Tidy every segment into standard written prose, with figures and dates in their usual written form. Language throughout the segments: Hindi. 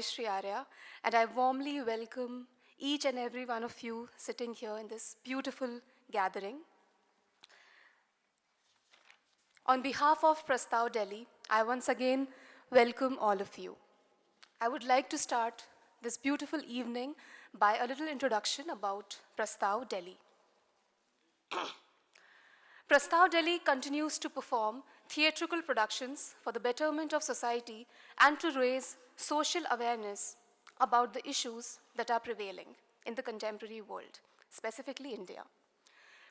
Arishri Arya, and I warmly welcome each and every one of you sitting here in this beautiful gathering. On behalf of Prastav Delhi, I once again welcome all of you. I would like to start this beautiful evening by a little introduction about Prastav Delhi. Prastav Delhi continues to perform theatrical productions for the betterment of society and to raise social awareness about the issues that are prevailing in the contemporary world, specifically India.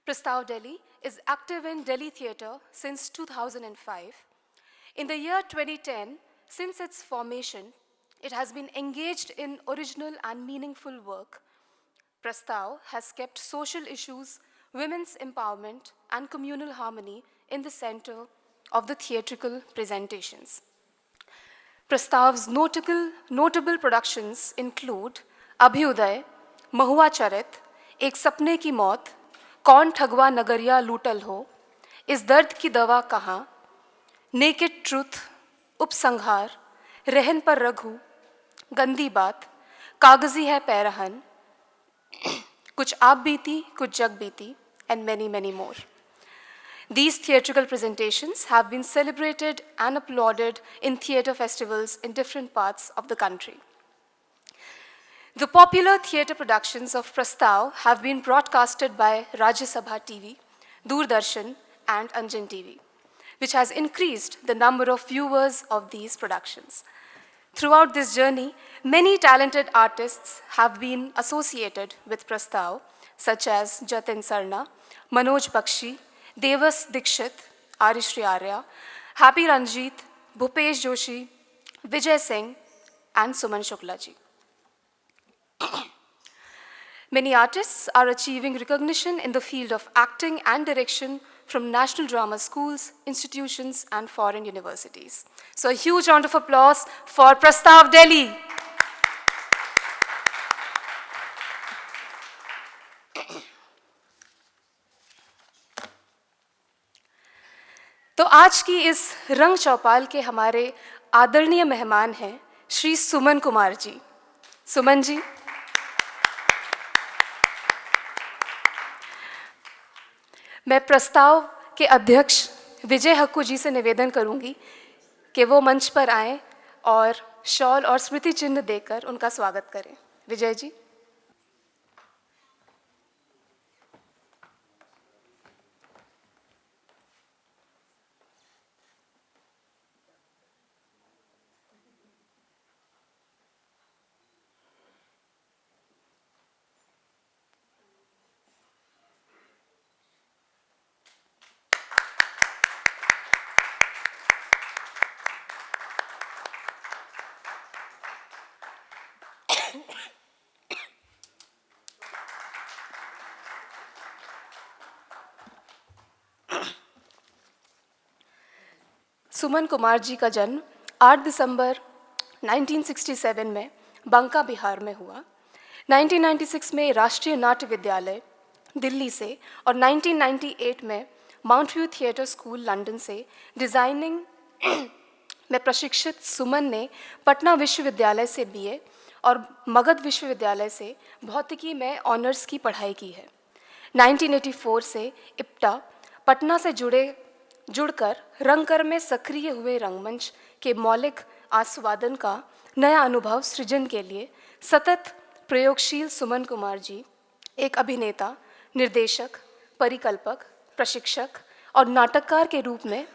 Prastav Delhi is active in Delhi theatre since 2005. In the year 2010, since its formation, it has been engaged in original and meaningful work. Prastav has kept social issues, women's empowerment, and communal harmony in the center of the theatrical presentations. Prastav's notable productions include Abhyuday, Mahua Charit, Ek Sapne Ki Maut, कौन ठगवा नगरिया लूटल हो, इस दर्द की दवा कहाँ, नेकेड ट्रूथ, उपसंहार, रहन पर रघु, गंदी बात, कागजी है पैरहन, कुछ आप बीती, कुछ जग बीती, and many more. These theatrical presentations have been celebrated and applauded in theatre festivals in different parts of the country. The popular theatre productions of Prastav have been broadcasted by Rajya Sabha TV, Doordarshan, and Anjan TV, which has increased the number of viewers of these productions. Throughout this journey, many talented artists have been associated with Prastav, such as Jatin Sarna, Manoj Bakshi, Devas Dikshit, Arishri Arya, Happy Ranjit, Bhupesh Joshi, Vijay Singh, and Suman Shukla ji. Many artists are achieving recognition in the field of acting and direction from national drama schools, institutions, and foreign universities. So a huge round of applause for Prastav Delhi. तो आज की इस रंग चौपाल के हमारे आदरणीय मेहमान हैं श्री सुमन कुमार जी. सुमन जी, मैं प्रस्ताव के अध्यक्ष विजय हक्कू जी से निवेदन करूंगी कि वो मंच पर आएं और शॉल और स्मृति चिन्ह देकर उनका स्वागत करें. विजय जी. सुमन कुमार जी का जन्म 8 दिसंबर 1967 में बंका, बिहार में हुआ. 1996 में राष्ट्रीय नाट्य विद्यालय दिल्ली से और 1998 में mount view theatre school London से डिज़ाइनिंग में प्रशिक्षित सुमन ने पटना विश्वविद्यालय से BA और मगध विश्वविद्यालय से भौतिकी में ऑनर्स की पढ़ाई की है. 1984 से इप्टा पटना से जुड़कर रंगकर में सक्रिय हुए रंगमंच के मौलिक आस्वादन का नया अनुभव सृजन के लिए सतत प्रयोगशील सुमन कुमार जी एक अभिनेता, निर्देशक, परिकल्पक, प्रशिक्षक और नाटककार के रूप में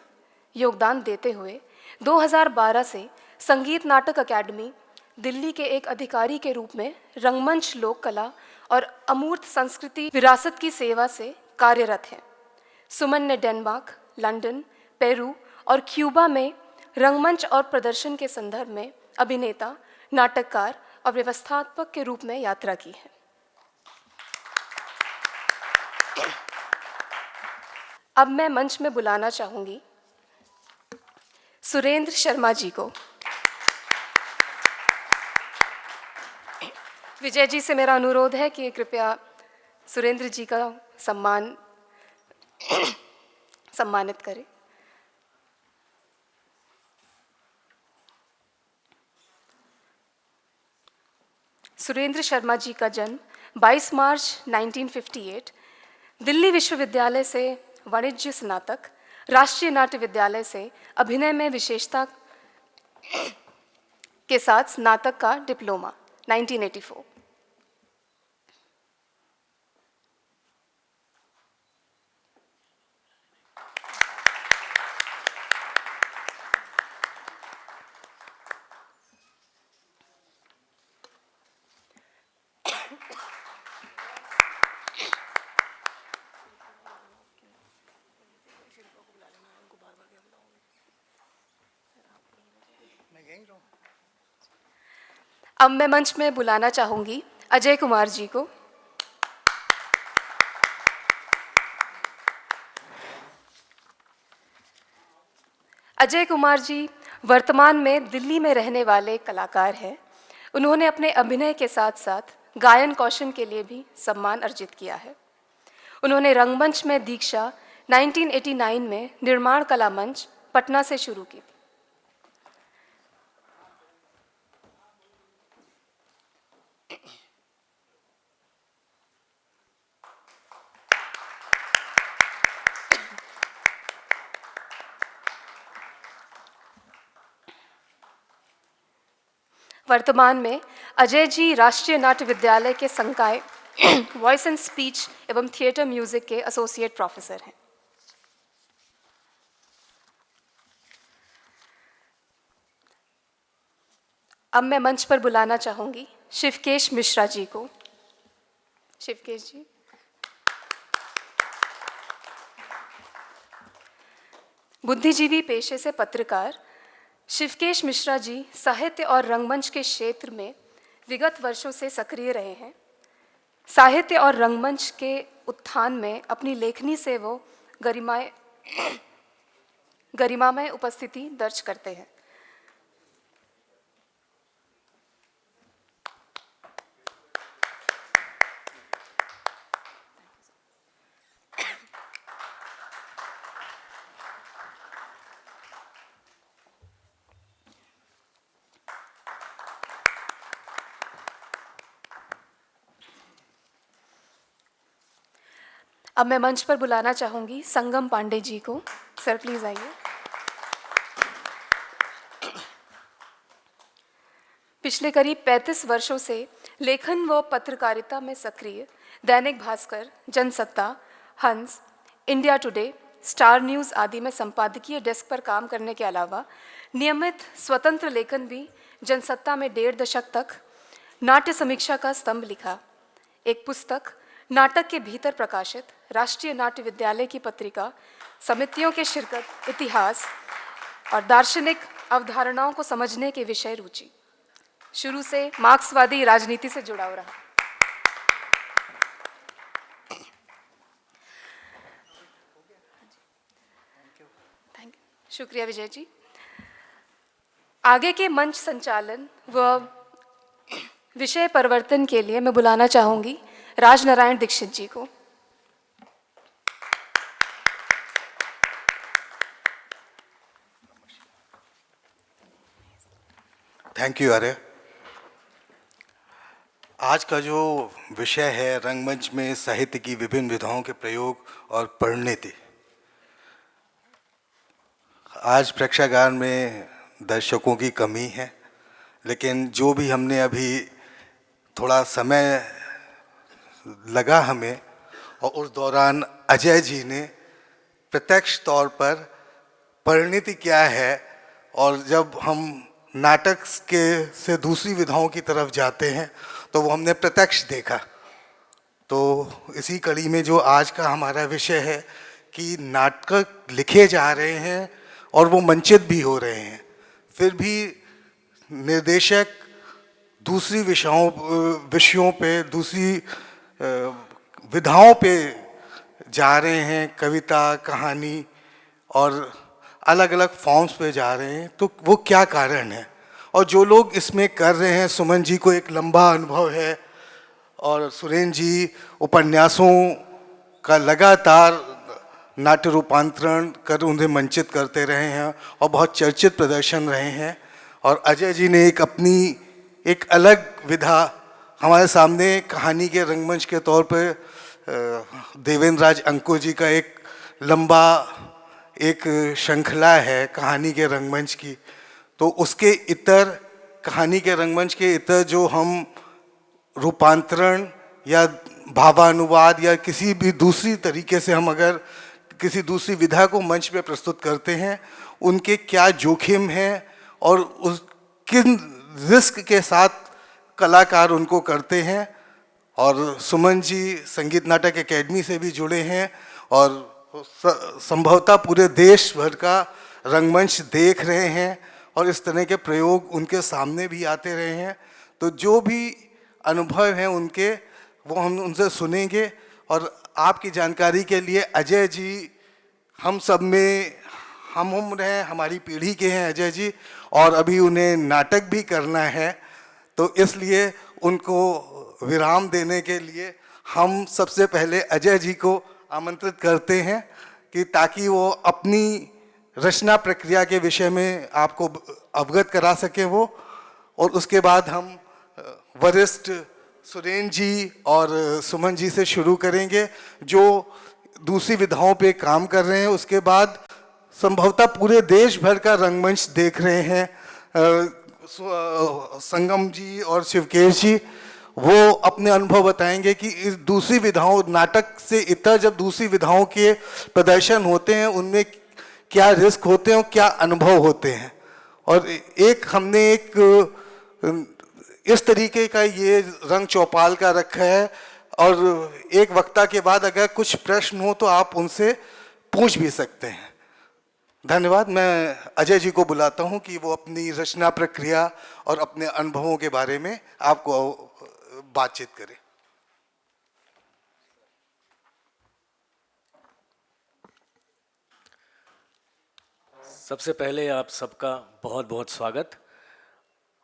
योगदान देते हुए 2012 से संगीत नाटक अकादमी दिल्ली के एक अधिकारी के रूप में रंगमंच लोक कला और अमूर्त संस्कृति विरासत की सेवा से कार्यरत हैं. सुमन ने डेनमार्क, लंदन, पेरू और क्यूबा में रंगमंच और प्रदर्शन के संदर्भ में अभिनेता, नाटककार और व्यवस्थापक के रूप में यात्रा की है. अब मैं मंच में बुलाना चाहूंगी सुरेंद्र शर्मा जी को. विजय जी से मेरा अनुरोध है कि कृपया सुरेंद्र जी का सम्मानित करें. सुरेंद्र शर्मा जी का जन्म 22 मार्च 1958, दिल्ली विश्वविद्यालय से वाणिज्य स्नातक, राष्ट्रीय नाट्य विद्यालय से अभिनय में विशेषता के साथ स्नातक का डिप्लोमा 1984। अब मैं मंच में बुलाना चाहूंगी अजय कुमार जी को। अजय कुमार जी वर्तमान में दिल्ली में रहने वाले कलाकार हैं। उन्होंने अपने अभिनय के साथ साथ गायन कौशल के लिए भी सम्मान अर्जित किया है। उन्होंने रंगमंच में दीक्षा 1989 में निर्माण कला मंच पटना से शुरू की। वर्तमान में अजय जी राष्ट्रीय नाट्य विद्यालय के संकाय वॉइस एंड स्पीच एवं थिएटर म्यूजिक के एसोसिएट प्रोफेसर हैं। अब मैं मंच पर बुलाना चाहूंगी शिवकेश मिश्रा जी को। शिवकेश जी। बुद्धिजीवी पेशे से पत्रकार शिवकेश मिश्रा जी साहित्य और रंगमंच के क्षेत्र में विगत वर्षों से सक्रिय रहे हैं। साहित्य और रंगमंच के उत्थान में अपनी लेखनी से वो गरिमामय उपस्थिति दर्ज करते हैं। अब मैं मंच पर बुलाना चाहूंगी संगम पांडे जी को। सर प्लीज आइए। पिछले करीब 35 वर्षों से लेखन व पत्रकारिता में सक्रिय दैनिक भास्कर, जनसत्ता, हंस, इंडिया टुडे, स्टार न्यूज़ आदि में संपादकीय डेस्क पर काम करने के अलावा नियमित स्वतंत्र लेखन भी जनसत्ता में 1.5 दशक तक नाट्य समीक्षा का स्तंभ लिखा। एक पुस्तक नाटक के भीतर प्रकाशित राष्ट्रीय नाट्य विद्यालय की पत्रिका समितियों के शिरकत, इतिहास और दार्शनिक अवधारणाओं को समझने के विषय रुचि। शुरू से मार्क्सवादी राजनीति से जुड़ा रहा। शुक्रिया विजय जी। आगे के मंच संचालन व विषय परिवर्तन के लिए मैं बुलाना चाहूंगी राजनारायण दीक्षित जी को। थैंक यू आर्य। आज का जो विषय है रंगमंच में साहित्य की विभिन्न विधाओं के प्रयोग और परिणति। आज प्रेक्षागार में दर्शकों की कमी है, लेकिन जो भी हमने अभी थोड़ा समय लगा हमें, और उस दौरान अजय जी ने प्रत्यक्ष तौर पर परिणति क्या है, और जब हम नाटक के से दूसरी विधाओं की तरफ जाते हैं तो वो हमने प्रत्यक्ष देखा। तो इसी कड़ी में जो आज का हमारा विषय है कि नाटक लिखे जा रहे हैं और वो मंचित भी हो रहे हैं, फिर भी निर्देशक दूसरी विषयों पे, दूसरी विधाओं पे जा रहे हैं, कविता, कहानी और अलग अलग फॉर्म्स पे जा रहे हैं। तो वो क्या कारण है? और जो लोग इसमें कर रहे हैं, सुमन जी को एक लंबा अनुभव है और सुरेंद्र जी उपन्यासों का लगातार नाट्य रूपांतरण कर उन्हें मंचित करते रहे हैं और बहुत चर्चित प्रदर्शन रहे हैं, और अजय जी ने एक अपनी एक अलग विधा हमारे सामने कहानी के रंगमंच के तौर पर देवेंद्र राज अंकुर जी का एक लंबा एक श्रृंखला है कहानी के रंगमंच की। तो उसके इतर कहानी के रंगमंच के इतर जो हम रूपांतरण या भावानुवाद या किसी भी दूसरी तरीके से हम अगर किसी दूसरी विधा को मंच पे प्रस्तुत करते हैं, उनके क्या जोखिम हैं और उस किन रिस्क के साथ कलाकार उनको करते हैं। और सुमन जी संगीत नाटक एकेडमी से भी जुड़े हैं और संभवतः पूरे देश भर का रंगमंच देख रहे हैं और इस तरह के प्रयोग उनके सामने भी आते रहे हैं। तो जो भी अनुभव हैं उनके, वो हम उनसे सुनेंगे। और आपकी जानकारी के लिए अजय जी हम सब में हम उम्र हैं, हमारी पीढ़ी के हैं अजय जी, और अभी उन्हें नाटक भी करना है। तो इसलिए उनको विराम देने के लिए हम सबसे पहले अजय जी को आमंत्रित करते हैं कि ताकि वो अपनी रचना प्रक्रिया के विषय में आपको अवगत करा सके वो। और उसके बाद हम वरिष्ठ सुरेन जी और सुमन जी से शुरू करेंगे जो दूसरी विधाओं पे काम कर रहे हैं। उसके बाद संभवतः पूरे देश भर का रंगमंच देख रहे हैं संगम जी और शिवकेश जी, वो अपने अनुभव बताएंगे कि इस दूसरी विधाओं नाटक से इतर जब दूसरी विधाओं के प्रदर्शन होते हैं उनमें क्या रिस्क होते हैं और क्या अनुभव होते हैं। और एक हमने एक इस तरीके का ये रंग चौपाल का रखा है और एक वक्ता के बाद अगर कुछ प्रश्न हो तो आप उनसे पूछ भी सकते हैं। धन्यवाद। मैं अजय जी को बुलाता हूं कि वो अपनी रचना प्रक्रिया और अपने अनुभवों के बारे में आपको बातचीत करें। सबसे पहले आप सबका बहुत बहुत स्वागत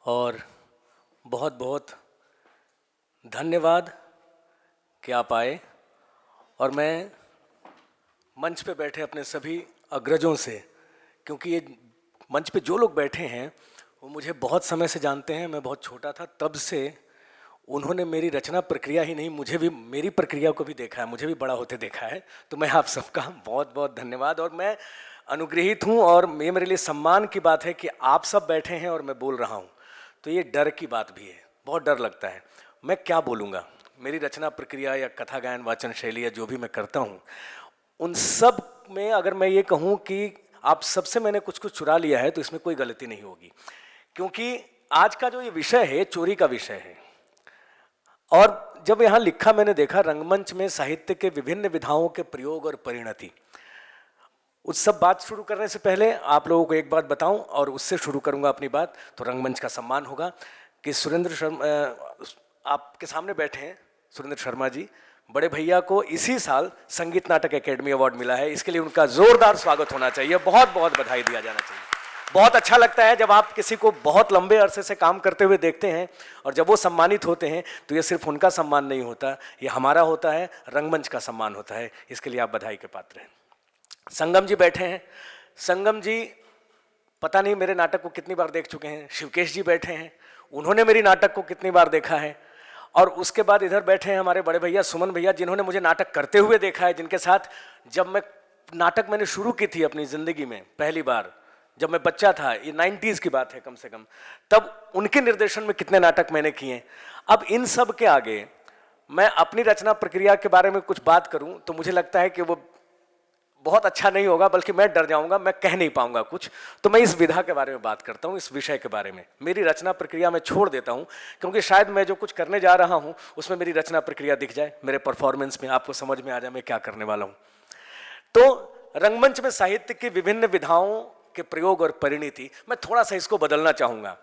और बहुत बहुत धन्यवाद कि आप आए। और मैं मंच पे बैठे अपने सभी अग्रजों से, क्योंकि ये मंच पे जो लोग बैठे हैं वो मुझे बहुत समय से जानते हैं। मैं बहुत छोटा था तब से उन्होंने मेरी रचना प्रक्रिया ही नहीं, मुझे भी मेरी प्रक्रिया को भी देखा है, मुझे भी बड़ा होते देखा है। तो मैं आप सबका बहुत बहुत धन्यवाद। और मैं अनुग्रहित हूँ और ये मेरे लिए सम्मान की बात है कि आप सब बैठे हैं और मैं बोल रहा हूँ। तो ये डर की बात भी है, बहुत डर लगता है मैं क्या बोलूँगा। मेरी रचना प्रक्रिया या कथा गायन वाचन शैली या जो भी मैं करता हूँ उन सब में अगर मैं ये कहूँ कि आप सबसे मैंने कुछ कुछ चुरा लिया है तो इसमें कोई गलती नहीं होगी, क्योंकि आज का जो ये विषय है चोरी का विषय है। और जब यहाँ लिखा मैंने देखा रंगमंच में साहित्य के विभिन्न विधाओं के प्रयोग और परिणति, उस सब बात शुरू करने से पहले आप लोगों को एक बात बताऊं और उससे शुरू करूंगा अपनी बात। तो रंगमंच का सम्मान होगा कि सुरेंद्र शर्मा आपके सामने बैठे हैं। सुरेंद्र शर्मा जी, बड़े भैया को इसी साल संगीत नाटक एकेडमी अवार्ड मिला है, इसके लिए उनका जोरदार स्वागत होना चाहिए, बहुत बहुत बधाई दिया जाना चाहिए। बहुत अच्छा लगता है जब आप किसी को बहुत लंबे अरसे से काम करते हुए देखते हैं और जब वो सम्मानित होते हैं तो ये सिर्फ उनका सम्मान नहीं होता, ये हमारा होता है, रंगमंच का सम्मान होता है। इसके लिए आप बधाई के पात्र हैं। संगम जी बैठे हैं। संगम जी पता नहीं मेरे नाटक को कितनी बार देख चुके हैं। शिवकेश जी बैठे हैं, उन्होंने मेरी नाटक को कितनी बार देखा है। और उसके बाद इधर बैठे हैं हमारे बड़े भैया सुमन भैया, जिन्होंने मुझे नाटक करते हुए देखा है, जिनके साथ जब मैं नाटक मैंने शुरू की थी अपनी ज़िंदगी में पहली बार, जब मैं बच्चा था, ये 90s की बात है कम से कम, तब उनके निर्देशन में कितने नाटक मैंने किए। अब इन सब के आगे मैं अपनी रचना प्रक्रिया के बारे में कुछ बात करूं तो मुझे लगता है कि वो बहुत अच्छा नहीं होगा, बल्कि मैं डर जाऊंगा, मैं कह नहीं पाऊंगा कुछ। तो मैं इस विधा के बारे में बात करता हूं, इस विषय के बारे में। मेरी रचना प्रक्रिया में छोड़ देता हूं, क्योंकि शायद मैं जो कुछ करने जा रहा हूं उसमें मेरी रचना प्रक्रिया दिख जाए, मेरे परफॉर्मेंस में आपको समझ में आ जाए मैं क्या करने वाला हूं। तो रंगमंच में साहित्य की विभिन्न विधाओं के प्रयोग और परिणति, मैं थोड़ा सा इसको बदलना चाहूंगा।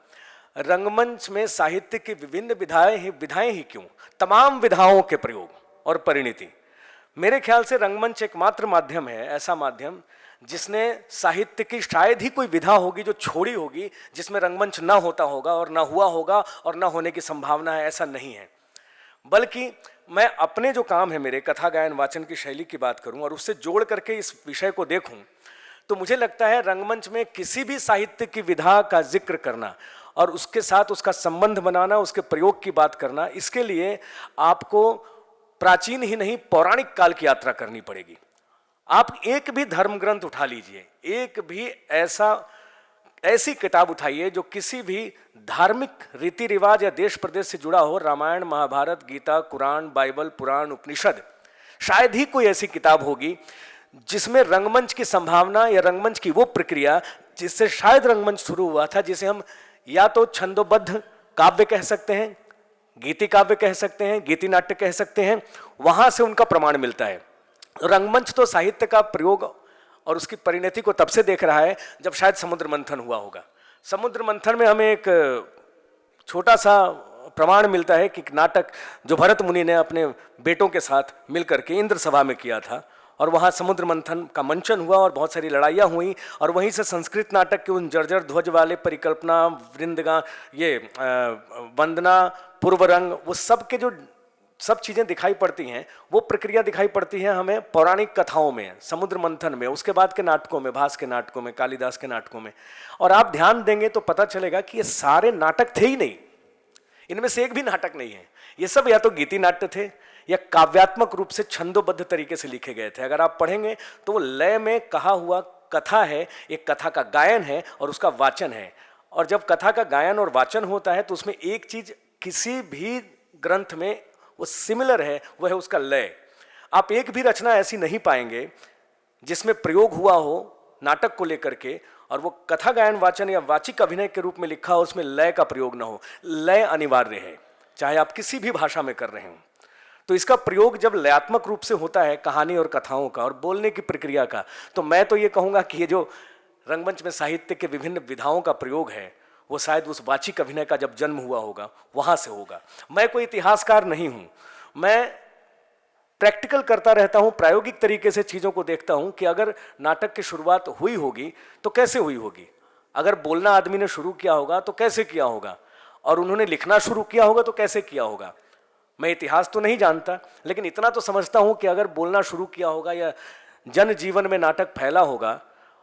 रंगमंच में साहित्य की विभिन्न विधाएं ही क्यों, तमाम विधाओं के प्रयोग और परिणति। मेरे ख्याल से रंगमंच एकमात्र माध्यम है, ऐसा माध्यम जिसने साहित्य की शायद ही कोई विधा होगी जो छोड़ी होगी, जिसमें रंगमंच ना होता होगा और ना हुआ होगा और ना होने की संभावना है, ऐसा नहीं है। बल्कि मैं अपने जो काम है मेरे कथा गायन वाचन की शैली की बात करूं और उससे जोड़ करके इस विषय को देखूं, तो मुझे लगता है रंगमंच में किसी भी साहित्य की विधा का जिक्र करना और उसके साथ उसका संबंध बनाना, उसके प्रयोग की बात करना, इसके लिए आपको प्राचीन ही नहीं पौराणिक काल की यात्रा करनी पड़ेगी। आप एक भी धर्म ग्रंथ उठा लीजिए, एक भी ऐसी किताब उठाइए जो किसी भी धार्मिक रीति रिवाज या देश प्रदेश से जुड़ा हो, रामायण, महाभारत, गीता, कुरान, बाइबल, पुराण, उपनिषद, शायद ही कोई ऐसी किताब होगी जिसमें रंगमंच की संभावना या रंगमंच की वो प्रक्रिया जिससे शायद रंगमंच शुरू हुआ था, जिसे हम या तो छंदोबद्ध काव्य कह सकते हैं, गीति काव्य कह सकते हैं, गीति नाट्य कह सकते हैं, वहां से उनका प्रमाण मिलता है। रंगमंच तो साहित्य का प्रयोग और उसकी परिणति को तब से देख रहा है जब शायद समुद्र मंथन हुआ होगा। समुद्र मंथन में हमें एक छोटा सा प्रमाण मिलता है कि नाटक जो भरत मुनि ने अपने बेटों के साथ मिलकर के इंद्र सभा में किया था, और वहाँ समुद्र मंथन का मंचन हुआ और बहुत सारी लड़ाइयाँ हुई, और वहीं से संस्कृत नाटक के उन जर्जर ध्वज वाले परिकल्पना, वृंदगा, ये वंदना, पूर्वरंग, वो सब के जो सब चीज़ें दिखाई पड़ती हैं, वो प्रक्रिया दिखाई पड़ती है हमें पौराणिक कथाओं में, समुद्र मंथन में, उसके बाद के नाटकों में, भास के नाटकों में, कालिदास के नाटकों में। और आप ध्यान देंगे तो पता चलेगा कि ये सारे नाटक थे ही नहीं, इनमें से एक भी नाटक नहीं है। ये सब या तो गीति नाट्य थे या काव्यात्मक रूप से छंदोबद्ध तरीके से लिखे गए थे। अगर आप पढ़ेंगे तो वो लय में कहा हुआ कथा है, एक कथा का गायन है और उसका वाचन है। और जब कथा का गायन और वाचन होता है तो उसमें एक चीज किसी भी ग्रंथ में वो सिमिलर है, वो है उसका लय। आप एक भी रचना ऐसी नहीं पाएंगे जिसमें प्रयोग हुआ हो नाटक को लेकर के और वो कथा गायन वाचन या वाचिक अभिनय के रूप में लिखा हो, उसमें लय का प्रयोग ना हो। लय अनिवार्य है, चाहे आप किसी भी भाषा में कर रहे हो। तो इसका प्रयोग जब लयात्मक रूप से होता है कहानी और कथाओं का और बोलने की प्रक्रिया का, तो मैं तो ये कहूँगा कि ये जो रंगमंच में साहित्य के विभिन्न विधाओं का प्रयोग है वो शायद उस वाचिक अभिनय का जब जन्म हुआ होगा वहाँ से होगा। मैं कोई इतिहासकार नहीं हूँ, मैं प्रैक्टिकल करता रहता हूँ, प्रायोगिक तरीके से चीज़ों को देखता हूँ कि अगर नाटक की शुरुआत हुई होगी तो कैसे हुई होगी, अगर बोलना आदमी ने शुरू किया होगा तो कैसे किया होगा, और उन्होंने लिखना शुरू किया होगा तो कैसे किया होगा। मैं इतिहास तो नहीं जानता, लेकिन इतना तो समझता हूँ कि अगर बोलना शुरू किया होगा या जन जीवन में नाटक फैला होगा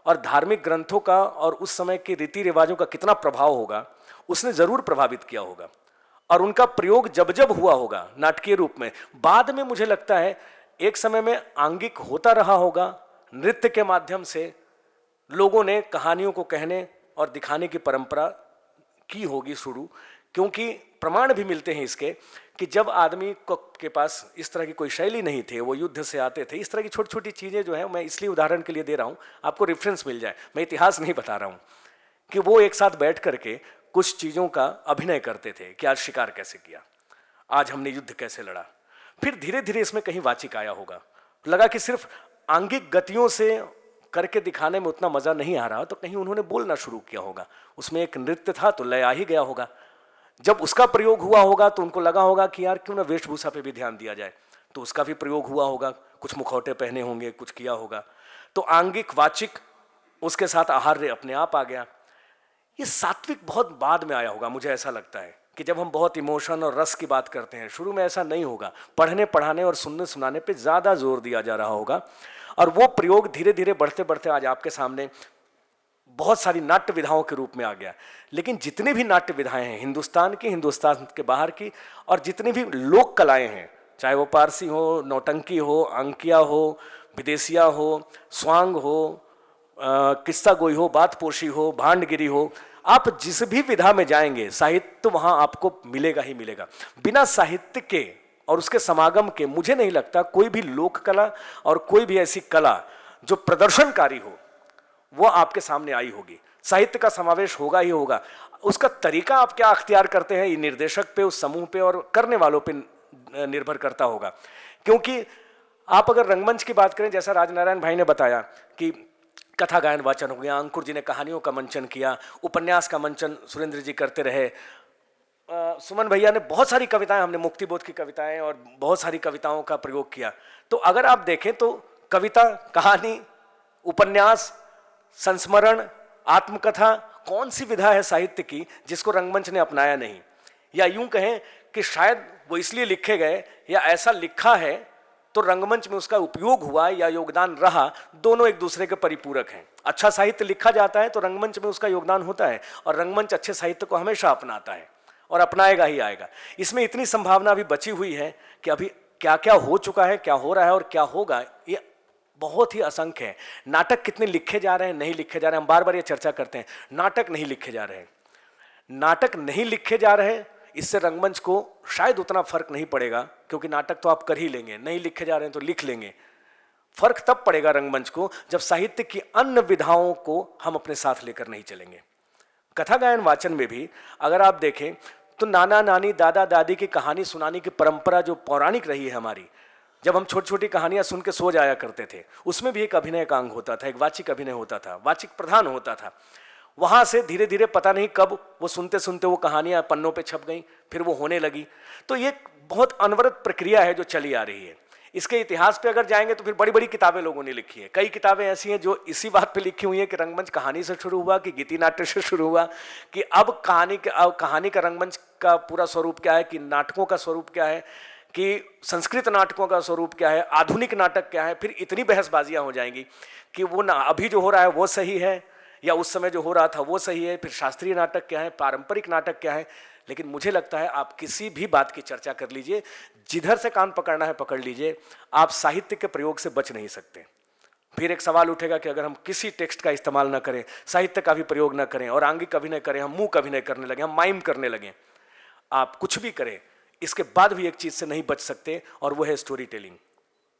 और धार्मिक ग्रंथों का और उस समय के रीति रिवाजों का कितना प्रभाव होगा, उसने जरूर प्रभावित किया होगा। और उनका प्रयोग जब जब हुआ होगा नाटकीय रूप में, बाद में मुझे लगता है एक समय में आंगिक होता रहा होगा। नृत्य के माध्यम से लोगों ने कहानियों को कहने और दिखाने की परंपरा की होगी शुरू, क्योंकि प्रमाण भी मिलते हैं इसके कि जब आदमी के पास इस तरह की कोई शैली नहीं थे, वो युद्ध से आते थे, इस तरह की छोटी छोटी चीज़ें जो है, मैं इसलिए उदाहरण के लिए दे रहा हूँ, आपको रेफरेंस मिल जाए, मैं इतिहास नहीं बता रहा हूँ, कि वो एक साथ बैठ करके कुछ चीज़ों का अभिनय करते थे कि आज शिकार कैसे किया, आज हमने युद्ध कैसे लड़ा। फिर धीरे धीरे इसमें कहीं वाचिक आया होगा, लगा कि सिर्फ आंगिक गतियों से करके दिखाने में उतना मज़ा नहीं आ रहा, तो कहीं उन्होंने बोलना शुरू किया होगा, उसमें एक नृत्य था तो लय आ ही गया होगा। जब उसका प्रयोग हुआ होगा तो उनको लगा होगा कि यार क्यों ना वेशभूषा पे भी ध्यान दिया जाए, तो उसका भी प्रयोग हुआ होगा, कुछ मुखौटे पहने होंगे, कुछ किया होगा, तो आंगिक वाचिक उसके साथ आहार्य अपने आप आ गया। ये सात्विक बहुत बाद में आया होगा, मुझे ऐसा लगता है कि जब हम बहुत इमोशन और रस की बात करते हैं, शुरू में ऐसा नहीं होगा, पढ़ने पढ़ाने और सुनने सुनाने पे ज़्यादा जोर दिया जा रहा होगा, और वो प्रयोग धीरे धीरे बढ़ते बढ़ते आज आपके सामने बहुत सारी नाट्य विधाओं के रूप में आ गया। लेकिन जितने भी नाट्य विधाएं हैं हिंदुस्तान की, हिंदुस्तान के बाहर की, और जितनी भी लोक कलाएं हैं, चाहे वो पारसी हो, नौटंकी हो, अंकिया हो, विदेशिया हो, स्वांग हो, किस्सा गोई हो, बातपोशी हो, भांडगिरी हो, आप जिस भी विधा में जाएंगे साहित्य वहां आपको मिलेगा ही मिलेगा। बिना साहित्य के और उसके समागम के मुझे नहीं लगता कोई भी लोक कला और कोई भी ऐसी कला जो प्रदर्शनकारी हो वो आपके सामने आई होगी। साहित्य का समावेश होगा ही होगा। उसका तरीका आप क्या अख्तियार करते हैं ये निर्देशक पे, उस समूह पे और करने वालों पे निर्भर करता होगा। क्योंकि आप अगर रंगमंच की बात करें, जैसा राजनारायण भाई ने बताया कि कथा गायन वाचन हो गया, अंकुर जी ने कहानियों का मंचन किया, उपन्यास का मंचन सुरेंद्र जी करते रहे, सुमन भैया ने बहुत सारी कविताएं, हमने मुक्तिबोध की कविताएं और बहुत सारी कविताओं का प्रयोग किया। तो अगर आप देखें तो कविता, कहानी, उपन्यास, संस्मरण, आत्मकथा, कौन सी विधा है साहित्य की जिसको रंगमंच ने अपनाया नहीं? या यूं कहें कि शायद वो इसलिए लिखे गए या ऐसा लिखा है तो रंगमंच में उसका उपयोग हुआ या योगदान रहा, दोनों एक दूसरे के परिपूरक हैं। अच्छा साहित्य लिखा जाता है तो रंगमंच में उसका योगदान होता है, और रंगमंच अच्छे साहित्य को हमेशा अपनाता है और अपनाएगा ही आएगा। इसमें इतनी संभावना अभी बची हुई है कि अभी क्या क्या हो चुका है, क्या हो रहा है और क्या होगा, ये बहुत ही असंख्य है। नाटक कितने लिखे जा रहे हैं, नहीं लिखे जा रहे हैं, हम बार बार ये चर्चा करते हैं। नाटक नहीं लिखे जा रहे हैं, नाटक नहीं लिखे जा रहे हैं, इससे रंगमंच को शायद उतना फर्क नहीं पड़ेगा, क्योंकि नाटक तो आप कर ही लेंगे, नहीं लिखे जा रहे हैं तो लिख लेंगे। फर्क तब पड़ेगा रंगमंच को जब साहित्य की अन्य विधाओं को हम अपने साथ लेकर नहीं चलेंगे। कथा गायन वाचन में भी अगर आप देखें तो नाना नानी दादा दादी की कहानी सुनाने की परंपरा जो पौराणिक रही है हमारी, जब हम छोटी छोटी कहानियां सुन के सो जाया करते थे, उसमें भी एक अभिनय का अंग होता था, एक वाचिक अभिनय होता था, वाचिक प्रधान होता था। वहां से धीरे धीरे पता नहीं कब वो सुनते सुनते वो कहानियां पन्नों पे छप गई, फिर वो होने लगी। तो ये बहुत अनवरत प्रक्रिया है जो चली आ रही है। इसके इतिहास पे अगर जाएंगे तो फिर बड़ी बड़ी किताबें लोगों ने लिखी है। कई किताबें ऐसी हैं जो इसी बात पे लिखी हुई है कि रंगमंच कहानी से शुरू हुआ, कि गीति नाट्य से शुरू हुआ, कि अब कहानी का रंगमंच का पूरा स्वरूप क्या है, कि नाटकों का स्वरूप क्या है, कि संस्कृत नाटकों का स्वरूप क्या है, आधुनिक नाटक क्या है। फिर इतनी बहसबाजियां हो जाएंगी कि वो ना अभी जो हो रहा है वो सही है या उस समय जो हो रहा था वो सही है, फिर शास्त्रीय नाटक क्या है, पारंपरिक नाटक क्या है। लेकिन मुझे लगता है आप किसी भी बात की चर्चा कर लीजिए, जिधर से कान पकड़ना है पकड़ लीजिए, आप साहित्य के प्रयोग से बच नहीं सकते। फिर एक सवाल उठेगा कि अगर हम किसी टेक्स्ट का इस्तेमाल ना करें, साहित्य का भी प्रयोग ना करें और आंगिक अभिनय करें, हम मूक अभिनय करने लगे, हम माइम करने लगे, आप कुछ भी करें, इसके बाद भी एक चीज से नहीं बच सकते, और वो है स्टोरी टेलिंग।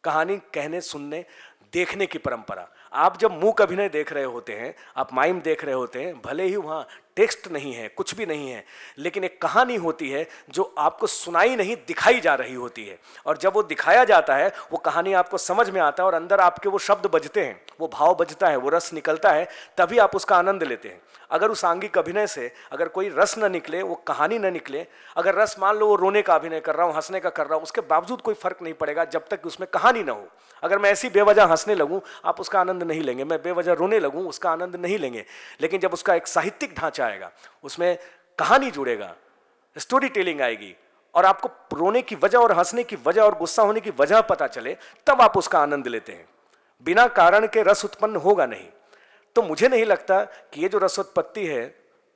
कहानी कहने, सुनने, देखने की परंपरा। आप जब मूक अभिनय देख रहे होते हैं, आप माइम देख रहे होते हैं, भले ही वहां टेक्स्ट नहीं है, कुछ भी नहीं है, लेकिन एक कहानी होती है जो आपको सुनाई नहीं, दिखाई जा रही होती है। और जब वो दिखाया जाता है, वो कहानी आपको समझ में आता है और अंदर आपके वो शब्द बजते हैं, वो भाव बजता है, वो रस निकलता है, तभी आप उसका आनंद लेते हैं। अगर उस आंगिक अभिनय से अगर कोई रस न निकले, वो कहानी न निकले, अगर रस मान लो वो रोने का अभिनय कर रहा हूँ, हंसने का कर रहा हूँ, उसके बावजूद कोई फर्क नहीं पड़ेगा जब तक उसमें कहानी ना हो। अगर मैं ऐसी बेवजह हंसने लगूं, आप उसका आनंद नहीं लेंगे, मैं बेवजह रोने लगूं, उसका आनंद नहीं लेंगे। लेकिन जब उसका एक साहित्यिक ढांचा आएगा, उसमें कहानी जुड़ेगा, स्टोरी टेलिंग आएगी, और आपको रोने की वजह और हंसने की वजह और गुस्सा होने की वजह पता चले, तब आप उसका आनंद लेते हैं। बिना कारण के रस उत्पन्न होगा नहीं। तो मुझे नहीं लगता कि ये जो रसोत्पत्ति है,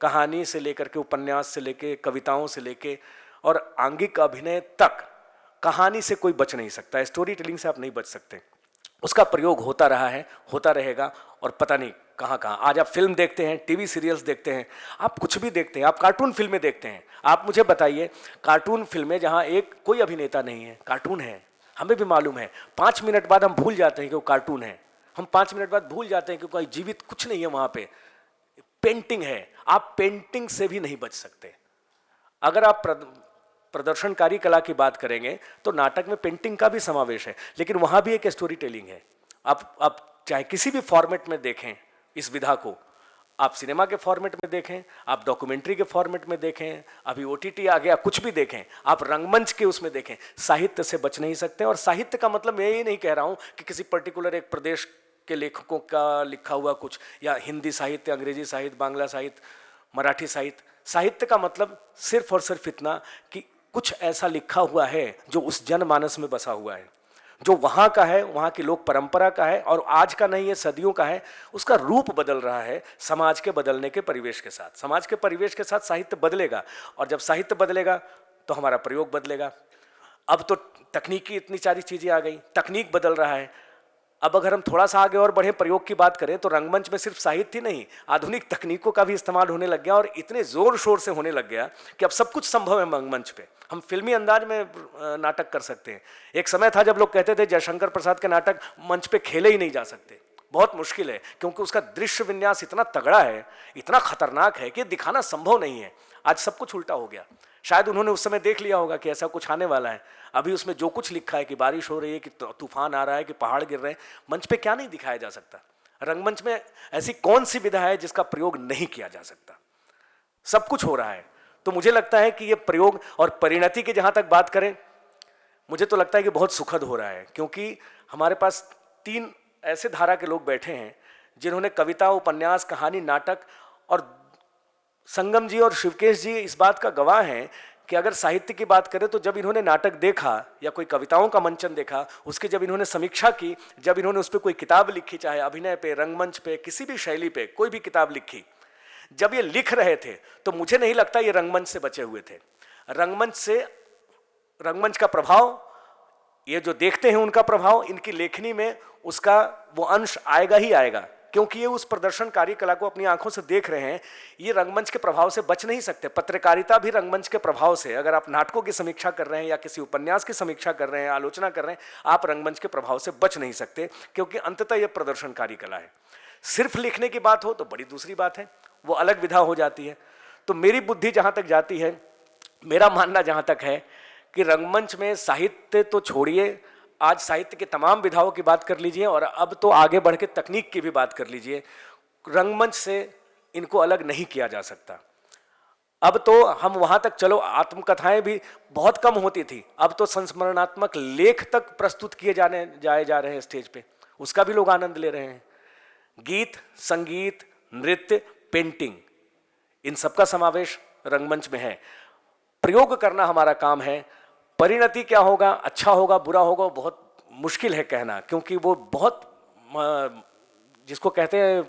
कहानी से लेकर के, उपन्यास से लेके, कविताओं से लेके और आंगिक अभिनय तक, कहानी से कोई बच नहीं सकता, स्टोरी टेलिंग से आप नहीं बच सकते। उसका प्रयोग होता रहा है, होता रहेगा, और पता नहीं कहाँ कहाँ। आज आप फिल्म देखते हैं, टीवी सीरियल्स देखते हैं, आप कुछ भी देखते हैं, आप कार्टून फिल्में देखते हैं। आप मुझे बताइए, कार्टून फिल्में जहाँ एक कोई अभिनेता नहीं है, कार्टून है, हमें भी मालूम है, 5 मिनट बाद हम भूल जाते हैं कि वो कार्टून है, हम 5 मिनट बाद भूल जाते हैं कि कोई जीवित कुछ नहीं है वहाँ पे, पेंटिंग है। आप पेंटिंग से भी नहीं बच सकते। अगर आप प्रदर्शनकारी कला की बात करेंगे तो नाटक में पेंटिंग का भी समावेश है, लेकिन वहां भी एक स्टोरी टेलिंग है। आप चाहे किसी भी फॉर्मेट में देखें इस विधा को, आप सिनेमा के फॉर्मेट में देखें, आप डॉक्यूमेंट्री के फॉर्मेट में देखें, अभी OTT आ गया, कुछ भी देखें, आप रंगमंच के उसमें देखें, साहित्य से बच नहीं सकते। और साहित्य का मतलब मैं ये नहीं कह रहा हूं कि किसी पर्टिकुलर एक प्रदेश के लेखकों का लिखा हुआ कुछ, या हिंदी साहित्य, अंग्रेजी साहित्य, बांग्ला साहित्य, मराठी साहित्य। साहित्य का मतलब सिर्फ और सिर्फ इतना कि कुछ ऐसा लिखा हुआ है जो उस जनमानस में बसा हुआ है, जो वहाँ का है, वहाँ की लोक परंपरा का है, और आज का नहीं है, सदियों का है। उसका रूप बदल रहा है समाज के बदलने के परिवेश के साथ। समाज के परिवेश के साथ साहित्य बदलेगा, और जब साहित्य बदलेगा तो हमारा प्रयोग बदलेगा। अब तो तकनीकी इतनी सारी चीज़ें आ गई, तकनीक बदल रहा है। अब अगर हम थोड़ा सा आगे और बढ़े, प्रयोग की बात करें, तो रंगमंच में सिर्फ साहित्य ही नहीं, आधुनिक तकनीकों का भी इस्तेमाल होने लग गया, और इतने जोर शोर से होने लग गया कि अब सब कुछ संभव है रंगमंच पे। हम फिल्मी अंदाज में नाटक कर सकते हैं। एक समय था जब लोग कहते थे जयशंकर प्रसाद के नाटक मंच पे खेले ही नहीं जा सकते, बहुत मुश्किल है, क्योंकि उसका दृश्य विन्यास इतना तगड़ा है, इतना खतरनाक है कि दिखाना संभव नहीं है। आज सब कुछ उल्टा हो गया। शायद उन्होंने उस समय देख लिया होगा कि ऐसा कुछ आने वाला है। अभी उसमें जो कुछ लिखा है कि बारिश हो रही है, कि तूफान आ रहा है, कि पहाड़ गिर रहे हैं, मंच पे क्या नहीं दिखाया जा सकता। रंगमंच में ऐसी कौन सी विधा है जिसका प्रयोग नहीं किया जा सकता? सब कुछ हो रहा है। तो मुझे लगता है कि ये प्रयोग और परिणति की जहां तक बात करें, मुझे तो लगता है कि बहुत सुखद हो रहा है, क्योंकि हमारे पास 3 ऐसे धारा के लोग बैठे हैं जिन्होंने कविता, उपन्यास, कहानी, नाटक, और संगम जी और शिवकेश जी इस बात का गवाह हैं कि अगर साहित्य की बात करें तो जब इन्होंने नाटक देखा या कोई कविताओं का मंचन देखा, उसकी जब इन्होंने समीक्षा की, जब इन्होंने उस पर कोई किताब लिखी, चाहे अभिनय पे, रंगमंच पे, किसी भी शैली पे कोई भी किताब लिखी, जब ये लिख रहे थे तो मुझे नहीं लगता ये रंगमंच से बचे हुए थे। रंगमंच का प्रभाव, ये जो देखते हैं उनका प्रभाव, इनकी लेखनी में उसका वो अंश आएगा ही आएगा, क्योंकि ये उस प्रदर्शनकारी कला को अपनी आंखों से देख रहे हैं। ये रंगमंच के प्रभाव से बच नहीं सकते। पत्रकारिता भी रंगमंच के प्रभाव से, अगर आप नाटकों की समीक्षा कर रहे हैं या किसी उपन्यास की समीक्षा कर रहे हैं, आलोचना कर रहे हैं, आप रंगमंच के प्रभाव से बच नहीं सकते, क्योंकि अंततः यह प्रदर्शनकारी कला है। सिर्फ लिखने की बात हो तो बड़ी दूसरी बात है, वो अलग विधा हो जाती है। तो मेरी बुद्धि जहां तक जाती है, मेरा मानना जहां तक है कि रंगमंच में साहित्य तो छोड़िए, आज साहित्य के तमाम विधाओं की बात कर लीजिए और अब तो आगे बढ़ के तकनीक की भी बात कर लीजिए, रंगमंच से इनको अलग नहीं किया जा सकता। अब तो हम वहां तक, चलो आत्मकथाएं भी बहुत कम होती थी, अब तो संस्मरणात्मक लेख तक प्रस्तुत किए जा रहे हैं स्टेज पे, उसका भी लोग आनंद ले रहे हैं। गीत, संगीत, नृत्य, पेंटिंग, इन सबका समावेश रंगमंच में है। प्रयोग करना हमारा काम है। परिणति क्या होगा, अच्छा होगा, बुरा होगा, बहुत मुश्किल है कहना, क्योंकि वो बहुत, जिसको कहते हैं,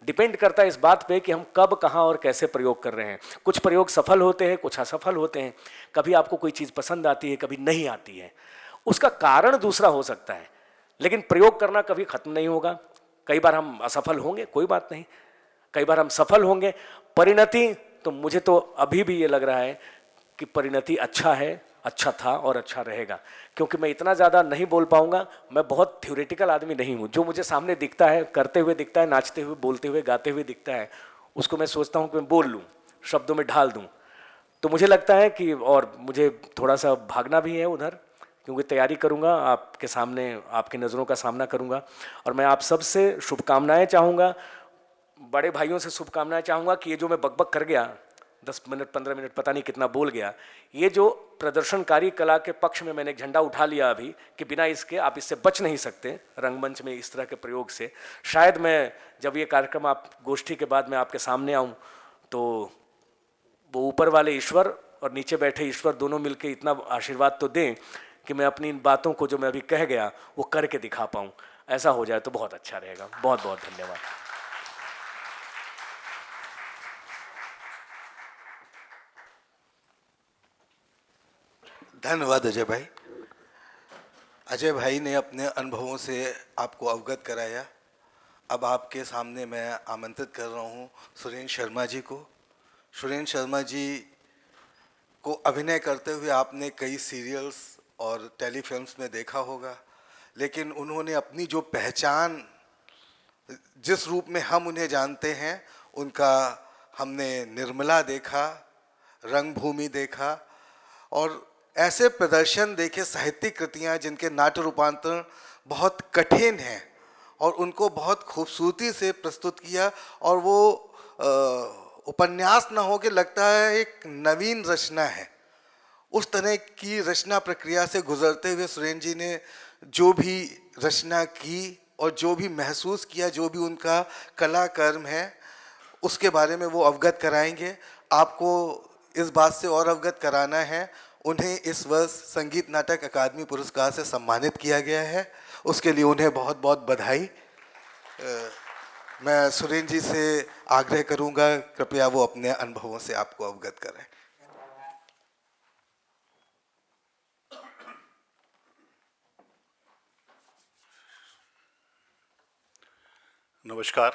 डिपेंड करता है इस बात पे कि हम कब, कहाँ और कैसे प्रयोग कर रहे हैं। कुछ प्रयोग सफल होते हैं, कुछ असफल होते हैं। कभी आपको कोई चीज़ पसंद आती है, कभी नहीं आती है, उसका कारण दूसरा हो सकता है, लेकिन प्रयोग करना कभी खत्म नहीं होगा। कई बार हम असफल होंगे, कोई बात नहीं, कई बार हम सफल होंगे। परिणति तो मुझे तो अभी भी ये लग रहा है कि परिणति अच्छा है, अच्छा था और अच्छा रहेगा, क्योंकि मैं इतना ज़्यादा नहीं बोल पाऊंगा। मैं बहुत थ्योरेटिकल आदमी नहीं हूँ। जो मुझे सामने दिखता है, करते हुए दिखता है, नाचते हुए, बोलते हुए, गाते हुए दिखता है, उसको मैं सोचता हूँ कि मैं बोल लूँ, शब्दों में ढाल दूँ। तो मुझे लगता है कि, और मुझे थोड़ा सा भागना भी है उधर, क्योंकि तैयारी करूँगा, आपके सामने, आपकी नज़रों का सामना करूँगा, और मैं आप सबसे शुभकामनाएँ चाहूँगा, बड़े भाइयों से शुभकामनाएं चाहूँगा कि ये जो मैं बकबक कर गया, 10 मिनट 15 मिनट पता नहीं कितना बोल गया, ये जो प्रदर्शनकारी कला के पक्ष में मैंने एक झंडा उठा लिया अभी, कि बिना इसके आप इससे बच नहीं सकते रंगमंच में इस तरह के प्रयोग से। शायद मैं जब ये कार्यक्रम, आप गोष्ठी के बाद मैं आपके सामने आऊँ, तो वो ऊपर वाले ईश्वर और नीचे बैठे ईश्वर दोनों मिलकर इतना आशीर्वाद तो दें कि मैं अपनी इन बातों को जो मैं अभी कह गया वो करके दिखा पाऊँ। ऐसा हो जाए तो बहुत अच्छा रहेगा। बहुत बहुत धन्यवाद। धन्यवाद अजय भाई। अजय भाई ने अपने अनुभवों से आपको अवगत कराया। अब आपके सामने मैं आमंत्रित कर रहा हूँ सुरेंद्र शर्मा जी को। सुरेंद्र शर्मा जी को अभिनय करते हुए आपने कई सीरियल्स और टेलीफिल्म्स में देखा होगा, लेकिन उन्होंने अपनी जो पहचान, जिस रूप में हम उन्हें जानते हैं, उनका हमने निर्मला देखा, रंगभूमि देखा, और ऐसे प्रदर्शन देखे, साहित्यिक कृतियाँ जिनके नाट्य रूपांतरण बहुत कठिन हैं और उनको बहुत खूबसूरती से प्रस्तुत किया, और वो उपन्यास न हो के लगता है एक नवीन रचना है। उस तरह की रचना प्रक्रिया से गुजरते हुए सुरेंद्र जी ने जो भी रचना की और जो भी महसूस किया, जो भी उनका कला कर्म है, उसके बारे में वो अवगत कराएंगे। आपको इस बात से और अवगत कराना है, उन्हें इस वर्ष संगीत नाटक अकादमी पुरस्कार से सम्मानित किया गया है, उसके लिए उन्हें बहुत बहुत बधाई। मैं सुरेंद्र जी से आग्रह करूंगा, कृपया वो अपने अनुभवों से आपको अवगत करें। नमस्कार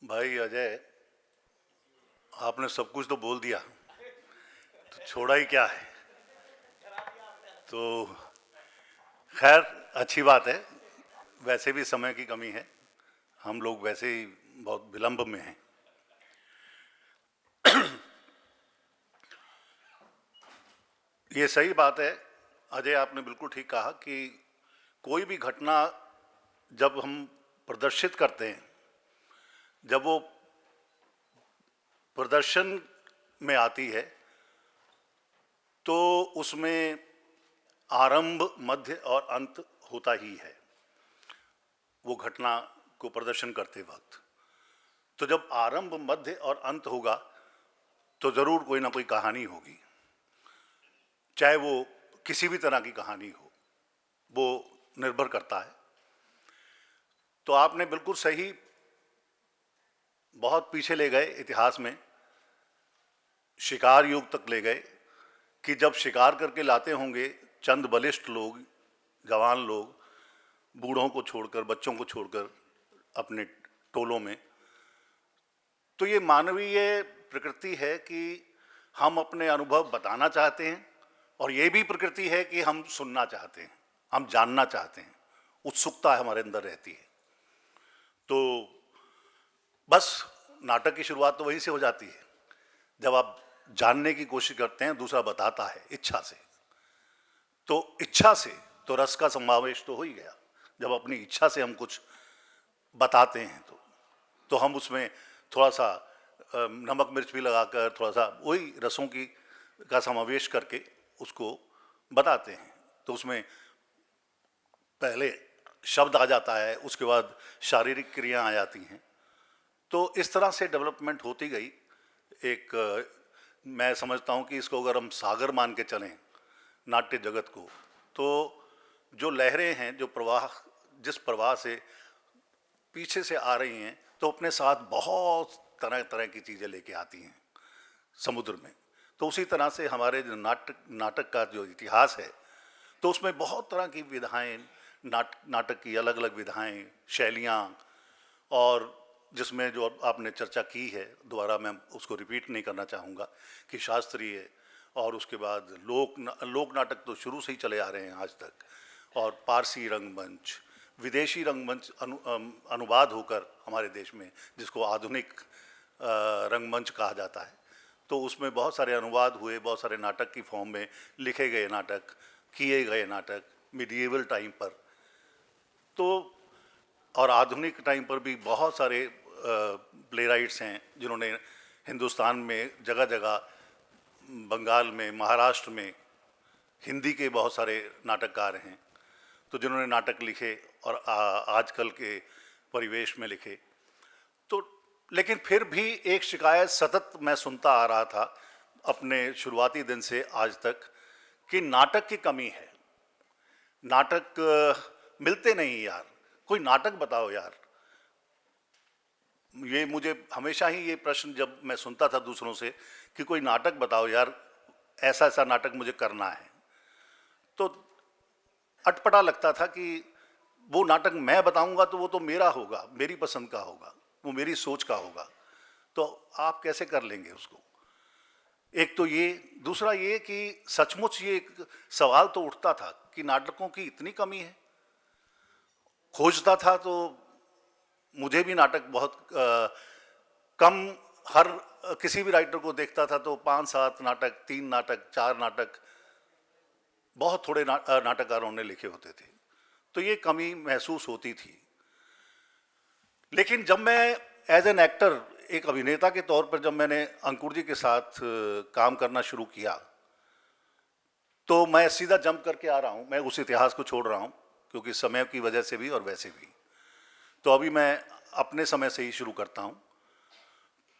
भाई अजय, आपने सब कुछ तो बोल दिया, तो छोड़ा ही क्या है। तो खैर अच्छी बात है, वैसे भी समय की कमी है, हम लोग वैसे ही बहुत विलंब में हैं। ये सही बात है अजय, आपने बिल्कुल ठीक कहा कि कोई भी घटना जब हम प्रदर्शित करते हैं, जब वो प्रदर्शन में आती है, तो उसमें आरंभ, मध्य और अंत होता ही है वो घटना को प्रदर्शन करते वक्त। तो जब आरंभ, मध्य और अंत होगा तो ज़रूर कोई ना कोई कहानी होगी, चाहे वो किसी भी तरह की कहानी हो, वो निर्भर करता है। तो आपने बिल्कुल सही, बहुत पीछे ले गए इतिहास में, शिकार युग तक ले गए कि जब शिकार करके लाते होंगे चंद बलिष्ठ लोग, जवान लोग, बूढ़ों को छोड़कर, बच्चों को छोड़कर अपने टोलों में, तो ये मानवीय प्रकृति है कि हम अपने अनुभव बताना चाहते हैं, और ये भी प्रकृति है कि हम सुनना चाहते हैं, हम जानना चाहते हैं, उत्सुकता हमारे अंदर रहती है। तो बस नाटक की शुरुआत तो वहीं से हो जाती है, जब आप जानने की कोशिश करते हैं, दूसरा बताता है इच्छा से। तो इच्छा से तो रस का समावेश तो हो ही गया। जब अपनी इच्छा से हम कुछ बताते हैं तो हम उसमें थोड़ा सा नमक मिर्च भी लगाकर, थोड़ा सा वही रसों की का समावेश करके उसको बताते हैं। तो उसमें पहले शब्द आ जाता है, उसके बाद शारीरिक क्रियाएं आ जाती हैं। तो इस तरह से डेवलपमेंट होती गई। एक मैं समझता हूँ कि इसको अगर हम सागर मान के चलें नाट्य जगत को, तो जो लहरें हैं, जो प्रवाह, जिस प्रवाह से पीछे से आ रही हैं, तो अपने साथ बहुत तरह तरह की चीज़ें लेके आती हैं समुद्र में। तो उसी तरह से हमारे जो नाटक का जो इतिहास है, तो उसमें बहुत तरह की विधाएं, नाटक की अलग अलग विधाएं, शैलियाँ, और जिसमें जो आपने चर्चा की है, दोबारा मैं उसको रिपीट नहीं करना चाहूँगा, कि शास्त्रीय और उसके बाद लोक नाटक तो शुरू से ही चले आ रहे हैं आज तक, और पारसी रंगमंच, विदेशी रंगमंच अनुवाद होकर हमारे देश में, जिसको आधुनिक रंगमंच कहा जाता है, तो उसमें बहुत सारे अनुवाद हुए, बहुत सारे नाटक की फॉर्म में लिखे गए नाटक, किए गए नाटक मिडिएवल टाइम पर। तो और आधुनिक टाइम पर भी बहुत सारे प्ले राइट्स हैं जिन्होंने हिंदुस्तान में जगह जगह, बंगाल में, महाराष्ट्र में, हिंदी के बहुत सारे नाटककार हैं, तो जिन्होंने नाटक लिखे और आजकल के परिवेश में लिखे। तो लेकिन फिर भी एक शिकायत सतत मैं सुनता आ रहा था अपने शुरुआती दिन से आज तक, कि नाटक की कमी है, नाटक मिलते नहीं यार, कोई नाटक बताओ यार। ये मुझे हमेशा ही ये प्रश्न जब मैं सुनता था दूसरों से कि कोई नाटक बताओ यार, ऐसा ऐसा नाटक मुझे करना है, तो अटपटा लगता था कि वो नाटक मैं बताऊंगा तो वो तो मेरा होगा, मेरी पसंद का होगा, वो मेरी सोच का होगा, तो आप कैसे कर लेंगे उसको। एक तो ये, दूसरा ये कि सचमुच ये एक सवाल तो उठता था कि नाटकों की इतनी कमी है। खोजता था तो मुझे भी नाटक बहुत कम, हर किसी भी राइटर को देखता था तो 5-7 नाटक, 3 नाटक, 4 नाटक, बहुत थोड़े नाटककारों ने लिखे होते थे। तो ये कमी महसूस होती थी। लेकिन जब मैं एज एन एक्टर, एक अभिनेता के तौर पर, जब मैंने अंकुर जी के साथ काम करना शुरू किया, तो मैं सीधा जंप करके आ रहा हूँ, मैं उस इतिहास को छोड़ रहा हूँ क्योंकि समय की वजह से भी और वैसे भी। तो अभी मैं अपने समय से ही शुरू करता हूँ।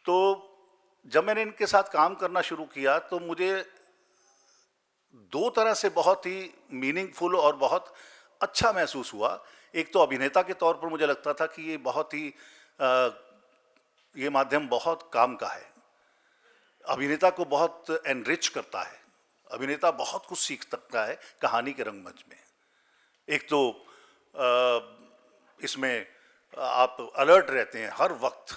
तो जब मैंने इनके साथ काम करना शुरू किया तो मुझे 2 तरह से बहुत ही मीनिंगफुल और बहुत अच्छा महसूस हुआ। एक तो अभिनेता के तौर पर मुझे लगता था कि ये बहुत ही ये माध्यम बहुत काम का है, अभिनेता को बहुत एनरिच करता है, अभिनेता बहुत कुछ सीख सकता है कहानी के रंगमंच में। एक तो इसमें आप अलर्ट रहते हैं हर वक्त,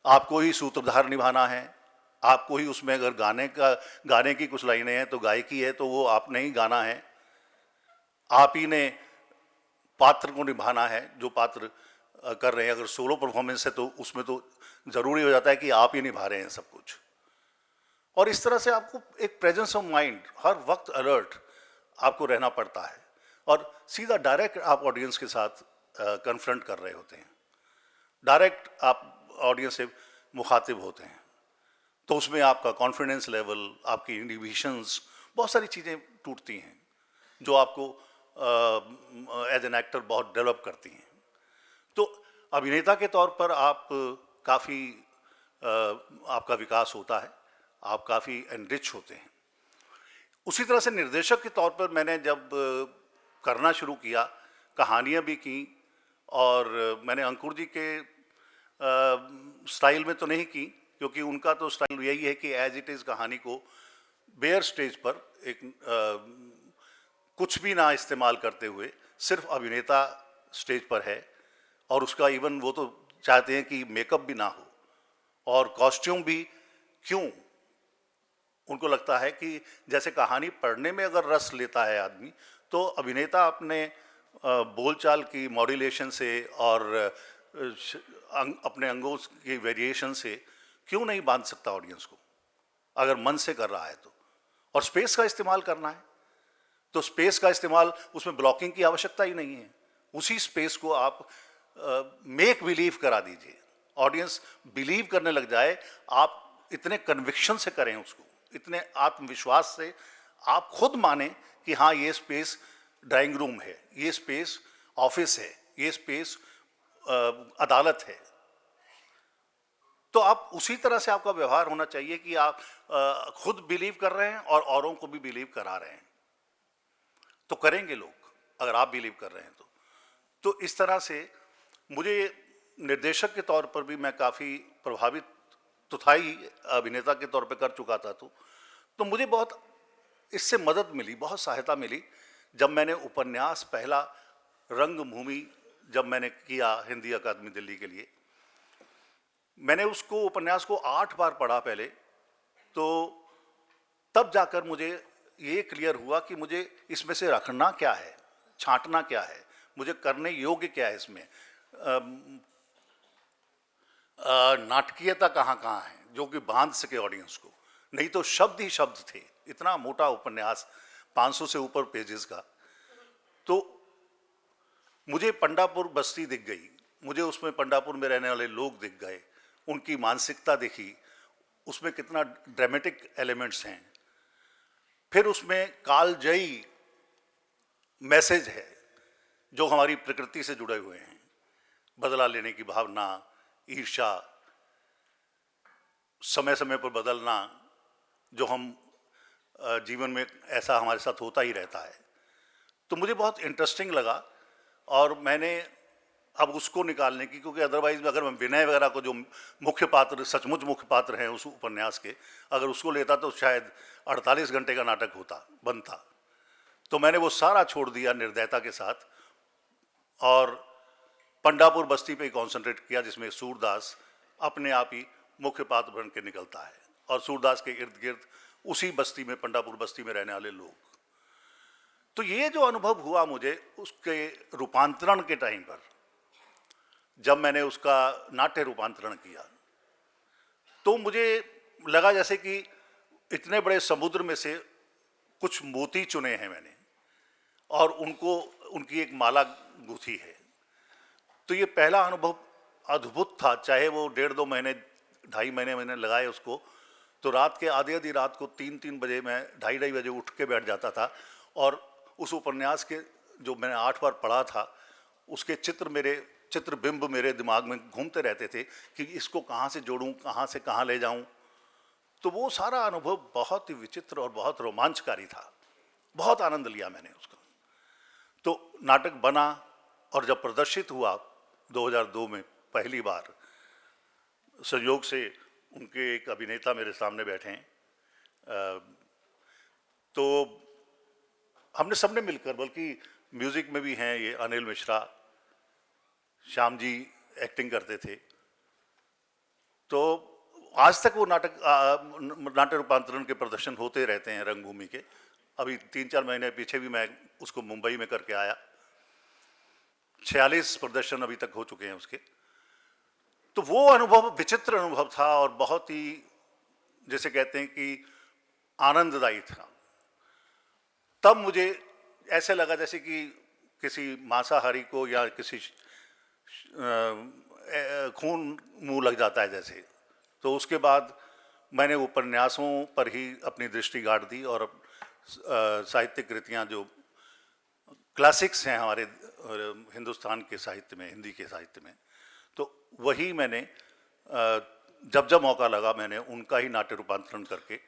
आपको ही सूत्रधार निभाना है, आपको ही उसमें अगर गाने की कुछ लाइनें हैं तो गायकी है तो वो आपने ही गाना है, आप ही ने पात्र को निभाना है, जो पात्र कर रहे हैं। अगर सोलो परफॉर्मेंस है तो उसमें तो ज़रूरी हो जाता है कि आप ही निभा रहे हैं सब कुछ। और इस तरह से आपको एक प्रेजेंस ऑफ माइंड, हर वक्त अलर्ट आपको रहना पड़ता है, और सीधा डायरेक्ट आप ऑडियंस के साथ कन्फ्रंट कर रहे होते हैं, डायरेक्ट आप ऑडियंस से मुखातिब होते हैं। तो उसमें आपका कॉन्फिडेंस लेवल, आपकी इनहिबिशंस, बहुत सारी चीज़ें टूटती हैं जो आपको एज एन एक्टर बहुत डेवलप करती हैं। तो अभिनेता के तौर पर आप काफ़ी आपका विकास होता है, आप काफ़ी एनरिच होते हैं। उसी तरह से निर्देशक के तौर पर मैंने जब करना शुरू किया, कहानियाँ भी की, और मैंने अंकुर जी के स्टाइल में तो नहीं की, क्योंकि उनका तो स्टाइल यही है कि एज इट इज़ कहानी को बेयर स्टेज पर एक कुछ भी ना इस्तेमाल करते हुए सिर्फ अभिनेता स्टेज पर है, और उसका इवन वो तो चाहते हैं कि मेकअप भी ना हो और कॉस्ट्यूम भी। क्यों? उनको लगता है कि जैसे कहानी पढ़ने में अगर रस लेता है आदमी, तो अभिनेता अपने बोलचाल की मॉड्यूलेशन से और अपने अंगों की वेरिएशन से क्यों नहीं बांध सकता ऑडियंस को, अगर मन से कर रहा है तो। और स्पेस का इस्तेमाल करना है तो स्पेस का इस्तेमाल, उसमें ब्लॉकिंग की आवश्यकता ही नहीं है। उसी स्पेस को आप मेक बिलीव करा दीजिए, ऑडियंस बिलीव करने लग जाए। आप इतने कन्विक्शन से करें उसको, इतने आत्मविश्वास से आप खुद माने कि हाँ, ये स्पेस ड्राइंग रूम है, ये स्पेस ऑफिस है, ये स्पेस अदालत है। तो आप उसी तरह से आपका व्यवहार होना चाहिए कि आप खुद बिलीव कर रहे हैं और औरों को भी बिलीव करा रहे हैं। तो करेंगे लोग, अगर आप बिलीव कर रहे हैं तो इस तरह से मुझे निर्देशक के तौर पर भी मैं काफ़ी प्रभावित तो था ही, अभिनेता के तौर पे कर चुका था। तो मुझे बहुत इससे मदद मिली, बहुत सहायता मिली जब मैंने उपन्यास पहला रंगभूमि जब मैंने किया हिंदी अकादमी दिल्ली के लिए। मैंने उसको उपन्यास को 8 बार पढ़ा पहले, तो तब जाकर मुझे ये क्लियर हुआ कि मुझे इसमें से रखना क्या है, छांटना क्या है, मुझे करने योग्य क्या है, इसमें नाटकीयता कहाँ कहाँ है जो कि बांध सके ऑडियंस को। नहीं तो शब्द ही शब्द थे, इतना मोटा उपन्यास, 500 से ऊपर पेजेस का। तो मुझे पंडापुर बस्ती दिख गई, मुझे उसमें पंडापुर में रहने वाले लोग दिख गए, उनकी मानसिकता देखी, उसमें कितना ड्रामेटिक एलिमेंट्स हैं। फिर उसमें कालजयी मैसेज है जो हमारी प्रकृति से जुड़े हुए हैं, बदला लेने की भावना, ईर्ष्या, समय समय पर बदलना, जो हम जीवन में ऐसा हमारे साथ होता ही रहता है। तो मुझे बहुत इंटरेस्टिंग लगा, और मैंने अब उसको निकालने की, क्योंकि अदरवाइज अगर मैं विनय वगैरह को, जो मुख्य पात्र, सचमुच मुख्य पात्र हैं उस उपन्यास के, अगर उसको लेता तो शायद 48 घंटे का नाटक बनता। तो मैंने वो सारा छोड़ दिया निर्दयता के साथ, और पंडापुर बस्ती पे कॉन्सेंट्रेट किया, जिसमें सूरदास अपने आप ही मुख्य पात्र बन के निकलता है, और सूरदास के इर्द गिर्द उसी बस्ती में, पंडापुर बस्ती में रहने वाले लोग। तो ये जो अनुभव हुआ मुझे उसके रूपांतरण के टाइम पर, जब मैंने उसका नाट्य रूपांतरण किया, तो मुझे लगा जैसे कि इतने बड़े समुद्र में से कुछ मोती चुने हैं मैंने, और उनकी एक माला गूंथी है। तो ये पहला अनुभव अद्भुत था। चाहे वो 1.5-2 महीने, 2.5 महीने मैंने लगाए उसको, तो रात के आधी रात को 3-3 बजे मैं 2:30 बजे उठ के बैठ जाता था, और उस उपन्यास के जो मैंने 8 बार पढ़ा था, उसके चित्रबिंब मेरे दिमाग में घूमते रहते थे कि इसको कहाँ से जोड़ूं, कहाँ से कहाँ ले जाऊं। तो वो सारा अनुभव बहुत ही विचित्र और बहुत रोमांचकारी था, बहुत आनंद लिया मैंने उसका। तो नाटक बना, और जब प्रदर्शित हुआ 2002 में पहली बार, संयोग से उनके एक अभिनेता मेरे सामने बैठे हैं, तो हमने सबने मिलकर, बल्कि म्यूज़िक में भी हैं ये अनिल मिश्रा, श्याम जी एक्टिंग करते थे। तो आज तक वो नाट्य रूपांतरण के प्रदर्शन होते रहते हैं रंगभूमि के। अभी 3-4 महीने पीछे भी मैं उसको मुंबई में करके आया, 46 प्रदर्शन अभी तक हो चुके हैं उसके। तो वो अनुभव विचित्र अनुभव था, और बहुत ही, जैसे कहते हैं कि आनंददायी था। तब मुझे ऐसे लगा जैसे कि किसी मांसाहारी को या किसी खून मुंह लग जाता है जैसे। तो उसके बाद मैंने उपन्यासों पर ही अपनी दृष्टि गाड़ दी, और साहित्यिक कृतियाँ जो क्लासिक्स हैं हमारे हिंदुस्तान के साहित्य में, हिंदी के साहित्य में, तो वही मैंने जब जब मौका लगा मैंने उनका ही नाट्य रूपांतरण करके,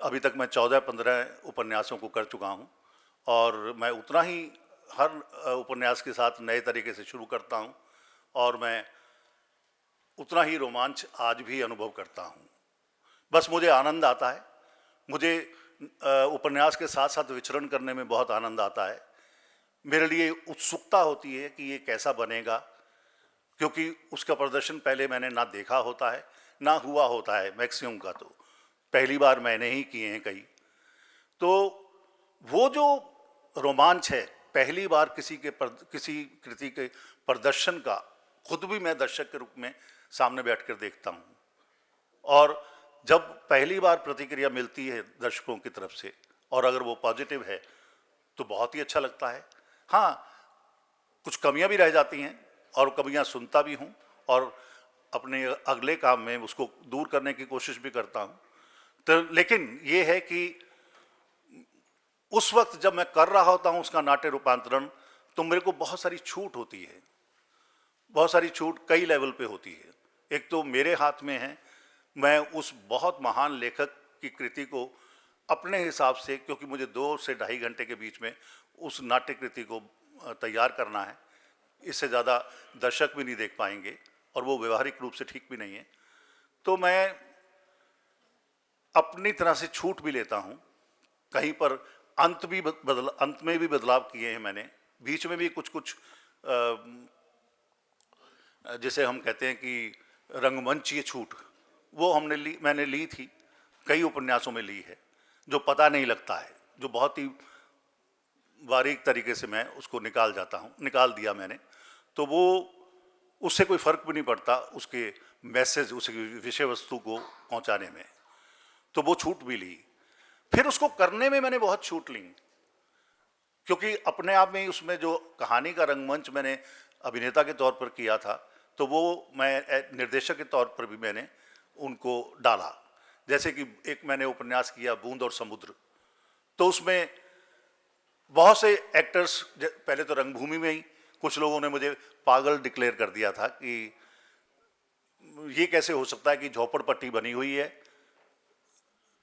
अभी तक मैं 14-15 उपन्यासों को कर चुका हूँ, और मैं उतना ही हर उपन्यास के साथ नए तरीके से शुरू करता हूँ, और मैं उतना ही रोमांच आज भी अनुभव करता हूँ। बस मुझे आनंद आता है, मुझे उपन्यास के साथ साथ विचरण करने में बहुत आनंद आता है। मेरे लिए उत्सुकता होती है कि ये कैसा बनेगा, क्योंकि उसका प्रदर्शन पहले मैंने ना देखा होता है ना हुआ होता है, मैक्सिमम का तो पहली बार मैंने ही किए हैं कई। तो वो जो रोमांच है पहली बार किसी कृति के प्रदर्शन का, खुद भी मैं दर्शक के रूप में सामने बैठकर देखता हूँ, और जब पहली बार प्रतिक्रिया मिलती है दर्शकों की तरफ से और अगर वो पॉजिटिव है तो बहुत ही अच्छा लगता है। हाँ, कुछ कमियां भी रह जाती हैं और कमियां सुनता भी हूँ और अपने अगले काम में उसको दूर करने की कोशिश भी करता हूँ। तो लेकिन ये है कि उस वक्त जब मैं कर रहा होता हूँ उसका नाट्य रूपांतरण, तो मेरे को बहुत सारी छूट होती है, बहुत सारी छूट कई लेवल पे होती है। एक तो मेरे हाथ में है, मैं उस बहुत महान लेखक की कृति को अपने हिसाब से, क्योंकि मुझे 2 से ढाई घंटे के बीच में उस नाट्य कृति को तैयार करना है, इससे ज़्यादा दर्शक भी नहीं देख पाएंगे और वो व्यवहारिक रूप से ठीक भी नहीं है, तो मैं अपनी तरह से छूट भी लेता हूँ। कहीं पर अंत में भी बदलाव किए हैं मैंने, बीच में भी कुछ जैसे हम कहते हैं कि रंगमंचीय छूट, वो मैंने ली थी, कई उपन्यासों में ली है, जो पता नहीं लगता है, जो बहुत ही बारीक तरीके से मैं उसको निकाल दिया मैंने, तो वो उससे कोई फर्क भी नहीं पड़ता उसके मैसेज, उसकी विषय वस्तु को पहुंचाने में, तो वो छूट भी ली। फिर उसको करने में मैंने बहुत छूट ली, क्योंकि अपने आप में ही उसमें जो कहानी का रंगमंच मैंने अभिनेता के तौर पर किया था, तो वो मैं निर्देशक के तौर पर भी मैंने उनको डाला। जैसे कि एक मैंने उपन्यास किया बूंद और समुद्र, तो उसमें बहुत से एक्टर्स, पहले तो रंगभूमि में ही कुछ लोगों ने मुझे पागल डिक्लेयर कर दिया था कि ये कैसे हो सकता है कि झोपड़पट्टी बनी हुई है,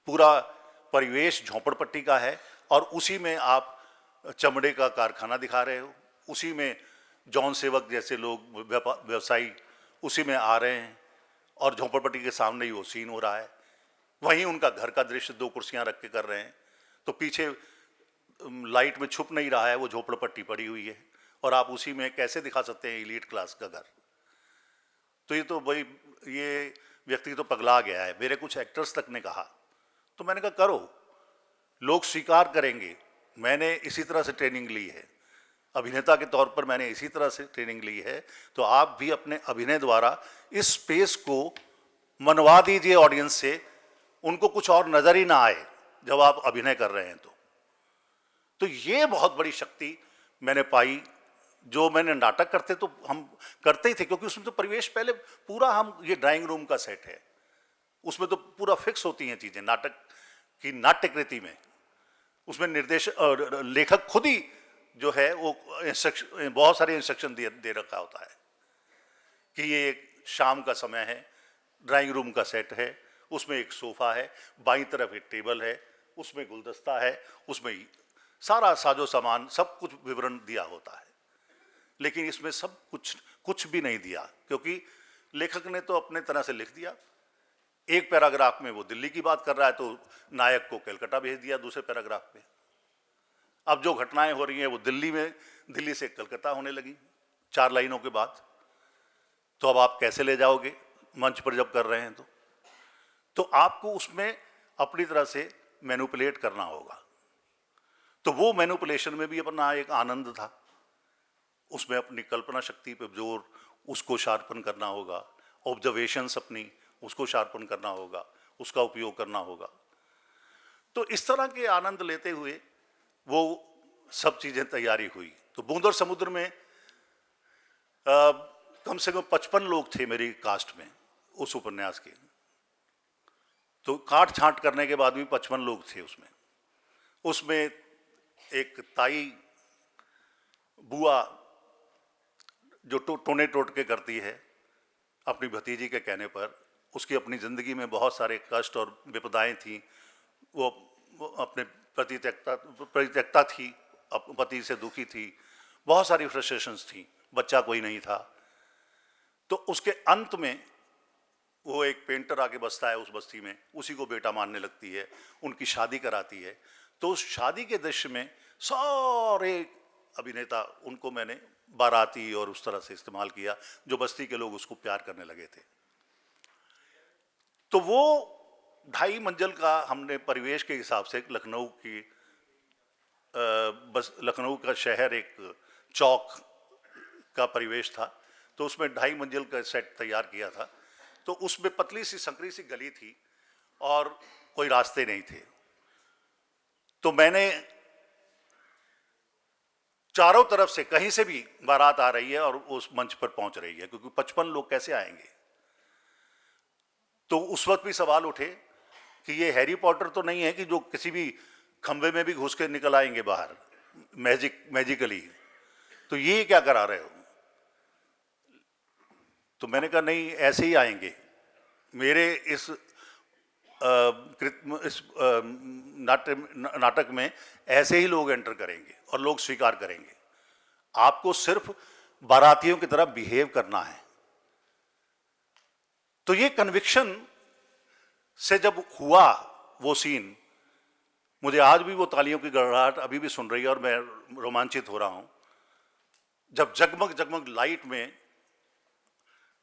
पूरा परिवेश झोपड़पट्टी का है और उसी में आप चमड़े का कारखाना दिखा रहे हो, उसी में जौन सेवक जैसे लोग व्यवसायी उसी में आ रहे हैं और झोपड़पट्टी के सामने ही वो सीन हो रहा है, वहीं उनका घर का दृश्य 2 कुर्सियां रख के कर रहे हैं, तो पीछे लाइट में छुप नहीं रहा है, वो झोपड़पट्टी पड़ी हुई है और आप उसी में कैसे दिखा सकते हैं एलीट क्लास का घर। तो ये व्यक्ति तो पगला गया है। मेरे कुछ एक्टर्स तक ने कहा, तो मैंने कहा करो, लोग स्वीकार करेंगे। मैंने इसी तरह से ट्रेनिंग ली है, अभिनेता के तौर पर मैंने इसी तरह से ट्रेनिंग ली है, तो आप भी अपने अभिनय द्वारा इस स्पेस को मनवा दीजिए ऑडियंस से, उनको कुछ और नजर ही ना आए जब आप अभिनय कर रहे हैं। तो ये बहुत बड़ी शक्ति मैंने पाई। जो मैंने नाटक करते तो हम करते ही थे, क्योंकि उसमें तो परिवेश पहले पूरा, हम ये ड्राइंग रूम का सेट है, उसमें तो पूरा फिक्स होती हैं चीजें। नाटक की नाट्यकृति में उसमें लेखक खुद ही जो है वो बहुत सारे इंस्ट्रक्शन दे रखा होता है कि ये एक शाम का समय है, ड्राइंग रूम का सेट है, उसमें एक सोफा है, बाईं तरफ एक टेबल है, उसमें गुलदस्ता है, उसमें सारा साजो सामान, सब कुछ विवरण दिया होता है। लेकिन इसमें सब कुछ भी नहीं दिया, क्योंकि लेखक ने तो अपने तरह से लिख दिया। एक पैराग्राफ में वो दिल्ली की बात कर रहा है तो नायक को कलकत्ता भेज दिया दूसरे पैराग्राफ में। अब जो घटनाएं हो रही हैं वो दिल्ली से कलकत्ता होने लगी 4 लाइनों के बाद। तो अब आप कैसे ले जाओगे मंच पर जब कर रहे हैं? तो आपको उसमें अपनी तरह से मैनिपुलेट करना होगा। तो वो मैनिपुलेशन में भी अपना एक आनंद था, उसमें अपनी कल्पना शक्ति पे जोर, उसको शार्पन करना होगा, ऑब्जर्वेशंस अपनी उसको शार्पन करना होगा, उसका उपयोग करना होगा। तो इस तरह के आनंद लेते हुए वो सब चीजें तैयारी हुई। तो बूंद और समुद्र में कम से कम 55 लोग थे मेरी कास्ट में उस उपन्यास के। तो काट छांट करने के बाद भी 55 लोग थे उसमें एक ताई बुआ जो टोने टोटके करती है अपनी भतीजी के कहने पर, उसकी अपनी ज़िंदगी में बहुत सारे कष्ट और विपदाएं थीं। वो अपने परित्यक्ता थी, पति से दुखी थी, बहुत सारी फ्रस्ट्रेशंस थी, बच्चा कोई नहीं था। तो उसके अंत में वो एक पेंटर आके बसता है उस बस्ती में, उसी को बेटा मानने लगती है, उनकी शादी कराती है। तो उस शादी के दृश्य में सारे अभिनेता, उनको मैंने बाराती और उस तरह से इस्तेमाल किया, जो बस्ती के लोग उसको प्यार करने लगे थे। तो वो 2.5 मंजिल का हमने परिवेश के हिसाब से लखनऊ की बस लखनऊ का शहर एक चौक का परिवेश था, तो उसमें 2.5 मंजिल का सेट तैयार किया था। तो उसमें पतली सी संकरी सी गली थी और कोई रास्ते नहीं थे। तो मैंने चारों तरफ से, कहीं से भी बारात आ रही है और उस मंच पर पहुंच रही है, क्योंकि 55 लोग कैसे आएंगे। तो उस वक्त भी सवाल उठे कि ये हैरी पॉटर तो नहीं है कि जो किसी भी खंबे में भी घुस के निकल आएंगे बाहर मैजिकली, तो ये क्या करा रहे हो। तो मैंने कहा नहीं, ऐसे ही आएंगे। मेरे इस नाटक में ऐसे ही लोग एंटर करेंगे और लोग स्वीकार करेंगे। आपको सिर्फ बारातियों की तरह बिहेव करना है। तो ये कन्विक्शन से जब हुआ वो सीन, मुझे आज भी वो तालियों की गड़गड़ाहट अभी भी सुन रही है और मैं रोमांचित हो रहा हूं। जब जगमग जगमग लाइट में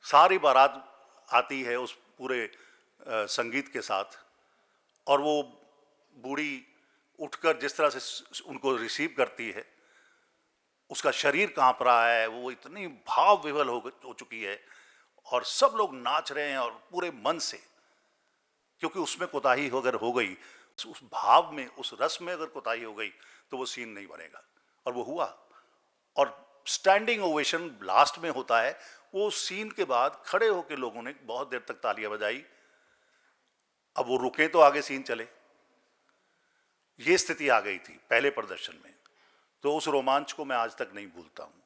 सारी बारात आती है उस पूरे संगीत के साथ, और वो बूढ़ी उठकर जिस तरह से उनको रिसीव करती है, उसका शरीर कांप रहा है, वो इतनी भाव विवल हो चुकी है और सब लोग नाच रहे हैं और पूरे मन से, क्योंकि उसमें कोताही अगर हो गई, उस भाव में, उस रस में अगर कोताही हो गई तो वो सीन नहीं बनेगा। और वो हुआ, और स्टैंडिंग ओवेशन लास्ट में होता है। वो सीन के बाद खड़े होकर लोगों ने बहुत देर तक तालियां बजाई। अब वो रुके तो आगे सीन चले, ये स्थिति आ गई थी पहले प्रदर्शन में। तो उस रोमांच को मैं आज तक नहीं भूलता हूं।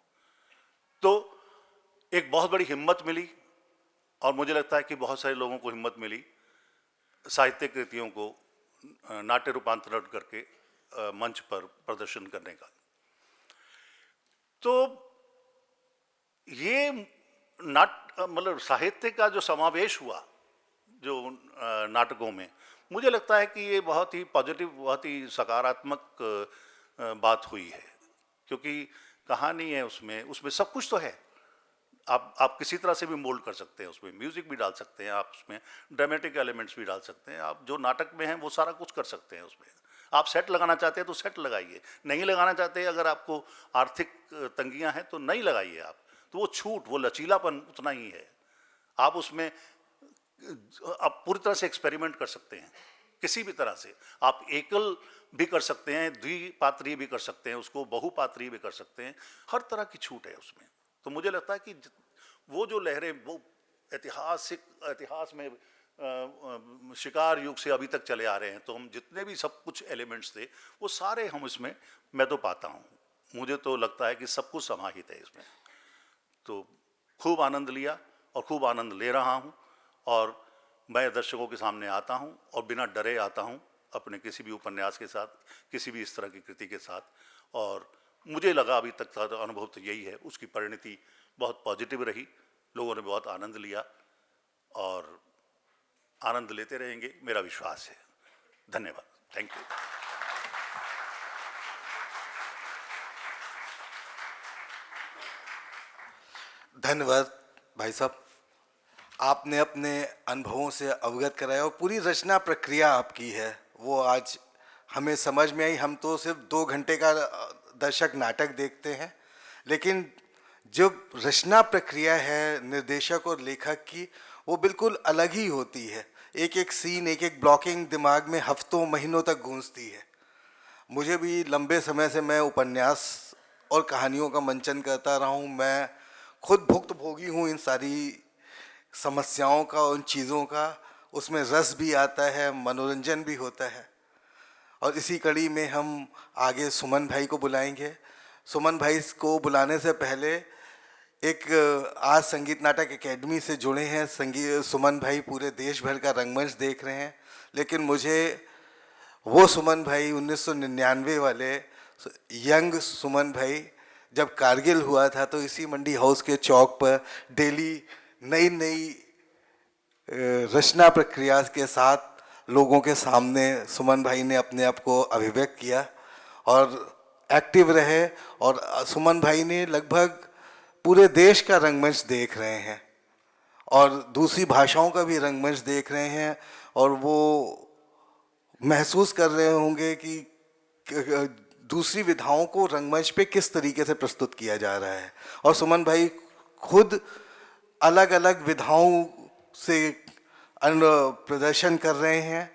तो एक बहुत बड़ी हिम्मत मिली, और मुझे लगता है कि बहुत सारे लोगों को हिम्मत मिली साहित्यिक कृतियों को नाट्य रूपांतरण करके मंच पर प्रदर्शन करने का। तो ये मतलब साहित्य का जो समावेश हुआ जो नाटकों में, मुझे लगता है कि ये बहुत ही पॉजिटिव, बहुत ही सकारात्मक बात हुई है। क्योंकि कहानी है उसमें सब कुछ तो है। आप किसी तरह से भी मोल्ड कर सकते हैं, उसमें म्यूजिक भी डाल सकते हैं, आप उसमें ड्रामेटिक एलिमेंट्स भी डाल सकते हैं, आप जो नाटक में हैं वो सारा कुछ कर सकते हैं उसमें। आप सेट लगाना चाहते हैं तो सेट लगाइए, नहीं लगाना चाहते, अगर आपको आर्थिक तंगियां हैं तो नहीं लगाइए आप। तो वो छूट, वो लचीलापन उतना ही है। आप उसमें आप पूरी तरह से एक्सपेरिमेंट कर सकते हैं, किसी भी तरह से। आप एकल भी कर सकते हैं, द्विपात्रीय भी कर सकते हैं, उसको बहुपात्रीय भी कर सकते हैं, हर तरह की छूट है उसमें। तो मुझे लगता है कि वो जो लहरें, वो इतिहास में शिकार युग से अभी तक चले आ रहे हैं, तो हम जितने भी सब कुछ एलिमेंट्स थे वो सारे हम इसमें, मैं तो पाता हूँ। मुझे तो लगता है कि सब कुछ समाहित है इसमें। तो खूब आनंद लिया और खूब आनंद ले रहा हूँ, और मैं दर्शकों के सामने आता हूँ और बिना डरे आता हूँ अपने किसी भी उपन्यास के साथ, किसी भी इस तरह की कृति के साथ। और मुझे लगा अभी तक का अनुभव तो यही है, उसकी परिणति बहुत पॉजिटिव रही, लोगों ने बहुत आनंद लिया और आनंद लेते रहेंगे, मेरा विश्वास है। धन्यवाद, थैंक यू। धन्यवाद भाई साहब, आपने अपने अनुभवों से अवगत कराया और पूरी रचना प्रक्रिया आपकी है वो आज हमें समझ में आई। हम तो सिर्फ 2 घंटे का दर्शक नाटक देखते हैं, लेकिन जो रचना प्रक्रिया है निर्देशक और लेखक की, वो बिल्कुल अलग ही होती है। एक एक सीन, एक एक ब्लॉकिंग दिमाग में हफ्तों महीनों तक गूंजती है। मुझे भी लंबे समय से मैं उपन्यास और कहानियों का मंचन करता रहा हूँ। मैं खुद भुक्तभोगी हूँ इन सारी समस्याओं का, उन चीज़ों का। उसमें रस भी आता है, मनोरंजन भी होता है। और इसी कड़ी में हम आगे सुमन भाई को बुलाएंगे। सुमन भाई को बुलाने से पहले एक आज संगीत नाटक एकेडमी से जुड़े हैं संगीत सुमन भाई पूरे देश भर का रंगमंच देख रहे हैं, लेकिन मुझे वो सुमन भाई 1999 वाले यंग सुमन भाई जब कारगिल हुआ था तो इसी मंडी हाउस के चौक पर डेली नई नई रचना प्रक्रिया के साथ लोगों के सामने सुमन भाई ने अपने आप को अभिव्यक्त किया और एक्टिव रहे। और सुमन भाई ने लगभग पूरे देश का रंगमंच देख रहे हैं और दूसरी भाषाओं का भी रंगमंच देख रहे हैं, और वो महसूस कर रहे होंगे कि दूसरी विधाओं को रंगमंच पे किस तरीके से प्रस्तुत किया जा रहा है। और सुमन भाई खुद अलग अलग विधाओं से प्रदर्शन कर रहे हैं।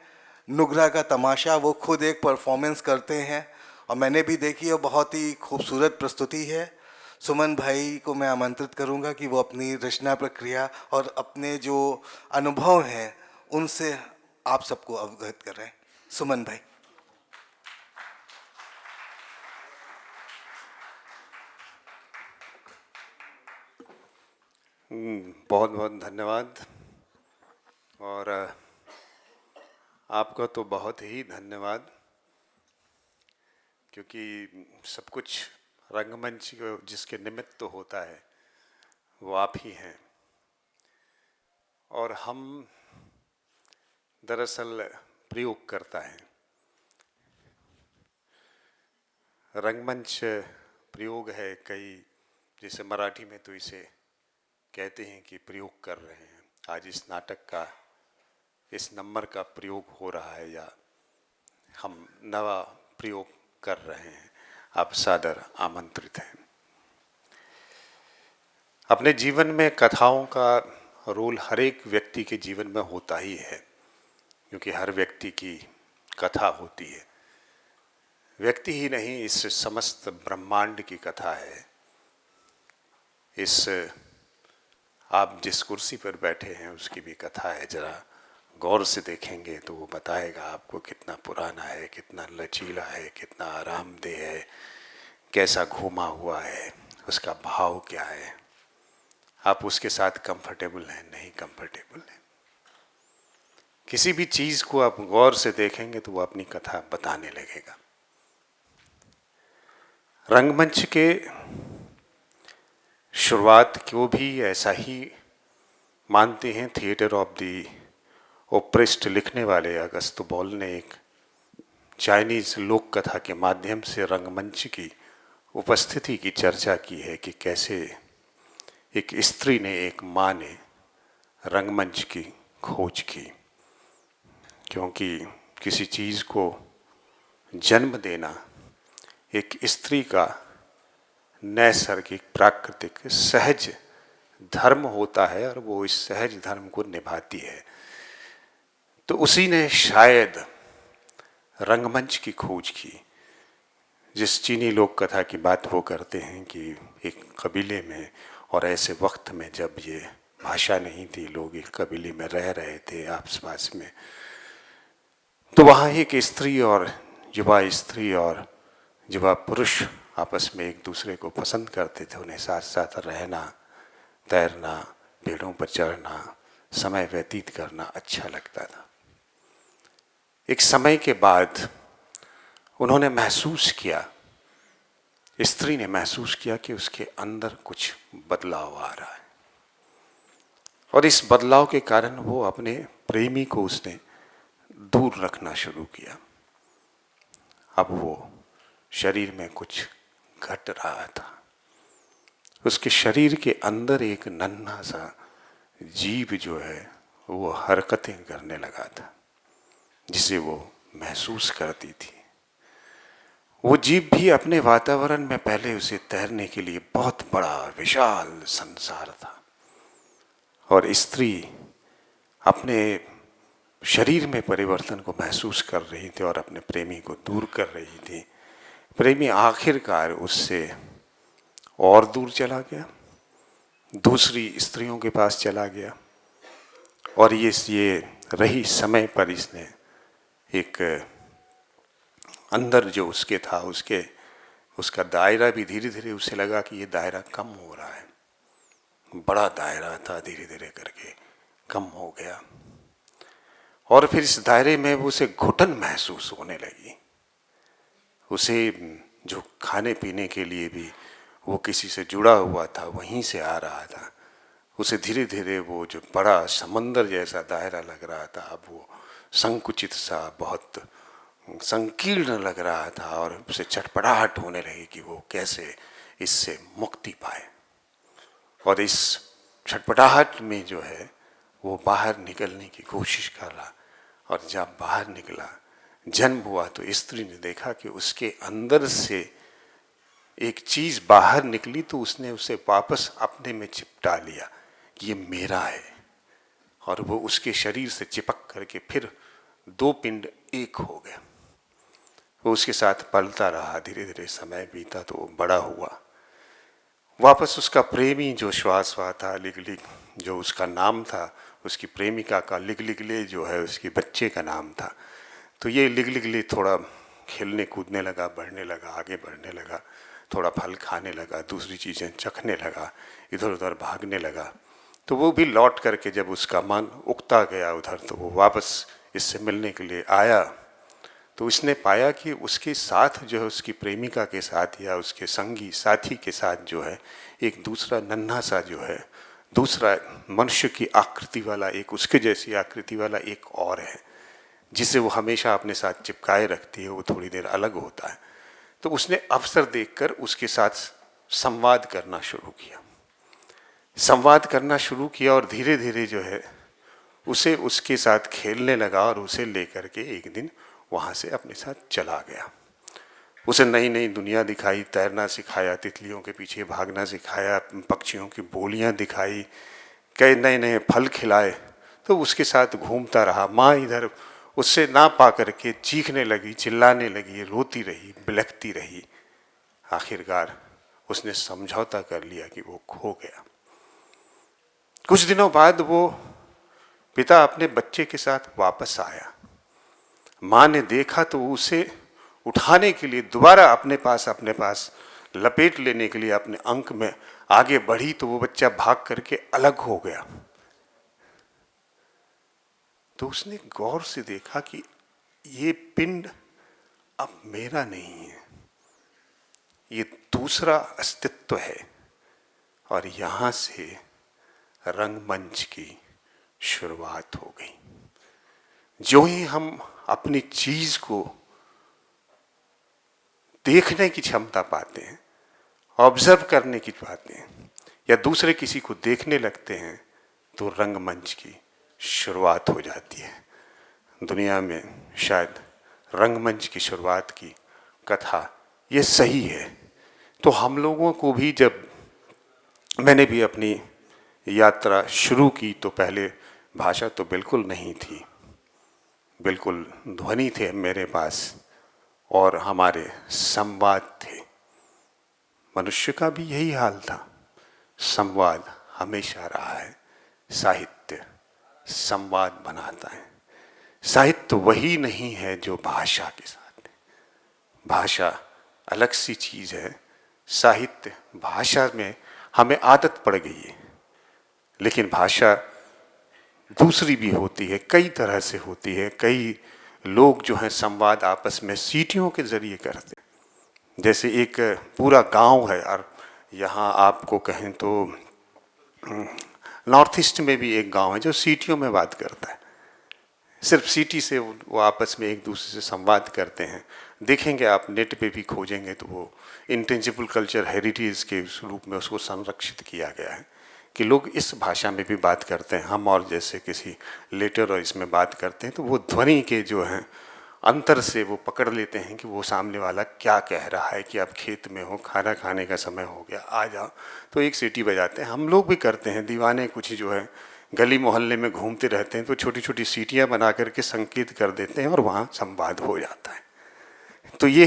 नुगरा का तमाशा वो खुद एक परफॉर्मेंस करते हैं और मैंने भी देखी है, बहुत ही खूबसूरत प्रस्तुति है। सुमन भाई को मैं आमंत्रित करूंगा कि वो अपनी रचना प्रक्रिया और अपने जो अनुभव हैं उनसे आप सबको अवगत करें। सुमन भाई। बहुत बहुत धन्यवाद। और आपका तो बहुत ही धन्यवाद, क्योंकि सब कुछ रंगमंच जिसके निमित्त तो होता है वो आप ही हैं। और हम दरअसल प्रयोग करता है रंगमंच प्रयोग है कई, जैसे मराठी में तो इसे कहते हैं कि प्रयोग कर रहे हैं। आज इस नाटक का इस नंबर का प्रयोग हो रहा है या हम नवा प्रयोग कर रहे हैं। आप सादर आमंत्रित हैं। अपने जीवन में कथाओं का रोल हर एक व्यक्ति के जीवन में होता ही है, क्योंकि हर व्यक्ति की कथा होती है। व्यक्ति ही नहीं, इस समस्त ब्रह्मांड की कथा है। इस आप जिस कुर्सी पर बैठे हैं उसकी भी कथा है। जरा गौर से देखेंगे तो वो बताएगा आपको कितना पुराना है, कितना लचीला है, कितना आरामदेह है, कैसा घूमा हुआ है, उसका भाव क्या है। आप उसके साथ कंफर्टेबल हैं, नहीं कंफर्टेबल हैं। किसी भी चीज़ को आप गौर से देखेंगे तो वो अपनी कथा बताने लगेगा। रंगमंच के शुरुआत को भी ऐसा ही मानते हैं। थिएटर ऑफ द ओप्रेस्ड लिखने वाले अगस्त बॉल ने एक चाइनीज लोक कथा के माध्यम से रंगमंच की उपस्थिति की चर्चा की है कि कैसे एक स्त्री ने, एक माँ ने रंगमंच की खोज की। क्योंकि किसी चीज़ को जन्म देना एक स्त्री का नैसर्गिक, प्राकृतिक, सहज धर्म होता है और वो इस सहज धर्म को निभाती है। तो उसी ने शायद रंगमंच की खोज की। जिस चीनी लोक कथा की बात वो करते हैं कि एक कबीले में, और ऐसे वक्त में जब ये भाषा नहीं थी, लोग एक कबीले में रह रहे थे आस पास में, तो वहाँ एक स्त्री और युवा पुरुष आपस में एक दूसरे को पसंद करते थे। उन्हें साथ साथ रहना, तैरना, पेड़ों पर चढ़ना, समय व्यतीत करना अच्छा लगता था। एक समय के बाद उन्होंने महसूस किया, स्त्री ने महसूस किया कि उसके अंदर कुछ बदलाव आ रहा है, और इस बदलाव के कारण वो अपने प्रेमी को उसने दूर रखना शुरू किया। अब वो शरीर में कुछ घट रहा था। उसके शरीर के अंदर एक नन्हा सा जीव जो है वो हरकतें करने लगा था, जिसे वो महसूस करती थी। वो जीव भी अपने वातावरण में पहले उसे तैरने के लिए बहुत बड़ा विशाल संसार था, और स्त्री अपने शरीर में परिवर्तन को महसूस कर रही थी और अपने प्रेमी को दूर कर रही थी। प्रेमी आखिरकार उससे और दूर चला गया, दूसरी स्त्रियों के पास चला गया, और ये रही समय पर इसने एक अंदर जो उसके था उसका दायरा भी धीरे धीरे उसे लगा कि ये दायरा कम हो रहा है। बड़ा दायरा था, धीरे धीरे करके कम हो गया। और फिर इस दायरे में वो उसे घुटन महसूस होने लगी। उसे जो खाने पीने के लिए भी वो किसी से जुड़ा हुआ था, वहीं से आ रहा था। उसे धीरे धीरे वो जो बड़ा समंदर जैसा दायरा लग रहा था, अब वो संकुचित सा, बहुत संकीर्ण लग रहा था, और उसे चटपटाहट होने लगी कि वो कैसे इससे मुक्ति पाए। और इस छटपटाहट में जो है वो बाहर निकलने की कोशिश कर रहा। और जब बाहर निकला, जन्म हुआ, तो स्त्री ने देखा कि उसके अंदर से एक चीज बाहर निकली, तो उसने उसे वापस अपने में चिपटा लिया कि ये मेरा है। और वो उसके शरीर से चिपक करके फिर दो पिंड एक हो गए। वो उसके साथ पलता रहा, धीरे धीरे समय बीता तो वो बड़ा हुआ। वापस उसका प्रेमी जो श्वासवा था, लिगलिग जो उसका नाम था, उसकी प्रेमिका का लिगलिगले जो है उसके बच्चे का नाम था। तो ये लिगलिगले थोड़ा खेलने कूदने लगा, बढ़ने लगा, आगे बढ़ने लगा, थोड़ा फल खाने लगा, दूसरी चीज़ें चखने लगा, इधर उधर भागने लगा। तो वो भी लौट करके जब उसका मन उकता गया उधर, तो वो वापस इससे मिलने के लिए आया। तो उसने पाया कि उसके साथ जो है, उसकी प्रेमिका के साथ या उसके संगी साथी के साथ जो है, एक दूसरा नन्हा सा जो है, दूसरा मनुष्य की आकृति वाला, एक उसके जैसी आकृति वाला एक और है, जिसे वो हमेशा अपने साथ चिपकाए रखती है। वो थोड़ी देर अलग होता है। तो उसने अवसर देखकर उसके साथ संवाद करना शुरू किया। संवाद करना शुरू किया और धीरे धीरे जो है उसे उसके साथ खेलने लगा, और उसे लेकर के एक दिन वहाँ से अपने साथ चला गया। उसे नई नई दुनिया दिखाई, तैरना सिखाया, तितलियों के पीछे भागना सिखाया, पक्षियों की बोलियां दिखाई, कई नए नए फल खिलाए। तो उसके साथ घूमता रहा। माँ इधर उससे ना पा करके चीखने लगी, चिल्लाने लगी, रोती रही, बिलखती रही। आखिरकार उसने समझौता कर लिया कि वो खो गया। कुछ दिनों बाद वो पिता अपने बच्चे के साथ वापस आया। माँ ने देखा तो उसे उठाने के लिए दोबारा अपने पास लपेट लेने के लिए अपने अंक में आगे बढ़ी, तो वो बच्चा भाग करके अलग हो गया। तो उसने गौर से देखा कि ये पिंड अब मेरा नहीं है, ये दूसरा अस्तित्व है। और यहां से रंगमंच की शुरुआत हो गई। जो ही हम अपनी चीज को देखने की क्षमता पाते हैं, ऑब्जर्व करने की पाते हैं, या दूसरे किसी को देखने लगते हैं, तो रंगमंच की शुरुआत हो जाती है। दुनिया में शायद रंगमंच की शुरुआत की कथा ये सही है। तो हम लोगों को भी, जब मैंने भी अपनी यात्रा शुरू की, तो पहले भाषा तो बिल्कुल नहीं थी, बिल्कुल ध्वनि थे मेरे पास, और हमारे संवाद थे। मनुष्य का भी यही हाल था। संवाद हमेशा रहा है। साहित्य संवाद बनाता है। साहित्य वही नहीं है जो भाषा के साथ है। भाषा अलग सी चीज है। साहित्य, भाषा में हमें आदत पड़ गई है, लेकिन भाषा दूसरी भी होती है, कई तरह से होती है। कई लोग जो हैं संवाद आपस में सीटियों के जरिए करते हैं। जैसे एक पूरा गांव है, और यहाँ आपको कहें तो नॉर्थ ईस्ट में भी एक गांव है जो सीटियों में बात करता है। सिर्फ सीटी से वो आपस में एक दूसरे से संवाद करते हैं। देखेंगे आप, नेट पे भी खोजेंगे तो वो इंटेंजिबल कल्चर हेरिटेज के रूप में उसको संरक्षित किया गया है कि लोग इस भाषा में भी बात करते हैं। हम और जैसे किसी लेटर और इसमें बात करते हैं, तो वो ध्वनि के जो हैं अंतर से वो पकड़ लेते हैं कि वो सामने वाला क्या कह रहा है, कि आप खेत में हो, खाना खाने का समय हो गया, आ जाओ, तो एक सीटी बजाते हैं। हम लोग भी करते हैं। दीवाने कुछ जो है गली मोहल्ले में घूमते रहते हैं, तो छोटी छोटी सीटियाँ बना करके संकेत कर देते हैं, और वहाँ संवाद हो जाता है। तो ये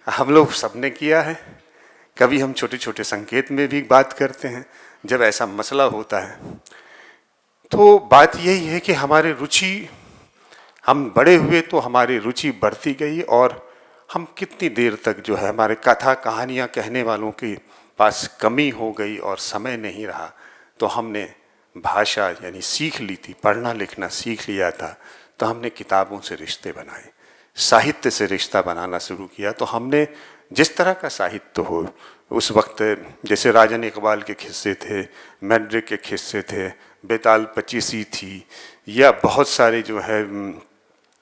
हम लोग सबने किया है। कभी हम छोटे छोटे संकेत में भी बात करते हैं जब ऐसा मसला होता है। तो बात यही है कि हमारे रुचि, हम बड़े हुए तो हमारी रुचि बढ़ती गई, और हम कितनी देर तक जो है हमारे कथा कहानियाँ कहने वालों के पास कमी हो गई और समय नहीं रहा। तो हमने भाषा यानी सीख ली थी, पढ़ना लिखना सीख लिया था, तो हमने किताबों से रिश्ते बनाए, साहित्य से रिश्ता बनाना शुरू किया। तो हमने जिस तरह का साहित्य हो उस वक्त, जैसे राजन इकबाल के किस्से थे, मैड्रिक के किस्से थे, बेताल पचीसी थी, या बहुत सारे जो है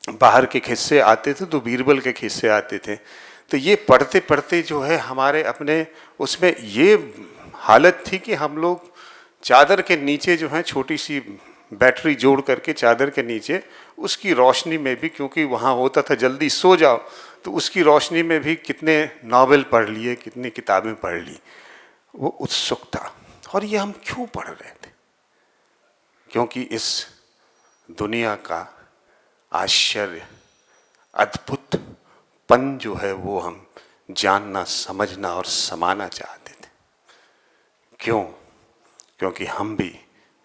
बाहर के किस्से आते थे, तो बीरबल के किस्से आते थे। तो ये पढ़ते पढ़ते जो है हमारे अपने उसमें ये हालत थी कि हम लोग चादर के नीचे जो है छोटी सी बैटरी जोड़ करके चादर के नीचे उसकी रोशनी में भी, क्योंकि वहाँ होता था जल्दी सो जाओ, तो उसकी रोशनी में भी कितने नावल पढ़ लिए, कितनी किताबें पढ़ ली। वो उत्सुकता। और ये हम क्यों पढ़ रहे थे? क्योंकि इस दुनिया का आश्चर्य, अद्भुत पन जो है वो हम जानना, समझना और समाना चाहते थे। क्यों? क्योंकि हम भी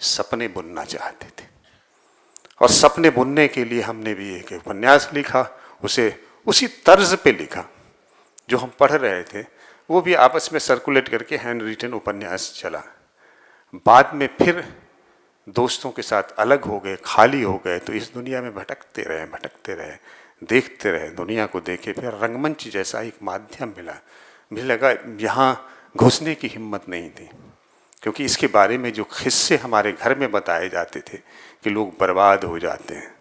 सपने बुनना चाहते थे, और सपने बुनने के लिए हमने भी एक उपन्यास लिखा, उसे उसी तर्ज पे लिखा जो हम पढ़ रहे थे, वो भी आपस में सर्कुलेट करके हैंड रिटन उपन्यास चला। बाद में फिर दोस्तों के साथ अलग हो गए, खाली हो गए, तो इस दुनिया में भटकते रहे, देखते रहे, दुनिया को देखे। फिर रंगमंच जैसा एक माध्यम मिला, मुझे लगा यहाँ घुसने की हिम्मत नहीं थी, क्योंकि इसके बारे में जो किस्से हमारे घर में बताए जाते थे कि लोग बर्बाद हो जाते हैं,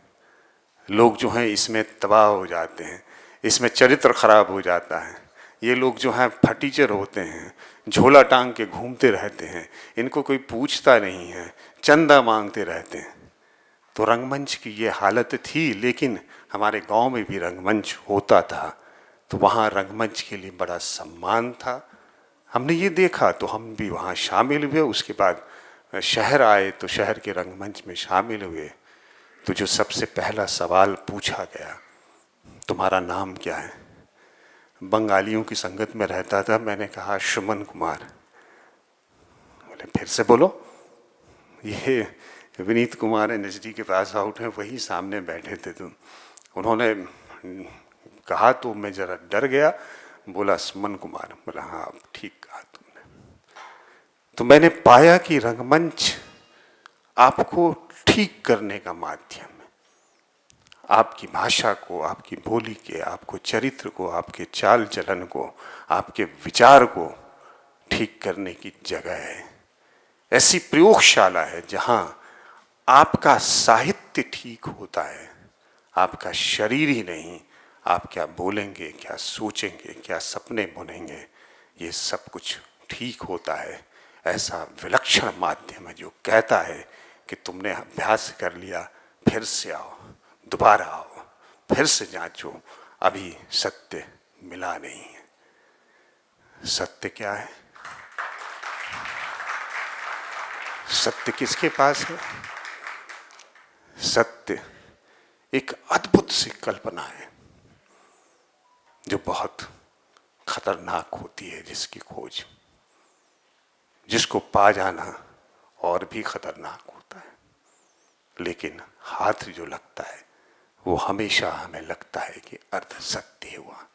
लोग जो हैं इसमें तबाह हो जाते हैं, इसमें चरित्र खराब हो जाता है, ये लोग जो हैं फटीचर होते हैं, झोला टांग के घूमते रहते हैं, इनको कोई पूछता नहीं है, चंदा मांगते रहते हैं। तो रंगमंच की ये हालत थी। लेकिन हमारे गांव में भी रंगमंच होता था, तो वहाँ रंगमंच के लिए बड़ा सम्मान था। हमने ये देखा तो हम भी वहाँ शामिल हुए। उसके बाद शहर आए तो शहर के रंगमंच में शामिल हुए। तो जो सबसे पहला सवाल पूछा गया, तुम्हारा नाम क्या है? बंगालियों की संगत में रहता था, मैंने कहा सुमन कुमार। बोले फिर से बोलो। ये विनीत कुमार एनएसडी के पास आउट हैं, वही सामने बैठे थे। तो उन्होंने कहा तो मैं जरा डर गया, बोला सुमन कुमार। बोला हाँ ठीक कहा तुमने। तो मैंने पाया कि रंगमंच आपको ठीक करने का माध्यम है, आपकी भाषा को, आपकी बोली के, आपको चरित्र को, आपके चाल चलन को, आपके विचार को ठीक करने की जगह है। ऐसी प्रयोगशाला है जहाँ आपका साहित्य ठीक होता है, आपका शरीर ही नहीं, आप क्या बोलेंगे, क्या सोचेंगे, क्या सपने बुनेंगे, ये सब कुछ ठीक होता है। ऐसा विलक्षण माध्यम है जो कहता है कि तुमने अभ्यास कर लिया, फिर से आओ, दोबारा आओ, फिर से जांचो, अभी सत्य मिला नहीं है। सत्य क्या है? सत्य किसके पास है? सत्य एक अद्भुत सी कल्पना है जो बहुत खतरनाक होती है, जिसकी खोज, जिसको पा जाना और भी खतरनाक होता है। लेकिन हाथ जो लगता है वो हमेशा हमें लगता है कि अर्ध सत्य हुआ।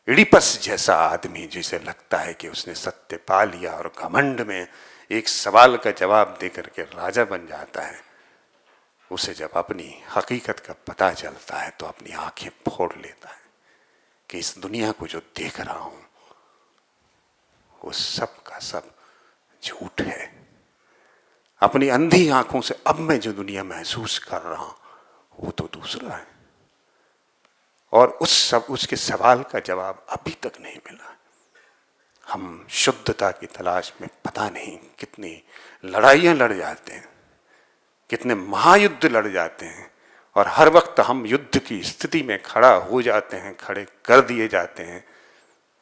इडिपस जैसा आदमी जिसे लगता है कि उसने सत्य पा लिया और घमंड में एक सवाल का जवाब देकर के राजा बन जाता है, उसे जब अपनी हकीकत का पता चलता है तो अपनी आंखें फोड़ लेता है कि इस दुनिया को जो देख रहा हूं वो सब का सब झूठ है। अपनी अंधी आंखों से अब मैं जो दुनिया महसूस कर रहा हूं वो तो दूसरा है। और उसके सवाल का जवाब अभी तक नहीं मिला। हम शुद्धता की तलाश में पता नहीं कितनी लड़ाइयां लड़ जाते हैं, कितने महायुद्ध लड़ जाते हैं, और हर वक्त हम युद्ध की स्थिति में खड़ा हो जाते हैं, खड़े कर दिए जाते हैं।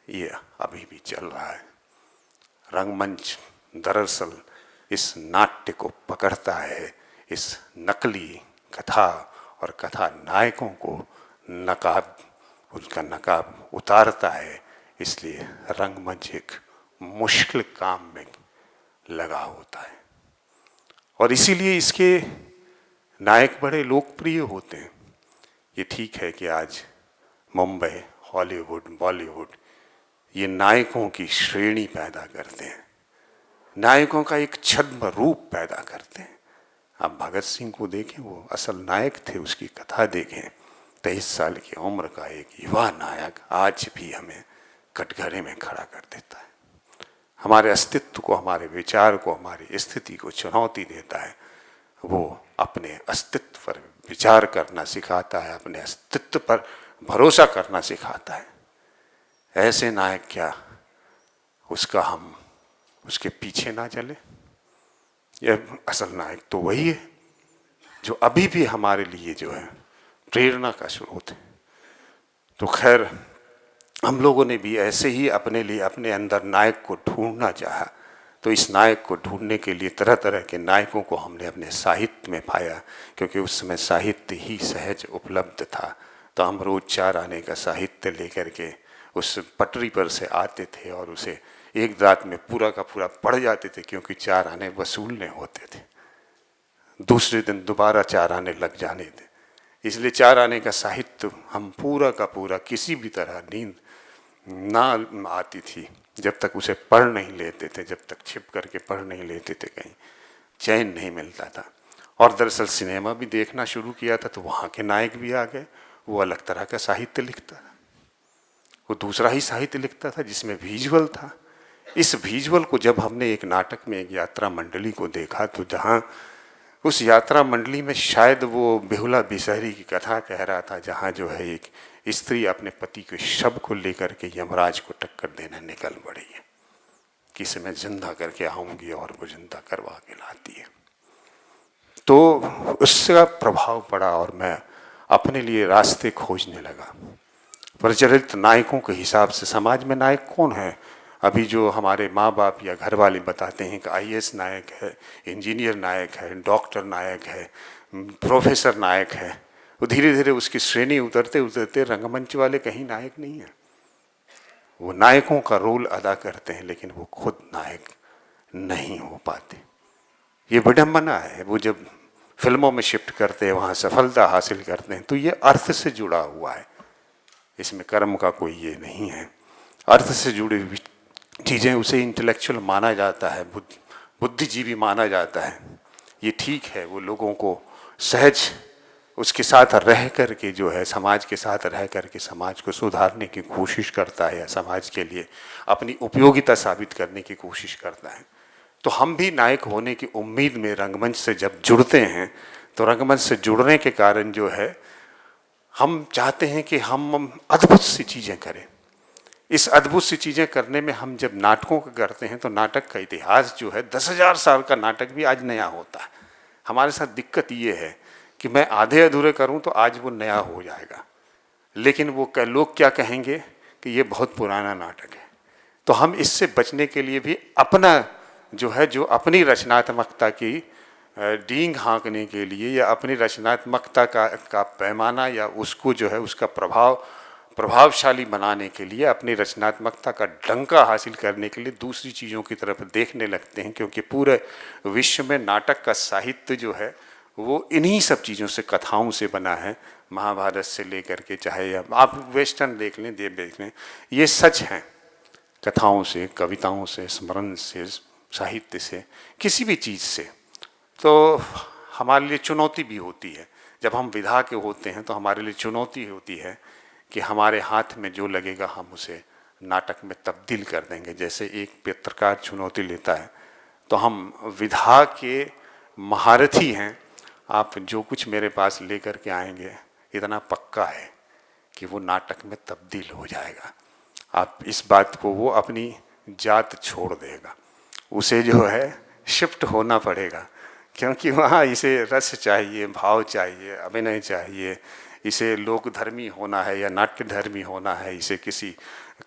ये अभी भी चल रहा है। रंगमंच दरअसल इस नाट्य को पकड़ता है, इस नकली कथा और कथा नायकों को उनका नकाब उतारता है। इसलिए रंगमंच एक मुश्किल काम में लगा होता है, और इसीलिए इसके नायक बड़े लोकप्रिय होते हैं। ये ठीक है कि आज मुंबई, हॉलीवुड, बॉलीवुड ये नायकों की श्रेणी पैदा करते हैं, नायकों का एक छद्म रूप पैदा करते हैं। आप भगत सिंह को देखें, वो असल नायक थे, उसकी कथा देखें। 23 साल की उम्र का एक युवा नायक आज भी हमें कटघरे में खड़ा कर देता है, हमारे अस्तित्व को, हमारे विचार को, हमारी स्थिति को चुनौती देता है। वो अपने अस्तित्व पर विचार करना सिखाता है, अपने अस्तित्व पर भरोसा करना सिखाता है। ऐसे नायक क्या हम उसके पीछे ना चले? यह असल नायक तो वही है जो अभी भी हमारे लिए जो है प्रेरणा का स्रोत है। तो खैर, हम लोगों ने भी ऐसे ही अपने लिए अपने अंदर नायक को ढूंढना चाहा। तो इस नायक को ढूंढने के लिए तरह तरह के नायकों को हमने अपने साहित्य में पाया, क्योंकि उस समय साहित्य ही सहज उपलब्ध था। तो हम रोज 4 आने का साहित्य लेकर के उस पटरी पर से आते थे और उसे एक रात में पूरा का पूरा पढ़ जाते थे, क्योंकि 4 आने वसूलने होते थे। दूसरे दिन दोबारा 4 आने लग जाने थे। इसलिए 4 आने का साहित्य हम पूरा का पूरा, किसी भी तरह नींद ना आती थी जब तक उसे पढ़ नहीं लेते थे, जब तक छिप करके पढ़ नहीं लेते थे, कहीं चैन नहीं मिलता था। और दरअसल सिनेमा भी देखना शुरू किया था तो वहाँ के नायक भी आ गए। वो अलग तरह का साहित्य लिखता था, वो दूसरा ही साहित्य लिखता था जिसमें विजुअल था। इस विजुअल को जब हमने एक नाटक में एक यात्रा मंडली को देखा, तो जहाँ उस यात्रा मंडली में शायद वो बेहुला बिसहरी की कथा कह रहा था, जहाँ जो है एक स्त्री अपने पति के शव को लेकर के यमराज को टक्कर देने निकल पड़ी है कि इसे मैं जिंदा करके आऊँगी, और वो जिंदा करवा के लाती है। तो उसका प्रभाव पड़ा और मैं अपने लिए रास्ते खोजने लगा। प्रचलित नायकों के हिसाब से समाज में नायक कौन है? अभी जो हमारे माँ बाप या घर वाले बताते हैं कि आईएएस नायक है, इंजीनियर नायक है, डॉक्टर नायक है, प्रोफेसर नायक है, वो धीरे धीरे उसकी श्रेणी उतरते उतरते रंगमंच वाले कहीं नायक नहीं है। वो नायकों का रोल अदा करते हैं, लेकिन वो खुद नायक नहीं हो पाते। ये विडम्बना है। वो जब फिल्मों में शिफ्ट करते हैं, वहाँ सफलता हासिल करते हैं, तो ये अर्थ से जुड़ा हुआ है, इसमें कर्म का कोई ये नहीं है। अर्थ से जुड़ी हुई चीज़ें, उसे इंटेलेक्चुअल माना जाता है, बुद्धिजीवी माना जाता है। ये ठीक है, वो लोगों को सहज उसके साथ रह कर के जो है, समाज के साथ रह कर के समाज को सुधारने की कोशिश करता है, या समाज के लिए अपनी उपयोगिता साबित करने की कोशिश करता है। तो हम भी नायक होने की उम्मीद में रंगमंच से जब जुड़ते हैं, तो रंगमंच से जुड़ने के कारण जो है, हम चाहते हैं कि हम अद्भुत सी चीज़ें करें। इस अद्भुत सी चीज़ें करने में हम जब नाटकों का करते हैं, तो नाटक का इतिहास जो है 10,000 साल का नाटक भी आज नया होता है। हमारे साथ दिक्कत ये है कि मैं आधे अधूरे करूं तो आज वो नया हो जाएगा, लेकिन वो लोग क्या कहेंगे कि ये बहुत पुराना नाटक है। तो हम इससे बचने के लिए भी अपना जो है, जो अपनी रचनात्मकता की डींग हाँकने के लिए, या अपनी रचनात्मकता का पैमाना, या उसको जो है उसका प्रभावशाली बनाने के लिए, अपनी रचनात्मकता का डंका हासिल करने के लिए दूसरी चीज़ों की तरफ देखने लगते हैं। क्योंकि पूरे विश्व में नाटक का साहित्य जो है वो इन्हीं सब चीज़ों से, कथाओं से बना है। महाभारत से लेकर के, चाहे आप वेस्टर्न देख लें, देव देख लें, ये सच हैं। कथाओं से, कविताओं से, स्मरण से, साहित्य से, किसी भी चीज़ से। तो हमारे लिए चुनौती भी होती है। जब हम विधा के होते हैं तो हमारे लिए चुनौती होती है कि हमारे हाथ में जो लगेगा हम उसे नाटक में तब्दील कर देंगे। जैसे एक पत्रकार चुनौती लेता है, तो हम विधा के महारथी हैं, आप जो कुछ मेरे पास लेकर के आएंगे इतना पक्का है कि वो नाटक में तब्दील हो जाएगा। आप इस बात को, वो अपनी जात छोड़ देगा, उसे जो है शिफ्ट होना पड़ेगा, क्योंकि वहाँ इसे रस चाहिए, भाव चाहिए, अभिनय चाहिए, इसे लोकधर्मी होना है या नाट्यधर्मी होना है, इसे किसी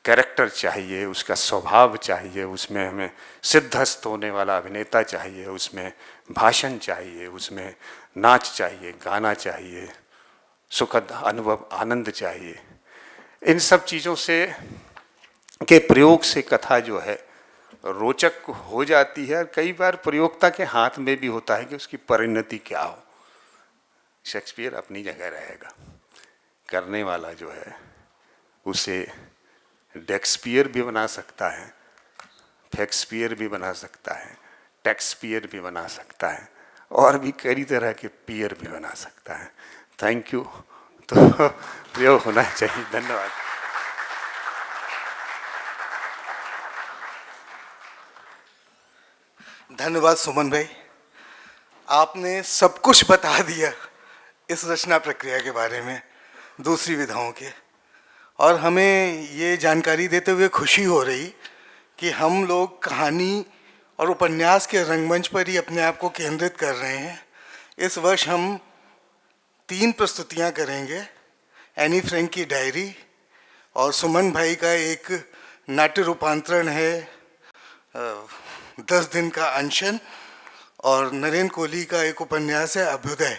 कैरेक्टर चाहिए, उसका स्वभाव चाहिए, उसमें हमें सिद्धस्त होने वाला अभिनेता चाहिए, उसमें भाषण चाहिए, उसमें नाच चाहिए, गाना चाहिए, सुखद अनुभव, आनंद चाहिए। इन सब चीज़ों से के प्रयोग से कथा जो है रोचक हो जाती है। और कई बार प्रयोक्ता के हाथ में भी होता है कि उसकी परिणति क्या हो। शेक्सपियर अपनी जगह रहेगा, करने वाला जो है उसे डेक्सपियर भी बना सकता है, फेक्सपियर भी बना सकता है, टैक्स पियर भी बना सकता है और भी कई तरह के पियर भी बना सकता है। Thank you. तो प्रयोग होना चाहिए। धन्यवाद। धन्यवाद सुमन भाई, आपने सब कुछ बता दिया इस रचना प्रक्रिया के बारे में, दूसरी विधाओं के, और हमें ये जानकारी देते हुए खुशी हो रही कि हम लोग कहानी और उपन्यास के रंगमंच पर ही अपने आप को केंद्रित कर रहे हैं। इस वर्ष हम 3 प्रस्तुतियां करेंगे, एनी फ्रैंक की डायरी, और सुमन भाई का एक नाट्य रूपांतरण है 10 दिन का अनशन, और नरेंद्र कोहली का एक उपन्यास है अभ्युदय,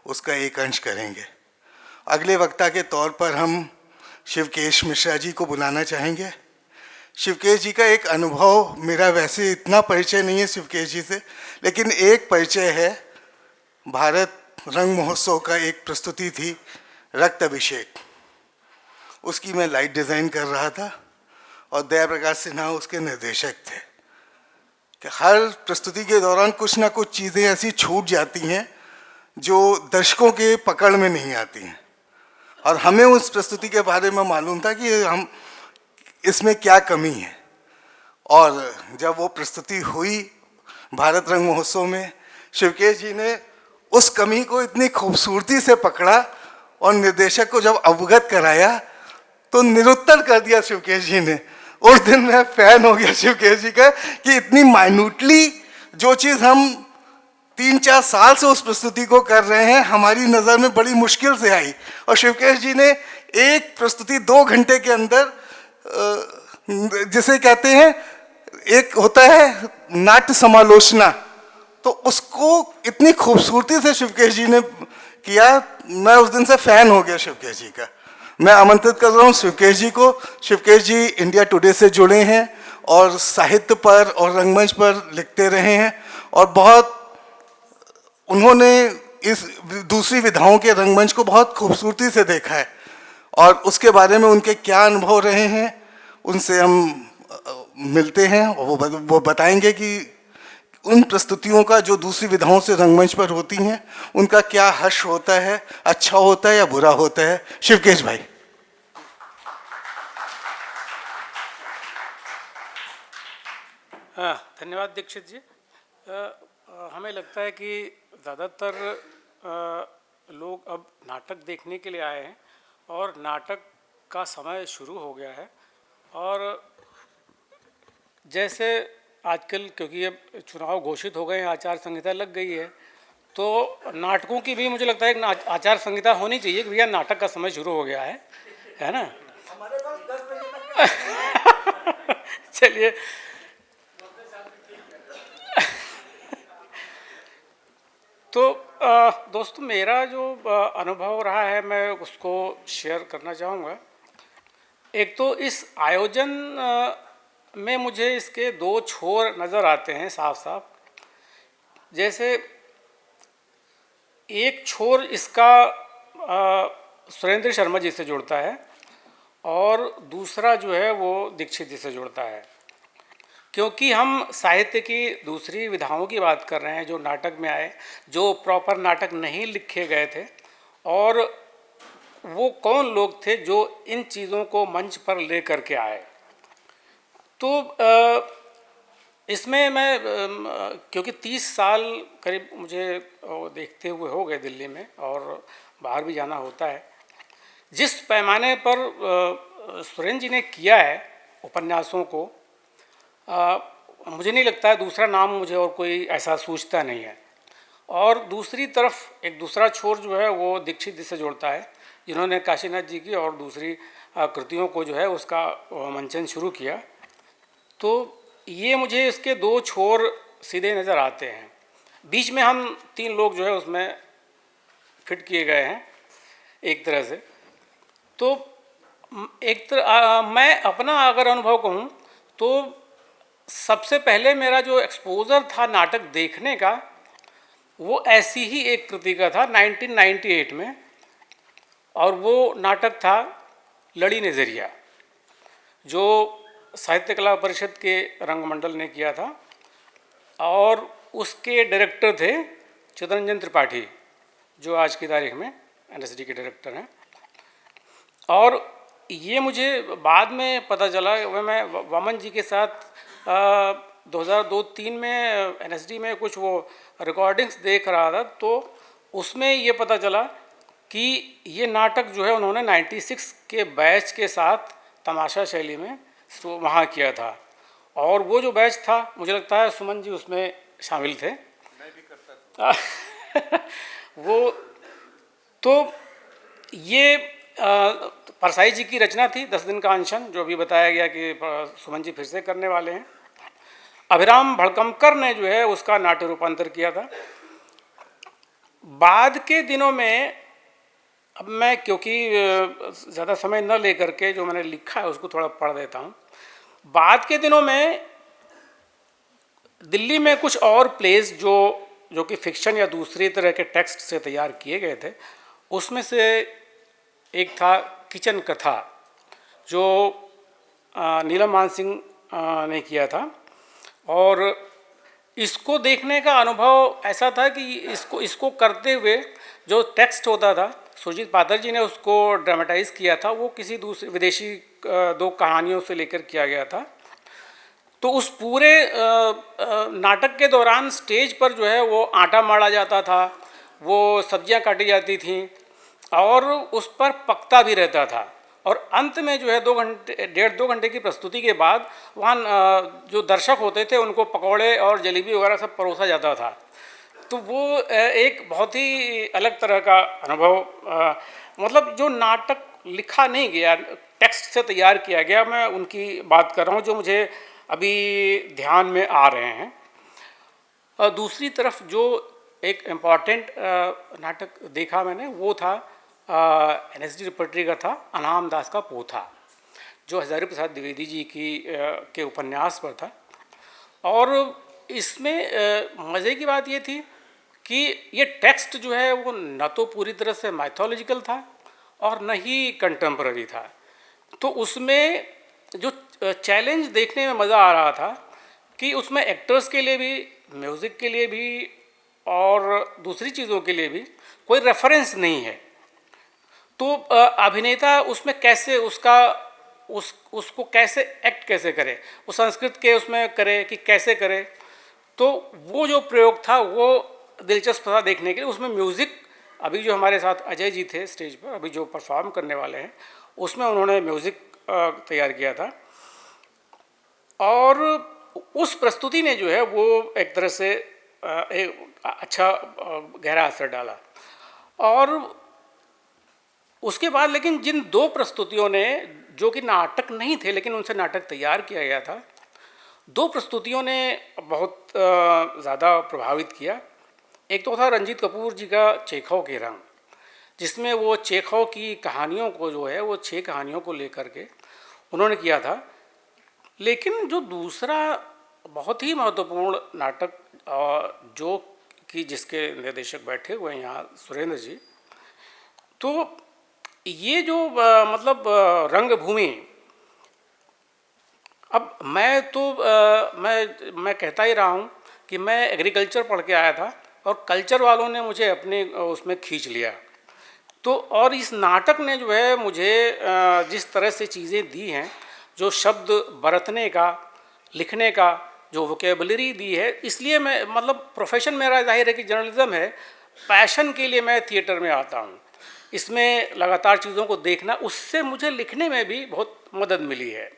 उसका एक अंश करेंगे। अगले वक्ता के तौर पर हम शिवकेश मिश्रा जी को बुलाना चाहेंगे। शिवकेश जी का एक अनुभव, मेरा वैसे इतना परिचय नहीं है शिवकेश जी से, लेकिन एक परिचय है। भारत रंग महोत्सव का एक प्रस्तुति थी रक्त अभिषेक, उसकी मैं लाइट डिज़ाइन कर रहा था और दया प्रकाश सिन्हा उसके निर्देशक थे। कि हर प्रस्तुति के दौरान कुछ ना कुछ चीज़ें ऐसी छूट जाती हैं जो दर्शकों के पकड़ में नहीं आती हैं, और हमें उस प्रस्तुति के बारे में मालूम था कि हम इसमें क्या कमी है। और जब वो प्रस्तुति हुई भारत रंग महोत्सव में, शिवकेश जी ने उस कमी को इतनी खूबसूरती से पकड़ा और निर्देशक को जब अवगत कराया तो निरुत्तर कर दिया शिवकेश जी ने। उस दिन मैं फैन हो गया शिवकेश जी का कि इतनी माइन्यूटली जो चीज़ हम 3-4 साल से उस प्रस्तुति को कर रहे हैं, हमारी नज़र में बड़ी मुश्किल से आई, और शिवकेश जी ने एक प्रस्तुति 2 घंटे के अंदर, जिसे कहते हैं एक होता है नाट्य समालोचना, तो उसको इतनी खूबसूरती से शिवकेश जी ने किया। मैं उस दिन से फैन हो गया शिवकेश जी का। मैं आमंत्रित कर रहा हूँ शिवकेश जी को। शिवकेश जी इंडिया टुडे से जुड़े हैं और साहित्य पर और रंगमंच पर लिखते रहे हैं, और बहुत उन्होंने इस दूसरी विधाओं के रंगमंच को बहुत खूबसूरती से देखा है, और उसके बारे में उनके क्या अनुभव रहे हैं उनसे हम मिलते हैं, और वो बताएंगे कि उन प्रस्तुतियों का जो दूसरी विधाओं से रंगमंच पर होती हैं उनका क्या हर्ष होता है, अच्छा होता है या बुरा होता है। शिवकेश भाई। हाँ, धन्यवाद दीक्षित जी। हमें लगता है कि ज़्यादातर लोग अब नाटक देखने के लिए आए हैं और नाटक का समय शुरू हो गया है, और जैसे आजकल क्योंकि अब चुनाव घोषित हो गए हैं, आचार संहिता लग गई है, तो नाटकों की भी मुझे लगता है एक आचार संहिता होनी चाहिए कि भैया नाटक का समय शुरू हो गया है ना। हमारे पास 10 बजे तक चलिए। तो दोस्तों, मेरा जो अनुभव रहा है मैं उसको शेयर करना चाहूँगा। एक तो इस आयोजन में मुझे इसके 2 छोर नज़र आते हैं साफ साफ। जैसे एक छोर इसका सुरेंद्र शर्मा जी से जुड़ता है और दूसरा जो है वो दीक्षित जी से जुड़ता है, क्योंकि हम साहित्य की दूसरी विधाओं की बात कर रहे हैं जो नाटक में आए, जो प्रॉपर नाटक नहीं लिखे गए थे, और वो कौन लोग थे जो इन चीज़ों को मंच पर ले कर के आए। तो इसमें मैं क्योंकि 30 साल करीब मुझे देखते हुए हो गए दिल्ली में, और बाहर भी जाना होता है, जिस पैमाने पर सुरेंद्र जी ने किया है उपन्यासों को, मुझे नहीं लगता है दूसरा नाम मुझे और कोई ऐसा सूझता नहीं है। और दूसरी तरफ एक दूसरा छोर जो है वो दीक्षित जी से जोड़ता है, जिन्होंने काशीनाथ जी की और दूसरी कृतियों को जो है उसका मंचन शुरू किया। तो ये मुझे इसके 2 छोर सीधे नज़र आते हैं। बीच में हम 3 लोग जो है उसमें फिट किए गए हैं एक तरह से। तो मैं अपना अगर अनुभव कहूँ तो सबसे पहले मेरा जो एक्सपोज़र था नाटक देखने का वो ऐसी ही एक कृति का था 1998 में, और वो नाटक था लड़ी नज़रिया, जो साहित्य कला परिषद के रंगमंडल ने किया था। और उसके डायरेक्टर थे चित्तरंजन त्रिपाठी, जो आज की तारीख में एनएसडी के डायरेक्टर हैं। और ये मुझे बाद में पता चला, मैं वामन जी के साथ 2002-03 में एनएसडी में कुछ वो रिकॉर्डिंग्स देख रहा था, तो उसमें ये पता चला कि ये नाटक जो है उन्होंने 96 के बैच के साथ तमाशा शैली में वहाँ किया था। और वो जो बैच था, मुझे लगता है सुमन जी उसमें शामिल थे। मैं भी करता था। वो तो ये परसाई जी की रचना थी 10 दिन का अनशन, जो अभी बताया गया कि सुमन जी फिर से करने वाले हैं। अभिराम भड़कमकर ने जो है उसका नाट्य रूपांतर किया था। बाद के दिनों में, अब मैं क्योंकि ज़्यादा समय न लेकर के जो मैंने लिखा है उसको थोड़ा पढ़ देता हूँ। बाद के दिनों में दिल्ली में कुछ और प्लेस जो कि फिक्शन या दूसरी तरह के टेक्स्ट से तैयार किए गए थे, उसमें से एक था किचन कथा, जो नीलम मानसिंह ने किया था। और इसको देखने का अनुभव ऐसा था कि इसको करते हुए जो टेक्स्ट होता था, सुरजीत पातर जी ने उसको ड्रामेटाइज किया था, वो किसी दूसरी विदेशी 2 कहानियों से लेकर किया गया था। तो उस पूरे नाटक के दौरान स्टेज पर जो है वो आटा माड़ा जाता था, वो सब्जियां काटी जाती थीं और उस पर पकता भी रहता था। और अंत में जो है 1.5-2 घंटे की प्रस्तुति के बाद वहाँ जो दर्शक होते थे उनको पकौड़े और जलेबी वगैरह सब परोसा जाता था। तो वो एक बहुत ही अलग तरह का अनुभव, मतलब जो नाटक लिखा नहीं गया, टेक्स्ट से तैयार किया गया, मैं उनकी बात कर रहा हूँ जो मुझे अभी ध्यान में आ रहे हैं। दूसरी तरफ जो एक इम्पॉर्टेंट नाटक देखा मैंने, वो था एनएसडी रिपर्टरी का था अनाम दास का पोथा, जो हजारी प्रसाद द्विवेदी जी के उपन्यास पर था। और इसमें मज़े की बात ये थी कि ये टेक्स्ट जो है वो न तो पूरी तरह से माइथोलॉजिकल था और न ही कंटेम्प्ररी था। तो उसमें जो चैलेंज देखने में मज़ा आ रहा था कि उसमें एक्टर्स के लिए भी, म्यूज़िक के लिए भी और दूसरी चीज़ों के लिए भी कोई रेफरेंस नहीं है। तो अभिनेता उसमें कैसे उसको कैसे एक्ट कैसे करे, वो संस्कृत के उसमें करे कि कैसे करे। तो वो जो प्रयोग था वो दिलचस्प था देखने के लिए। उसमें म्यूज़िक, अभी जो हमारे साथ अजय जी थे स्टेज पर, अभी जो परफॉर्म करने वाले हैं, उसमें उन्होंने म्यूज़िक तैयार किया था। और उस प्रस्तुति ने जो है वो एक तरह से एक अच्छा गहरा असर डाला। और उसके बाद लेकिन जिन 2 प्रस्तुतियों ने, जो कि नाटक नहीं थे लेकिन उनसे नाटक तैयार किया गया था, 2 प्रस्तुतियों ने बहुत ज़्यादा प्रभावित किया। एक तो था रंजीत कपूर जी का चेखव के रंग, जिसमें वो चेखव की कहानियों को जो है वो 6 कहानियों को लेकर के उन्होंने किया था। लेकिन जो दूसरा बहुत ही महत्वपूर्ण नाटक जो कि जिसके निर्देशक बैठे हुए हैं यहाँ सुरेंद्र जी, तो ये जो मतलब रंगभूमि, अब मैं कहता ही रहा हूँ कि मैं एग्रीकल्चर पढ़ के आया था और कल्चर वालों ने मुझे अपने उसमें खींच लिया। तो और इस नाटक ने जो है मुझे जिस तरह से चीज़ें दी हैं, जो शब्द बरतने का, लिखने का जो वोकेबलरी दी है, इसलिए मैं, मतलब प्रोफेशन मेरा जाहिर है कि जर्नलिज्म है, पैशन के लिए मैं थिएटर में आता हूँ। इसमें लगातार चीज़ों को देखना, उससे मुझे लिखने में भी बहुत मदद मिली है।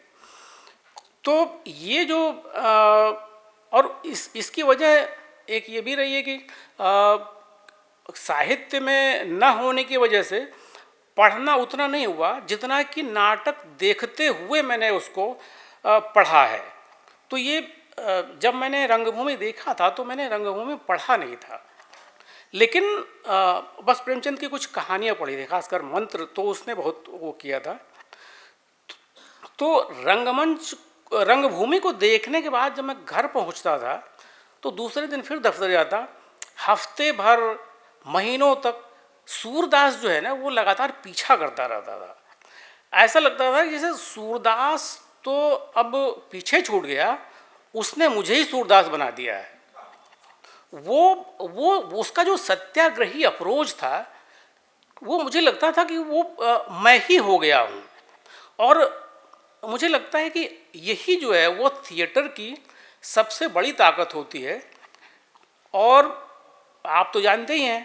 तो ये जो और इसकी वजह एक ये भी रही है कि साहित्य में न होने की वजह से पढ़ना उतना नहीं हुआ जितना कि नाटक देखते हुए मैंने उसको पढ़ा है। तो ये जब मैंने रंगभूमि देखा था तो मैंने रंगभूमि पढ़ा नहीं था, लेकिन बस प्रेमचंद की कुछ कहानियाँ पढ़ी थी, खासकर मंत्र, तो उसने बहुत वो किया था। तो रंगभूमि को देखने के बाद जब मैं घर पहुंचता था तो दूसरे दिन फिर दफ्तर जाता, हफ्ते भर, महीनों तक सूरदास जो है ना वो लगातार पीछा करता रहता था। ऐसा लगता था कि जैसे सूरदास तो अब पीछे छूट गया, उसने मुझे ही सूरदास बना दिया है। वो उसका जो सत्याग्रही अप्रोच था, वो मुझे लगता था कि वो मैं ही हो गया हूँ। और मुझे लगता है कि यही जो है वो थिएटर की सबसे बड़ी ताकत होती है। और आप तो जानते ही हैं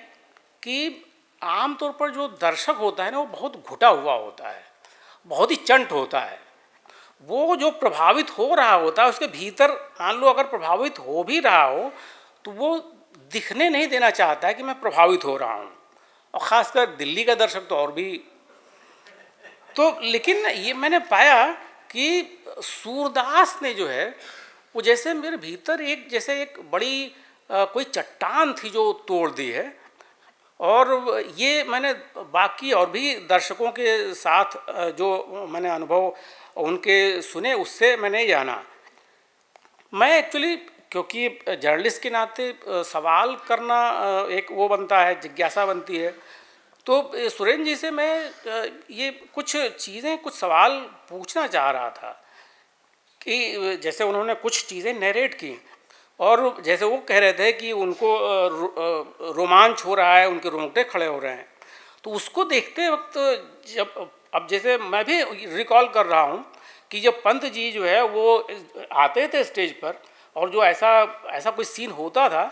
कि आमतौर पर जो दर्शक होता है ना, वो बहुत घुटा हुआ होता है, बहुत ही चंट होता है। वो जो प्रभावित हो रहा होता है उसके भीतर, मान लो अगर प्रभावित हो भी रहा हो तो वो दिखने नहीं देना चाहता है कि मैं प्रभावित हो रहा हूँ। और ख़ासकर दिल्ली का दर्शक तो और भी। तो लेकिन ये मैंने पाया कि सूरदास ने जो है वो जैसे मेरे भीतर एक जैसे एक बड़ी कोई चट्टान थी जो तोड़ दी है। और ये मैंने बाकी और भी दर्शकों के साथ जो मैंने अनुभव उनके सुने, उससे मैंने जाना। मैं एक्चुअली, क्योंकि जर्नलिस्ट के नाते सवाल करना एक वो बनता है, जिज्ञासा बनती है, तो सुरेंद्र जी से मैं ये कुछ चीज़ें, कुछ सवाल पूछना चाह रहा था कि जैसे उन्होंने कुछ चीज़ें नरेट की और जैसे वो कह रहे थे कि उनको रोमांच हो रहा है, उनके रोंगटे खड़े हो रहे हैं, तो उसको देखते वक्त जब अब जैसे मैं भी रिकॉल कर रहा हूँ कि जब पंत जी जो है वो आते थे स्टेज पर और जो ऐसा कोई सीन होता था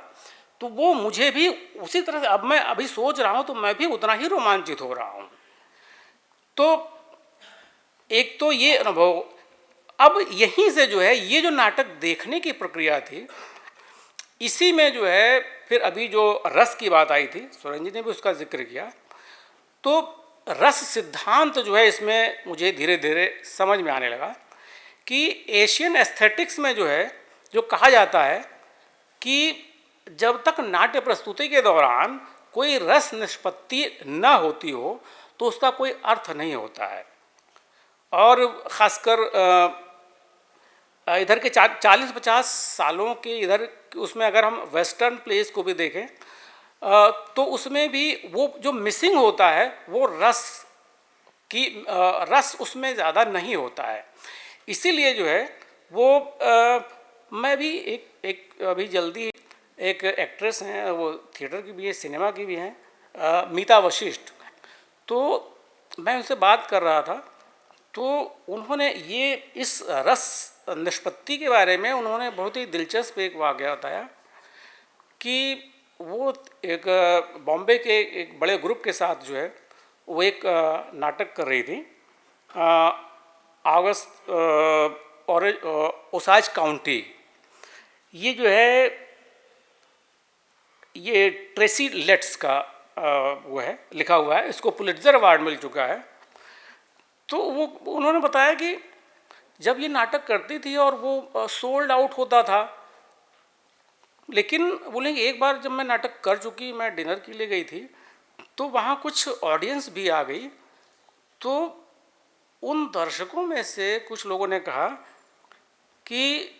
तो वो मुझे भी उसी तरह से, अब मैं अभी सोच रहा हूँ तो मैं भी उतना ही रोमांचित हो रहा हूँ। तो एक तो ये अनुभव, अब यहीं से जो है ये जो नाटक देखने की प्रक्रिया थी, इसी में जो है फिर अभी जो रस की बात आई थी, सुरेंद्र जी ने भी उसका जिक्र किया, तो रस सिद्धांत जो है इसमें मुझे धीरे धीरे समझ में आने लगा कि एशियन एस्थेटिक्स में जो है जो कहा जाता है कि जब तक नाट्य प्रस्तुति के दौरान कोई रस निष्पत्ति न होती हो तो उसका कोई अर्थ नहीं होता है। और ख़ासकर इधर के 40-50 सालों के इधर उसमें अगर हम वेस्टर्न प्लेस को भी देखें तो उसमें भी वो जो मिसिंग होता है वो रस उसमें ज़्यादा नहीं होता है। इसीलिए जो है वो मैं भी एक अभी जल्दी एक एक्ट्रेस हैं, वो थिएटर की भी है, सिनेमा की भी हैं, मीता वशिष्ठ, तो मैं उनसे बात कर रहा था तो उन्होंने ये इस रस निष्पत्ति के बारे में उन्होंने बहुत ही दिलचस्प एक वाक़या बताया कि वो एक बॉम्बे के एक बड़े ग्रुप के साथ जो है वो एक नाटक कर रही थी, अगस्त और ओसाज काउंटी। ये जो है ये ट्रेसी लेट्स का वो है, लिखा हुआ है, इसको पुलिट्जर अवार्ड मिल चुका है। तो वो उन्होंने बताया कि जब ये नाटक करती थी और वो सोल्ड आउट होता था, लेकिन बोलेंगे एक बार जब मैं नाटक कर चुकी, मैं डिनर के लिए गई थी तो वहाँ कुछ ऑडियंस भी आ गई, तो उन दर्शकों में से कुछ लोगों ने कहा कि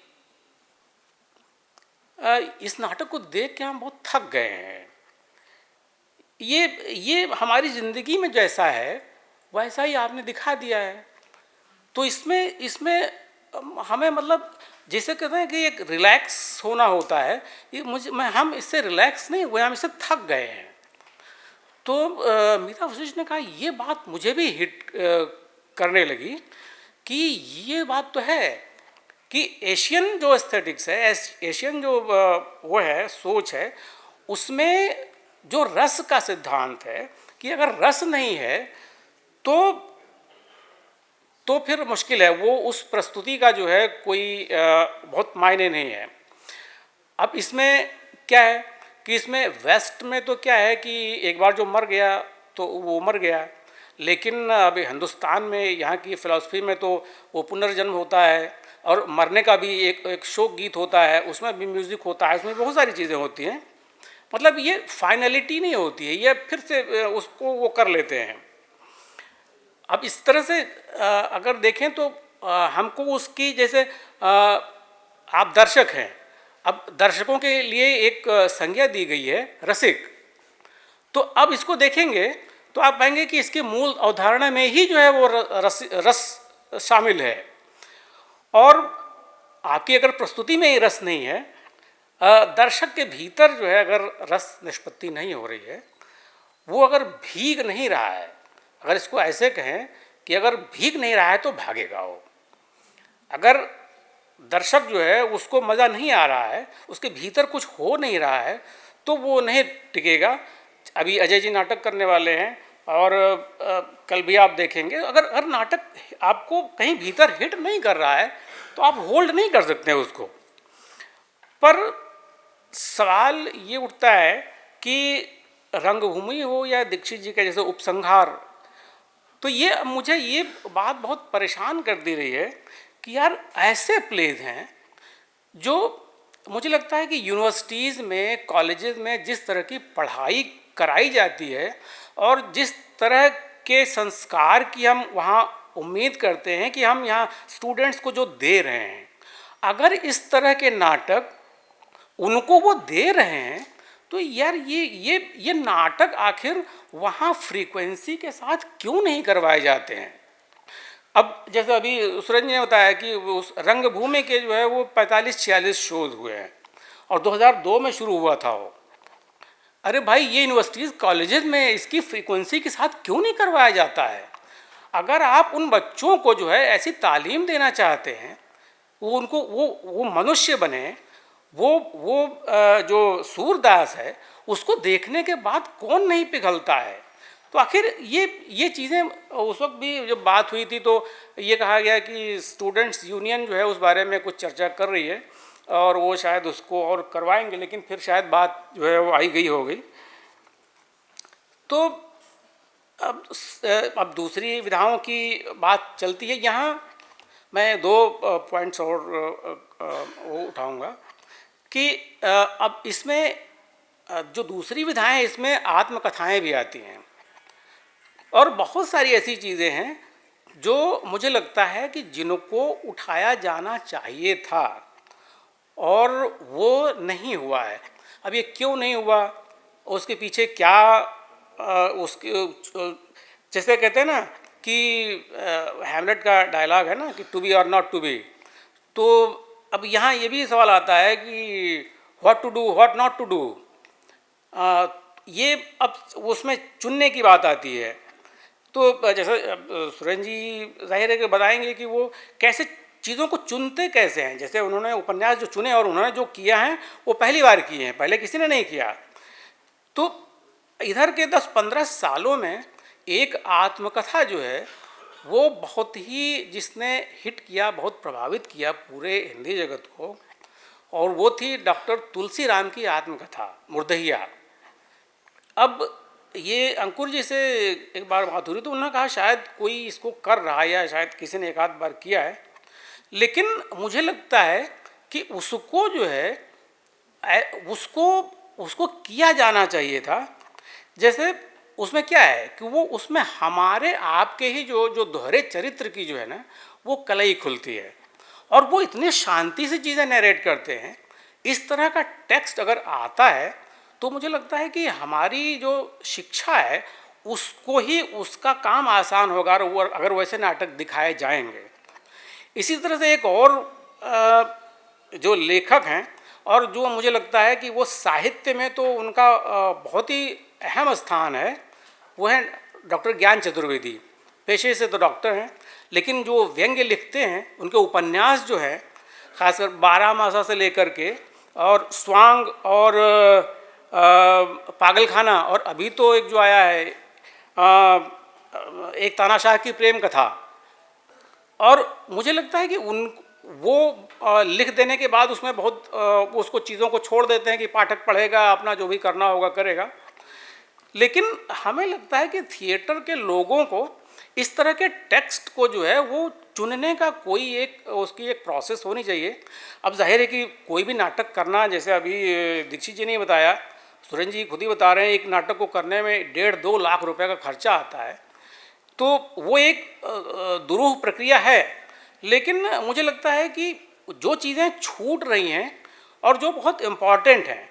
इस नाटक को देख के हम बहुत थक गए हैं, ये हमारी ज़िंदगी में जैसा है वैसा ही आपने दिखा दिया है। तो इसमें हमें मतलब जैसे कहते हैं कि एक रिलैक्स होना होता है, ये हम इससे रिलैक्स नहीं हुए, हम इससे थक गए हैं। तो मीता वशिष्ठ ने कहा ये बात मुझे भी हिट करने लगी कि ये बात तो है कि एशियन जो एस्थेटिक्स है, एशियन जो वो है सोच है, उसमें जो रस का सिद्धांत है कि अगर रस नहीं है तो फिर मुश्किल है, वो उस प्रस्तुति का जो है कोई बहुत मायने नहीं है। अब इसमें क्या है कि इसमें वेस्ट में तो क्या है कि एक बार जो मर गया तो वो मर गया, लेकिन अभी हिंदुस्तान में यहाँ की फ़िलासफ़ी में तो वो पुनर्जन्म होता है और मरने का भी एक शोक गीत होता है, उसमें भी म्यूज़िक होता है, उसमें बहुत सारी चीज़ें होती हैं। मतलब ये फाइनलिटी नहीं होती है, ये फिर से उसको वो कर लेते हैं। अब इस तरह से अगर देखें तो हमको उसकी जैसे आप दर्शक हैं, अब दर्शकों के लिए एक संज्ञा दी गई है रसिक, तो अब इसको देखेंगे तो आप पाएंगे कि इसकी मूल अवधारणा में ही जो है वो रस शामिल है। और आपकी अगर प्रस्तुति में ही रस नहीं है दर्शक के भीतर जो है अगर रस निष्पत्ति नहीं हो रही है, वो अगर भीग नहीं रहा है, अगर इसको ऐसे कहें कि अगर भीग नहीं रहा है तो भागेगा वो। अगर दर्शक जो है उसको मज़ा नहीं आ रहा है, उसके भीतर कुछ हो नहीं रहा है, तो वो नहीं टिकेगा। अभी अजय जी नाटक करने वाले हैं और कल भी आप देखेंगे, अगर नाटक आपको कहीं भीतर हिट नहीं कर रहा है तो आप होल्ड नहीं कर सकते उसको। पर सवाल ये उठता है कि रंगभूमि हो या दीक्षित जी का जैसे उपसंहार, तो ये मुझे ये बात बहुत परेशान कर दे रही है कि यार ऐसे प्लेज हैं जो मुझे लगता है कि यूनिवर्सिटीज़ में, कॉलेजेस में जिस तरह की पढ़ाई कराई जाती है और जिस तरह के संस्कार की हम वहाँ उम्मीद करते हैं कि हम यहाँ स्टूडेंट्स को जो दे रहे हैं, अगर इस तरह के नाटक उनको वो दे रहे हैं तो यार ये नाटक आखिर वहाँ फ्रीक्वेंसी के साथ क्यों नहीं करवाए जाते हैं। अब जैसे अभी सुरंज ने बताया कि उस रंगभूमि के जो है वो 45-46 शोज हुए हैं और 2002 में शुरू हुआ था वो। अरे भाई, ये यूनिवर्सिटीज़ कॉलेजेस में इसकी फ्रीक्वेंसी के साथ क्यों नहीं करवाया जाता है। अगर आप उन बच्चों को जो है ऐसी तालीम देना चाहते हैं, वो उनको वो मनुष्य बने, वो जो सूरदास है उसको देखने के बाद कौन नहीं पिघलता है। तो आखिर ये चीज़ें उस वक्त भी जब बात हुई थी तो ये कहा गया कि स्टूडेंट्स यूनियन जो है उस बारे में कुछ चर्चा कर रही है और वो शायद उसको और करवाएंगे, लेकिन फिर शायद बात जो है वो आई गई हो गई। तो अब दूसरी विधाओं की बात चलती है। यहाँ मैं 2 पॉइंट्स और वो उठाऊँगा कि अब इसमें जो दूसरी विधाएं हैं इसमें आत्मकथाएं भी आती हैं और बहुत सारी ऐसी चीज़ें हैं जो मुझे लगता है कि जिनको उठाया जाना चाहिए था और वो नहीं हुआ है। अब ये क्यों नहीं हुआ, उसके पीछे क्या उसके जैसे कहते हैं ना कि हैमलेट का डायलॉग है ना कि टू बी और नॉट टू बी। तो अब यहाँ ये भी सवाल आता है कि what to do, what not to do. ये अब उसमें चुनने की बात आती है। तो जैसे सुरेंद्र जी जाहिर है कि बताएंगे कि वो कैसे चीज़ों को चुनते कैसे हैं। जैसे उन्होंने उपन्यास जो चुने और उन्होंने जो किया है वो पहली बार किए हैं, पहले किसी ने नहीं किया। तो इधर के 10-15 सालों में एक आत्मकथा जो है वो बहुत ही जिसने हिट किया, बहुत प्रभावित किया पूरे हिंदी जगत को, और वो थी डॉक्टर तुलसी राम की आत्मकथा मुर्दहिया। अब ये अंकुर जी से एक बार बात हो रही तो उन्होंने कहा शायद कोई इसको कर रहा है या शायद किसी ने एक आध बार किया है, लेकिन मुझे लगता है कि उसको जो है उसको किया जाना चाहिए था। जैसे उसमें क्या है कि वो उसमें हमारे आपके ही जो दोहरे चरित्र की जो है ना वो कलई खुलती है और वो इतने शांति से चीज़ें नरेट करते हैं। इस तरह का टेक्स्ट अगर आता है तो मुझे लगता है कि हमारी जो शिक्षा है उसको ही उसका काम आसान होगा और वो अगर वैसे नाटक दिखाए जाएंगे। इसी तरह से एक और जो लेखक हैं और जो मुझे लगता है कि वो साहित्य में तो उनका बहुत ही अहम स्थान है, वो है डॉक्टर ज्ञान चतुर्वेदी। पेशे से तो डॉक्टर हैं, लेकिन जो व्यंग्य लिखते हैं उनके उपन्यास जो है खासकर 12 मासा से लेकर के और स्वांग और पागलखाना और अभी तो एक जो आया है एक तानाशाह की प्रेम कथा, और मुझे लगता है कि वो लिख देने के बाद उसमें बहुत उसको चीज़ों को छोड़ देते हैं कि पाठक पढ़ेगा, अपना जो भी करना होगा करेगा। लेकिन हमें लगता है कि थिएटर के लोगों को इस तरह के टेक्स्ट को जो है वो चुनने का कोई एक उसकी एक प्रोसेस होनी चाहिए। अब जाहिर है कि कोई भी नाटक करना, जैसे अभी दीक्षित जी ने बताया, सुरेंद्र जी खुद ही बता रहे हैं, एक नाटक को करने में 1.5-2 लाख रुपए का खर्चा आता है, तो वो एक दुरूह प्रक्रिया है। लेकिन मुझे लगता है कि जो चीज़ें छूट रही हैं और जो बहुत इम्पॉर्टेंट हैं,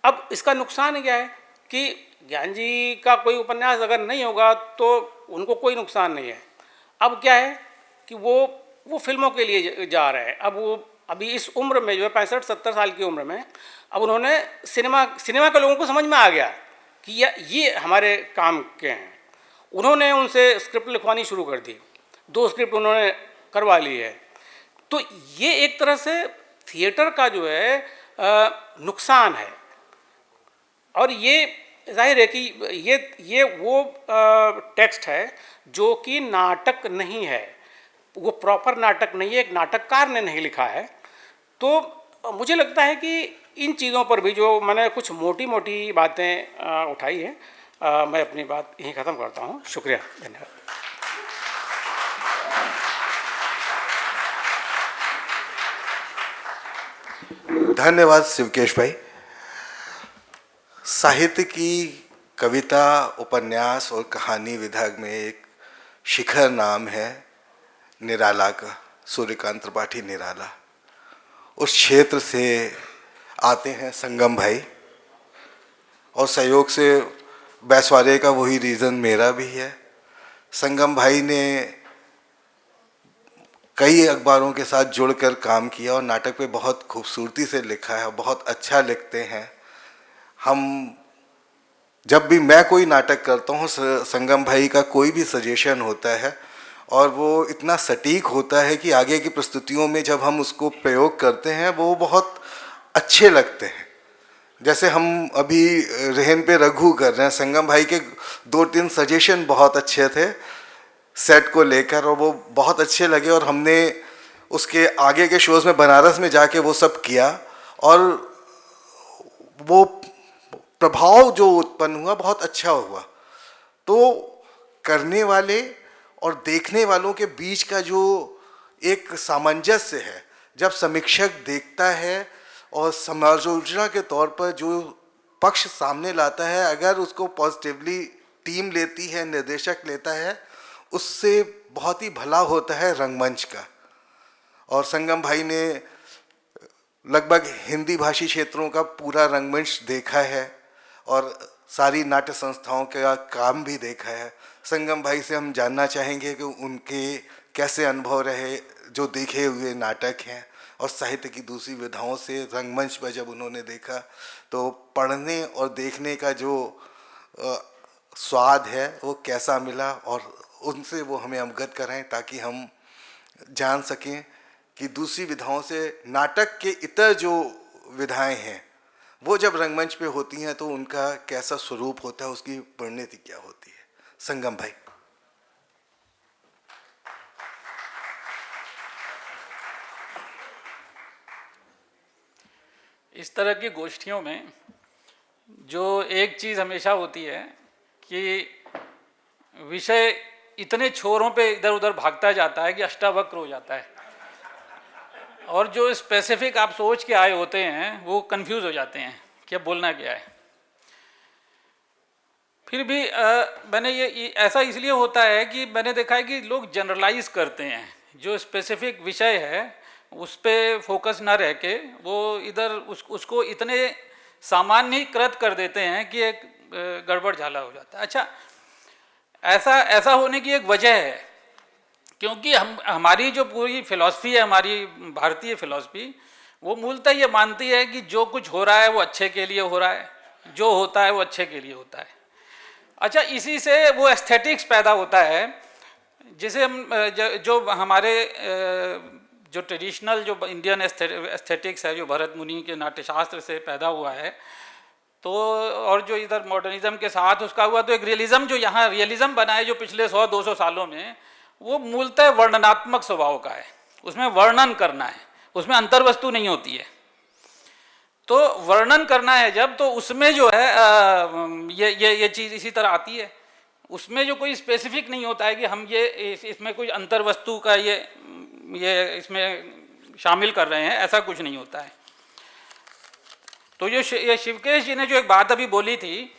अब इसका नुकसान क्या है कि ज्ञान जी का कोई उपन्यास अगर नहीं होगा तो उनको कोई नुकसान नहीं है। अब क्या है कि वो फिल्मों के लिए जा रहे हैं। अब वो अभी इस उम्र में जो है 65-70 साल की उम्र में, अब उन्होंने सिनेमा के लोगों को समझ में आ गया कि ये हमारे काम के हैं। उन्होंने उनसे स्क्रिप्ट लिखवानी शुरू कर दी, 2 स्क्रिप्ट उन्होंने करवा ली है। तो ये एक तरह से थिएटर का जो है नुकसान है। और ये जाहिर है कि ये वो टेक्स्ट है जो कि नाटक नहीं है, वो प्रॉपर नाटक नहीं है, एक नाटककार ने नहीं लिखा है। तो मुझे लगता है कि इन चीज़ों पर भी जो मैंने कुछ मोटी मोटी बातें उठाई हैं, मैं अपनी बात यहीं ख़त्म करता हूँ। शुक्रिया, धन्यवाद। धन्यवाद शिवकेश भाई। साहित्य की कविता, उपन्यास और कहानी विभाग में एक शिखर नाम है निराला का, सूर्यकांत त्रिपाठी निराला। उस क्षेत्र से आते हैं संगम भाई, और सहयोग से बैसवारे का वही रीज़न मेरा भी है। संगम भाई ने कई अखबारों के साथ जुड़कर काम किया और नाटक पे बहुत खूबसूरती से लिखा है, बहुत अच्छा लिखते हैं। हम जब भी मैं कोई नाटक करता हूँ, संगम भाई का कोई भी सजेशन होता है और वो इतना सटीक होता है कि आगे की प्रस्तुतियों में जब हम उसको प्रयोग करते हैं वो बहुत अच्छे लगते हैं। जैसे हम अभी रेहन पे रघु कर रहे हैं, संगम भाई के 2-3 सजेशन बहुत अच्छे थे सेट को लेकर और वो बहुत अच्छे लगे, और हमने उसके आगे के शोज़ में बनारस में जाके वो सब किया और वो प्रभाव जो उत्पन्न हुआ बहुत अच्छा हुआ। तो करने वाले और देखने वालों के बीच का जो एक सामंजस्य है, जब समीक्षक देखता है और समालोचना के तौर पर जो पक्ष सामने लाता है, अगर उसको पॉजिटिवली टीम लेती है, निर्देशक लेता है, उससे बहुत ही भला होता है रंगमंच का। और संगम भाई ने लगभग हिंदी भाषी क्षेत्रों का पूरा रंगमंच देखा है और सारी नाट्य संस्थाओं का काम भी देखा है। संगम भाई से हम जानना चाहेंगे कि उनके कैसे अनुभव रहे जो देखे हुए नाटक हैं, और साहित्य की दूसरी विधाओं से रंगमंच पर जब उन्होंने देखा तो पढ़ने और देखने का जो स्वाद है वो कैसा मिला, और उनसे वो हमें अवगत कराएं ताकि हम जान सकें कि दूसरी विधाओं से नाटक के इतर जो विधाएं हैं वो जब रंगमंच पे होती हैं तो उनका कैसा स्वरूप होता है, उसकी परिणति क्या होती है। संगम भाई। इस तरह की गोष्ठियों में जो एक चीज़ हमेशा होती है कि विषय इतने छोरों पे इधर उधर भागता जाता है कि अष्टावक्र हो जाता है, और जो स्पेसिफिक आप सोच के आए होते हैं वो कंफ्यूज हो जाते हैं कि अब बोलना क्या है। फिर भी मैंने ये ऐसा इसलिए होता है कि मैंने देखा है कि लोग जनरलाइज करते हैं, जो स्पेसिफिक विषय है उस पर फोकस ना रह के वो इधर उसको इतने सामान्यीकृत कर देते हैं कि एक गड़बड़ झाला हो जाता है। अच्छा, ऐसा होने की एक वजह है क्योंकि हमारी जो पूरी फिलॉसफी है, हमारी भारतीय फिलॉसफी, वो मूलतः ये मानती है कि जो कुछ हो रहा है वो अच्छे के लिए हो रहा है, जो होता है वो अच्छे के लिए होता है। अच्छा, इसी से वो एस्थेटिक्स पैदा होता है जिसे हम जो हमारे जो ट्रेडिशनल जो इंडियन एस्थेटिक्स है, जो भरत मुनि के नाट्यशास्त्र से पैदा हुआ है, तो और जो इधर मॉडर्निज्म के साथ उसका हुआ, तो एक रियलिज्म जो यहाँ रियलिज्म बना है जो पिछले 100-200 सालों में, वो मूलतः वर्णनात्मक स्वभाव का है। उसमें वर्णन करना है, उसमें अंतर्वस्तु नहीं होती है। तो वर्णन करना है जब, तो उसमें जो है ये चीज़ इसी तरह आती है। उसमें जो कोई स्पेसिफिक नहीं होता है कि हम ये इसमें कोई अंतर्वस्तु का ये इसमें शामिल कर रहे हैं, ऐसा कुछ नहीं होता है। तो ये शिवकेश जी ने जो एक बात अभी बोली थी,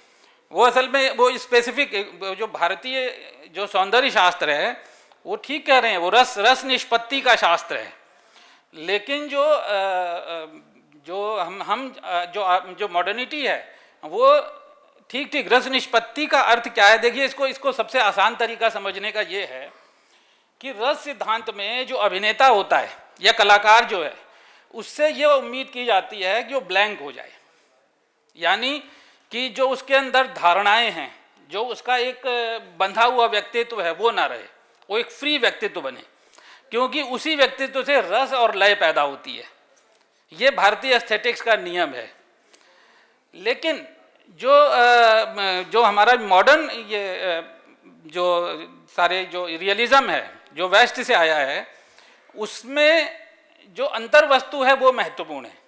वो असल में वो स्पेसिफिक जो भारतीय जो सौंदर्य शास्त्र है वो ठीक कह रहे हैं, वो रस निष्पत्ति का शास्त्र है। लेकिन जो मॉडर्निटी है वो ठीक रस निष्पत्ति का अर्थ क्या है। देखिए, इसको सबसे आसान तरीका समझने का ये है कि रस सिद्धांत में जो अभिनेता होता है या कलाकार जो है, उससे ये उम्मीद की जाती है कि वो ब्लैंक हो जाए, यानी कि जो उसके अंदर धारणाएं हैं, जो उसका एक बंधा हुआ व्यक्तित्व है वो ना रहे, वो एक फ्री व्यक्तित्व बने, क्योंकि उसी व्यक्तित्व से रस और लय पैदा होती है। ये भारतीय एस्थेटिक्स का नियम है। लेकिन जो हमारा मॉडर्न ये जो सारे जो रियलिज्म है जो वेस्ट से आया है, उसमें जो अंतर वस्तु है वो महत्वपूर्ण है,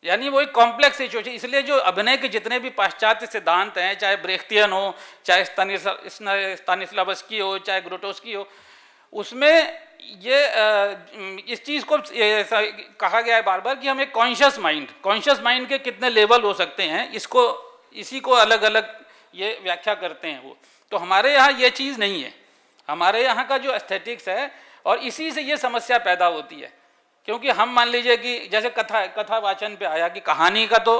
यानी वो एक कॉम्प्लेक्स सिचुएशन। इसलिए जो अभिनय के जितने भी पाश्चात्य सिद्धांत हैं, चाहे ब्रेख्तियन हो, चाहे स्तानिस्लावस्की हो, चाहे ग्रोटोस्की हो, उसमें ये इस चीज़ को कहा गया है बार बार कि हम एक कॉन्शियस माइंड के कितने लेवल हो सकते हैं, इसी को अलग अलग ये व्याख्या करते हैं वो। तो हमारे यहाँ ये चीज़ नहीं है। हमारे यहाँ का जो एस्थेटिक्स है, और इसी से ये समस्या पैदा होती है, क्योंकि हम मान लीजिए कि जैसे कथा वाचन पे आया कि कहानी का तो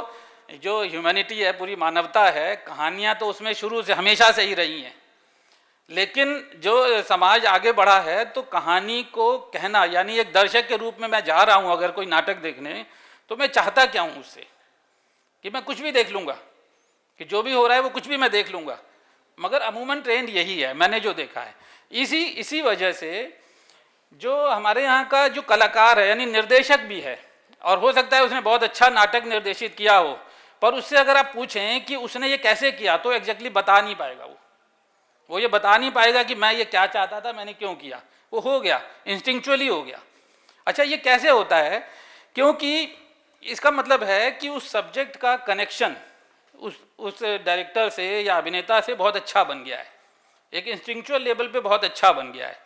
जो ह्यूमैनिटी है, पूरी मानवता है, कहानियाँ तो उसमें शुरू से हमेशा से ही रही हैं। लेकिन जो समाज आगे बढ़ा है तो कहानी को कहना, यानी एक दर्शक के रूप में मैं जा रहा हूँ अगर कोई नाटक देखने, तो मैं चाहता क्या हूँ उससे, कि मैं कुछ भी देख लूँगा, कि जो भी हो रहा है वो कुछ भी मैं देख लूँगा। मगर अमूमन ट्रेंड यही है, मैंने जो देखा है। इसी वजह से जो हमारे यहाँ का जो कलाकार है, यानी निर्देशक भी है, और हो सकता है उसने बहुत अच्छा नाटक निर्देशित किया हो, पर उससे अगर आप पूछें कि उसने ये कैसे किया, तो एग्जैक्टली बता नहीं पाएगा। वो ये बता नहीं पाएगा कि मैं ये क्या चाहता था, मैंने क्यों किया। वो हो गया, इंस्टिंक्चुअली हो गया। अच्छा, ये कैसे होता है? क्योंकि इसका मतलब है कि उस सब्जेक्ट का कनेक्शन उस डायरेक्टर से या अभिनेता से बहुत अच्छा बन गया है, एक इंस्टिंक्चुअल लेवल पे बहुत अच्छा बन गया है।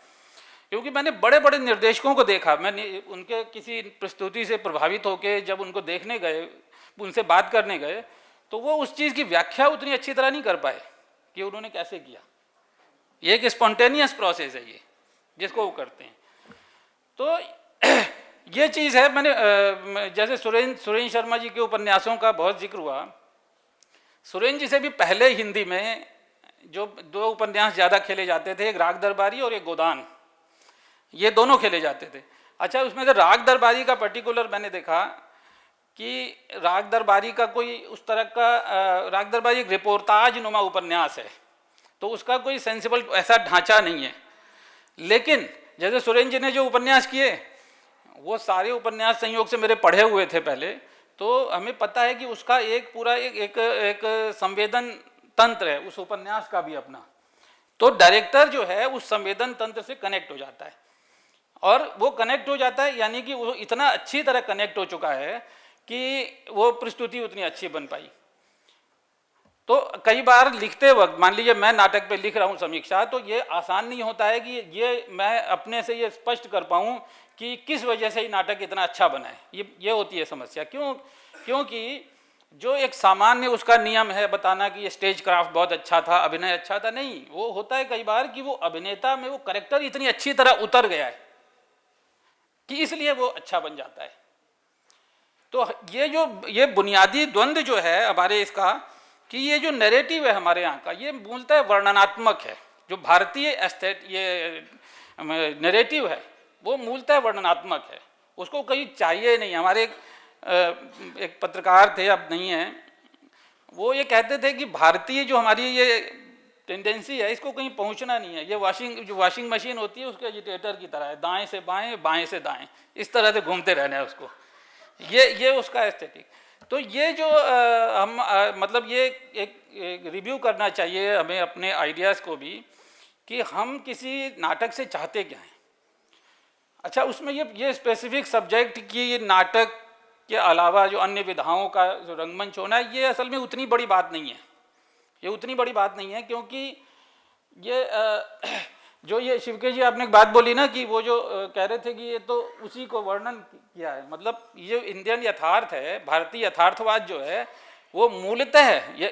क्योंकि मैंने बड़े बड़े निर्देशकों को देखा, मैंने उनके किसी प्रस्तुति से प्रभावित होकर जब उनको देखने गए, उनसे बात करने गए, तो वो उस चीज़ की व्याख्या उतनी अच्छी तरह नहीं कर पाए कि उन्होंने कैसे किया। ये एक स्पॉन्टेनियस प्रोसेस है ये, जिसको वो करते हैं। तो ये चीज़ है। मैंने जैसे सुरेंद्र शर्मा जी के उपन्यासों का बहुत जिक्र हुआ। सुरेंद्र जी से भी पहले हिंदी में जो दो उपन्यास ज़्यादा खेले जाते थे, एक राग दरबारी और एक गोदान, ये दोनों खेले जाते थे। अच्छा, उसमें से राग दरबारी का पर्टिकुलर मैंने देखा कि राग दरबारी का कोई उस तरह का राग दरबारी एक रिपोर्टाज नुमा उपन्यास है, तो उसका कोई सेंसिबल ऐसा ढांचा नहीं है। लेकिन जैसे सुरेंद्र जी ने जो उपन्यास किए, वो सारे उपन्यास संयोग से मेरे पढ़े हुए थे पहले, तो हमें पता है कि उसका एक पूरा एक संवेदन तंत्र है उस उपन्यास का भी अपना। तो डायरेक्टर जो है उस संवेदन तंत्र से कनेक्ट हो जाता है, और वो कनेक्ट हो जाता है, यानी कि वो इतना अच्छी तरह कनेक्ट हो चुका है कि वो प्रस्तुति उतनी अच्छी बन पाई। तो कई बार लिखते वक्त, मान लीजिए मैं नाटक पे लिख रहा हूँ समीक्षा, तो ये आसान नहीं होता है कि ये मैं अपने से ये स्पष्ट कर पाऊँ कि किस वजह से ये नाटक इतना अच्छा बना है। ये होती है समस्या। क्योंकि जो एक सामान्य उसका नियम है बताना कि ये स्टेज क्राफ्ट बहुत अच्छा था, अभिनय अच्छा था, नहीं, वो होता है कई बार कि वो अभिनेता में वो कैरेक्टर इतनी अच्छी तरह उतर गया है कि इसलिए वो अच्छा बन जाता है। तो ये बुनियादी द्वंद्व जो है हमारे इसका, कि ये जो नैरेटिव है हमारे यहाँ का, ये मूलतः वर्णनात्मक है। जो भारतीय ये नैरेटिव है वो मूलतः वर्णनात्मक है, उसको कहीं चाहिए नहीं। हमारे एक पत्रकार थे, अब नहीं है, वो ये कहते थे कि भारतीय जो हमारी ये टेंडेंसी है, इसको कहीं पहुंचना नहीं है। ये जो वॉशिंग मशीन होती है उसके एजिटेटर की तरह है, दाएं से बाएं, बाएं से दाएं, इस तरह से घूमते रहना है उसको। ये उसका एस्थेटिक। तो ये जो हम मतलब ये एक रिव्यू करना चाहिए हमें अपने आइडियाज़ को भी, कि हम किसी नाटक से चाहते क्या हैं। अच्छा, उसमें ये स्पेसिफिक सब्जेक्ट की नाटक के अलावा जो अन्य विधाओं का जो रंगमंच होना है, ये असल में उतनी बड़ी बात नहीं है। ये उतनी बड़ी बात नहीं है, क्योंकि ये जो ये शिवके जी आपने एक बात बोली ना कि वो जो कह रहे थे कि ये तो उसी को वर्णन किया है। मतलब ये इंडियन यथार्थ है, भारतीय यथार्थवाद जो है वो मूलतः ये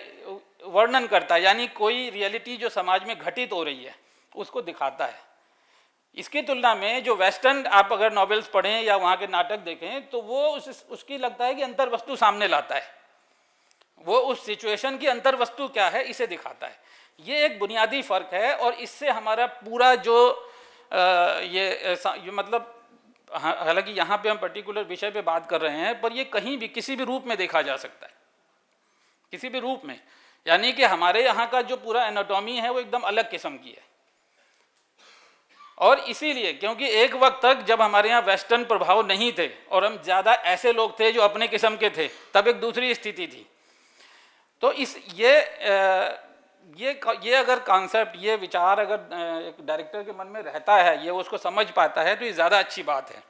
वर्णन करता है, यानी कोई रियलिटी जो समाज में घटित हो रही है उसको दिखाता है। इसकी तुलना में जो वेस्टर्न आप अगर नॉवेल्स पढ़ें या वहाँ के नाटक देखें, तो वो उसकी लगता है कि अंतर्वस्तु सामने लाता है, वो उस सिचुएशन की अंतर्वस्तु क्या है इसे दिखाता है। ये एक बुनियादी फ़र्क है, और इससे हमारा पूरा जो ये मतलब हालांकि यहाँ पे हम पर्टिकुलर विषय पे बात कर रहे हैं, पर ये कहीं भी किसी भी रूप में देखा जा सकता है, किसी भी रूप में। यानी कि हमारे यहाँ का जो पूरा एनाटॉमी है वो एकदम अलग किस्म की है। और इसीलिए क्योंकि एक वक्त तक जब हमारे यहाँ वेस्टर्न प्रभाव नहीं थे और हम ज़्यादा ऐसे लोग थे जो अपने किस्म के थे, तब एक दूसरी स्थिति थी। तो ये अगर कॉन्सेप्ट, ये विचार अगर एक डायरेक्टर के मन में रहता है, ये उसको समझ पाता है, तो ये ज़्यादा अच्छी बात है।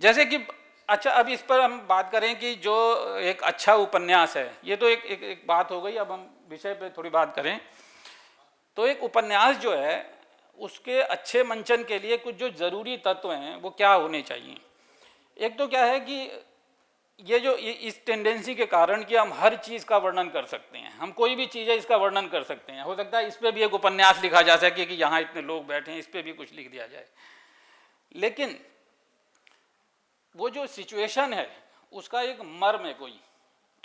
जैसे कि अच्छा, अब इस पर हम बात करें कि जो एक अच्छा उपन्यास है, ये तो एक बात हो गई। अब हम विषय पे थोड़ी बात करें तो एक उपन्यास जो है उसके अच्छे मंचन के लिए कुछ जो ज़रूरी तत्व हैं वो क्या होने चाहिए। एक तो क्या है कि ये जो इस टेंडेंसी के कारण कि हम हर चीज़ का वर्णन कर सकते हैं, हम कोई भी चीज़ है इसका वर्णन कर सकते हैं। हो सकता है इस पर भी एक उपन्यास लिखा जा सके कि यहाँ इतने लोग बैठे हैं, इस पर भी कुछ लिख दिया जाए। लेकिन वो जो सिचुएशन है उसका एक मर्म है, कोई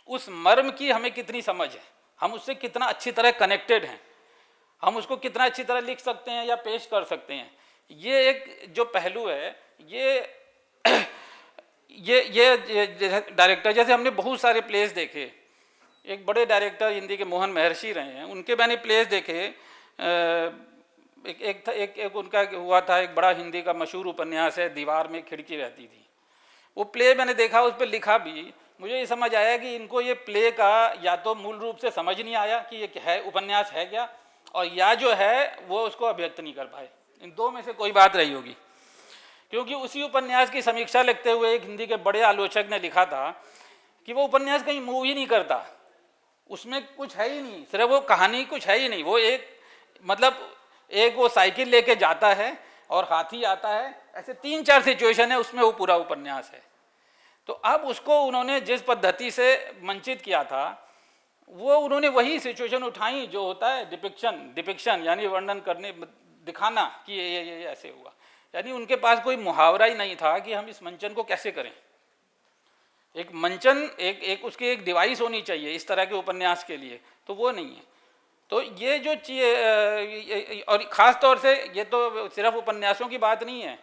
उस मर्म की हमें कितनी समझ है, हम उससे कितना अच्छी तरह कनेक्टेड हैं, हम उसको कितना अच्छी तरह लिख सकते हैं या पेश कर सकते हैं। ये एक जो पहलू है, ये डायरेक्टर, जैसे हमने बहुत सारे प्लेस देखे, एक बड़े डायरेक्टर हिंदी के मोहन महर्षि रहे हैं, उनके मैंने प्लेस देखे। एक उनका हुआ था, एक बड़ा हिंदी का मशहूर उपन्यास है दीवार में खिड़की रहती थी। वो प्ले मैंने देखा, उस पर लिखा भी, मुझे ये समझ आया कि इनको ये प्ले का या तो मूल रूप से समझ नहीं आया कि ये है उपन्यास है क्या, और या जो है वो उसको अभिव्यक्त नहीं कर पाए। इन दो में से कोई बात रही होगी। क्योंकि उसी उपन्यास की समीक्षा लिखते हुए एक हिंदी के बड़े आलोचक ने लिखा था कि वो उपन्यास कहीं मूव ही नहीं करता, उसमें कुछ है ही नहीं, सिर्फ वो कहानी कुछ है ही नहीं। वो एक वो साइकिल लेके जाता है और हाथी आता है, ऐसे 3-4 सिचुएशन है, उसमें वो पूरा उपन्यास है। तो अब उसको उन्होंने जिस पद्धति से मंचित किया था, वो उन्होंने वही सिचुएशन उठाई जो होता है डिपिक्शन, यानी वर्णन करने, दिखाना कि ये ऐसे हुआ। यानी उनके पास कोई मुहावरा ही नहीं था कि हम इस मंचन को कैसे करें। एक मंचन, एक उसकी एक डिवाइस होनी चाहिए इस तरह के उपन्यास के लिए, तो वो नहीं है। तो ये जो चीज़, और ख़ास तौर से ये तो सिर्फ उपन्यासों की बात नहीं है,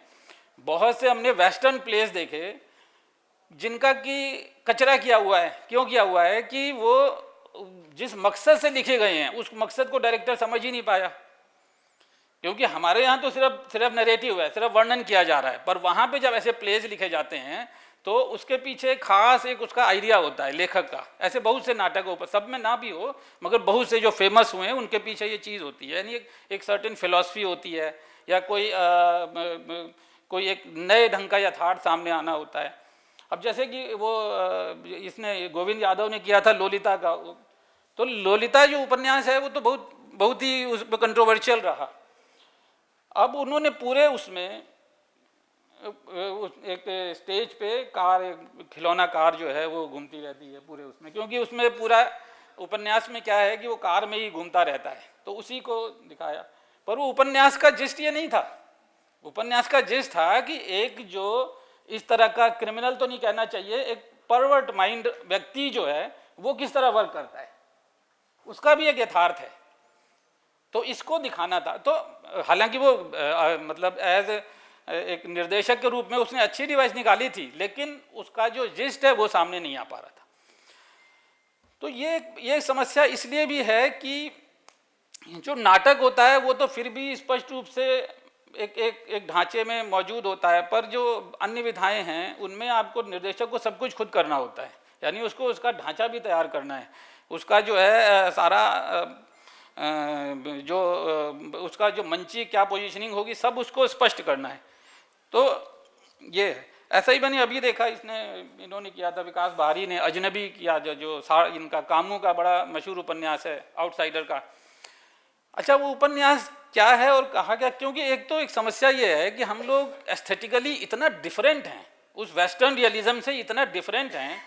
बहुत से हमने वेस्टर्न प्लेस देखे जिनका कि कचरा किया हुआ है। क्यों किया हुआ है कि वो जिस मकसद से लिखे गए हैं उस मकसद को डायरेक्टर समझ ही नहीं पाया। क्योंकि हमारे यहाँ तो सिर्फ नरेटिव है, सिर्फ वर्णन किया जा रहा है, पर वहाँ पे जब ऐसे प्लेस लिखे जाते हैं तो उसके पीछे खास एक उसका आइडिया होता है लेखक का। ऐसे बहुत से नाटक ऊपर, सब में ना भी हो, मगर बहुत से जो फेमस हुए हैं उनके पीछे ये चीज़ होती है, यानी एक सर्टेन फिलॉसफी होती है, या कोई एक नए ढंग का यथार्थ सामने आना होता है। अब जैसे कि वो इसने गोविंद यादव ने किया था लोलिता का, तो लोलिता जो उपन्यास है वो तो बहुत ही उस पर कंट्रोवर्शियल रहा। अब उन्होंने पूरे उसमें एक स्टेज पे कार, खिलौना कार जो है वो घूमती रहती है पूरे उसमें, क्योंकि उसमें पूरा उपन्यास में क्या है कि वो कार में ही घूमता रहता है, तो उसी को दिखाया। पर वो उपन्यास का जिस्ट ये नहीं था। उपन्यास का जिस्ट था कि एक जो इस तरह का क्रिमिनल तो नहीं कहना चाहिए, एक परवर्ट माइंड व्यक्ति जो है वो किस तरह वर्क करता है, उसका भी एक यथार्थ है, तो इसको दिखाना था। तो हालांकि वो मतलब एज एक निर्देशक के रूप में उसने अच्छी डिवाइस निकाली थी, लेकिन उसका जो जिस्ट है वो सामने नहीं आ पा रहा था। तो ये समस्या इसलिए भी है कि जो नाटक होता है वो तो फिर भी स्पष्ट रूप से एक ढांचे में मौजूद होता है, पर जो अन्य विधाएं हैं उनमें आपको निर्देशक को सब कुछ खुद करना होता है। यानी उसको उसका ढांचा भी तैयार करना है, उसका जो है सारा जो उसका जो मंची क्या पोजीशनिंग होगी सब उसको स्पष्ट करना है। तो ये है। ऐसा ही मैंने अभी देखा, इन्होंने किया था, विकास बहारी ने अजनबी किया, जो इनका कामों का बड़ा मशहूर उपन्यास है, आउटसाइडर का। अच्छा, वो उपन्यास क्या है और कहा क्या? क्योंकि एक समस्या ये है कि हम लोग एस्थेटिकली इतना डिफरेंट हैं, उस वेस्टर्न रियलिज्म से इतना डिफरेंट हैं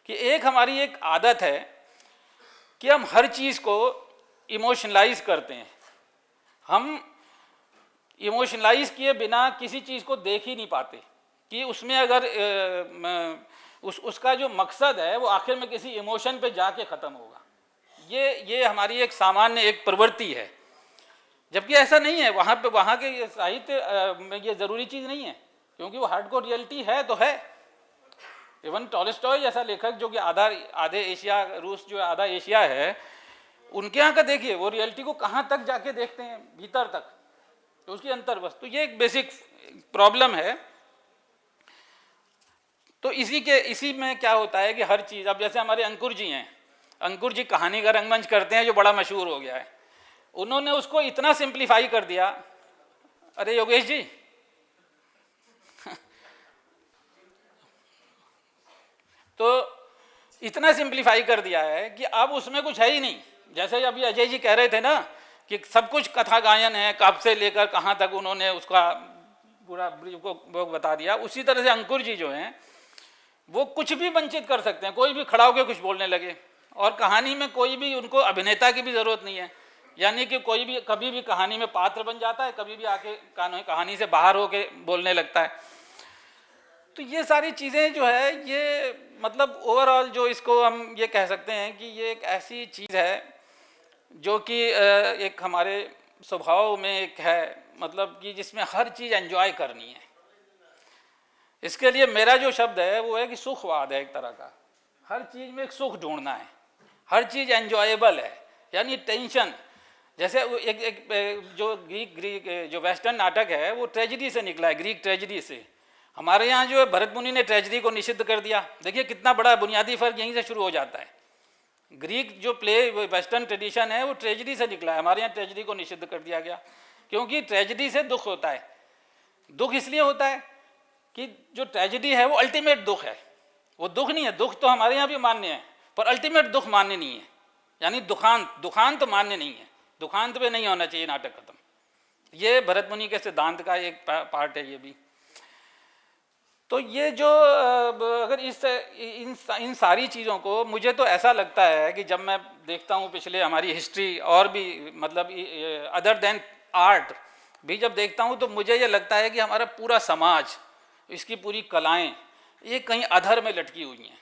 कि हमारी एक आदत है कि हम हर चीज़ को इमोशनलाइज करते हैं। हम इमोशनलाइज किए बिना किसी चीज़ को देख ही नहीं पाते कि उसमें अगर उसका जो मकसद है वो आखिर में किसी इमोशन पे जाके ख़त्म होगा। ये हमारी एक सामान्य एक प्रवृत्ति है। जबकि ऐसा नहीं है, वहाँ के ये साहित्य में ये ज़रूरी चीज़ नहीं है, क्योंकि वो हार्डकोर रियलिटी है तो है। इवन टॉलस्टॉय जैसा लेखक जो कि आधे एशिया, रूस जो आधा एशिया है, उनके यहाँ का देखिए वो रियलिटी को कहाँ तक जाके देखते हैं, भीतर तक, तो उसकी अंतर बस। तो ये एक बेसिक प्रॉब्लम है। तो इसी में क्या होता है कि हर चीज़, अब जैसे हमारे अंकुर जी हैं, अंकुर जी कहानी का रंगमंच करते हैं जो बड़ा मशहूर हो गया है, उन्होंने उसको इतना सिंप्लीफाई कर दिया। अरे योगेश जी तो इतना सिंप्लीफाई कर दिया है कि अब उसमें कुछ है ही नहीं। जैसे अभी अजय जी कह रहे थे ना कि सब कुछ कथा गायन है, कब से लेकर कहाँ तक उन्होंने उसका पूरा ब्रीफ को बता दिया। उसी तरह से अंकुर जी जो हैं वो कुछ भी वंचित कर सकते हैं, कोई भी खड़ा होकर कुछ बोलने लगे, और कहानी में कोई भी उनको अभिनेता की भी ज़रूरत नहीं है, यानी कि कोई भी कभी भी कहानी में पात्र बन जाता है, कभी भी आके कहानी से बाहर होके बोलने लगता है। तो ये सारी चीज़ें जो है ये मतलब ओवरऑल जो इसको हम ये कह सकते हैं कि ये एक ऐसी चीज़ है जो कि एक हमारे स्वभाव में एक है, मतलब कि जिसमें हर चीज़ एंजॉय करनी है। इसके लिए मेरा जो शब्द है वो है कि सुखवाद है, एक तरह का हर चीज़ में एक सुख ढूंढना है, हर चीज़ एंजॉयबल है, यानी टेंशन। जैसे एक जो ग्रीक जो वेस्टर्न नाटक है वो ट्रेजेडी से निकला है, ग्रीक ट्रेजेडी से। हमारे यहाँ जो है भरत मुनि ने ट्रेजेडी को निषिद्ध कर दिया। देखिए कितना बड़ा बुनियादी फर्क यहीं से शुरू हो जाता है। ग्रीक जो प्ले वेस्टर्न ट्रेडिशन है वो ट्रेजेडी से निकला है, हमारे यहाँ ट्रेजेडी को निषिद्ध कर दिया गया, क्योंकि ट्रेजेडी से दुख होता है। दुख इसलिए होता है कि जो ट्रेजेडी है वो अल्टीमेट दुख है, वो दुख नहीं है। दुख तो हमारे यहाँ भी मान्य है, पर अल्टीमेट दुख मान्य नहीं है, यानी दुखांत मान्य नहीं है, दुखांत पे नहीं होना चाहिए नाटक खत्म। ये भरत मुनि के सिद्धांत का एक पार्ट है ये भी। तो ये जो अगर इन सारी चीज़ों को, मुझे तो ऐसा लगता है कि जब मैं देखता हूँ पिछले हमारी हिस्ट्री और भी मतलब अदर देन आर्ट भी जब देखता हूँ, तो मुझे ये लगता है कि हमारा पूरा समाज, इसकी पूरी कलाएं ये कहीं अधर में लटकी हुई हैं।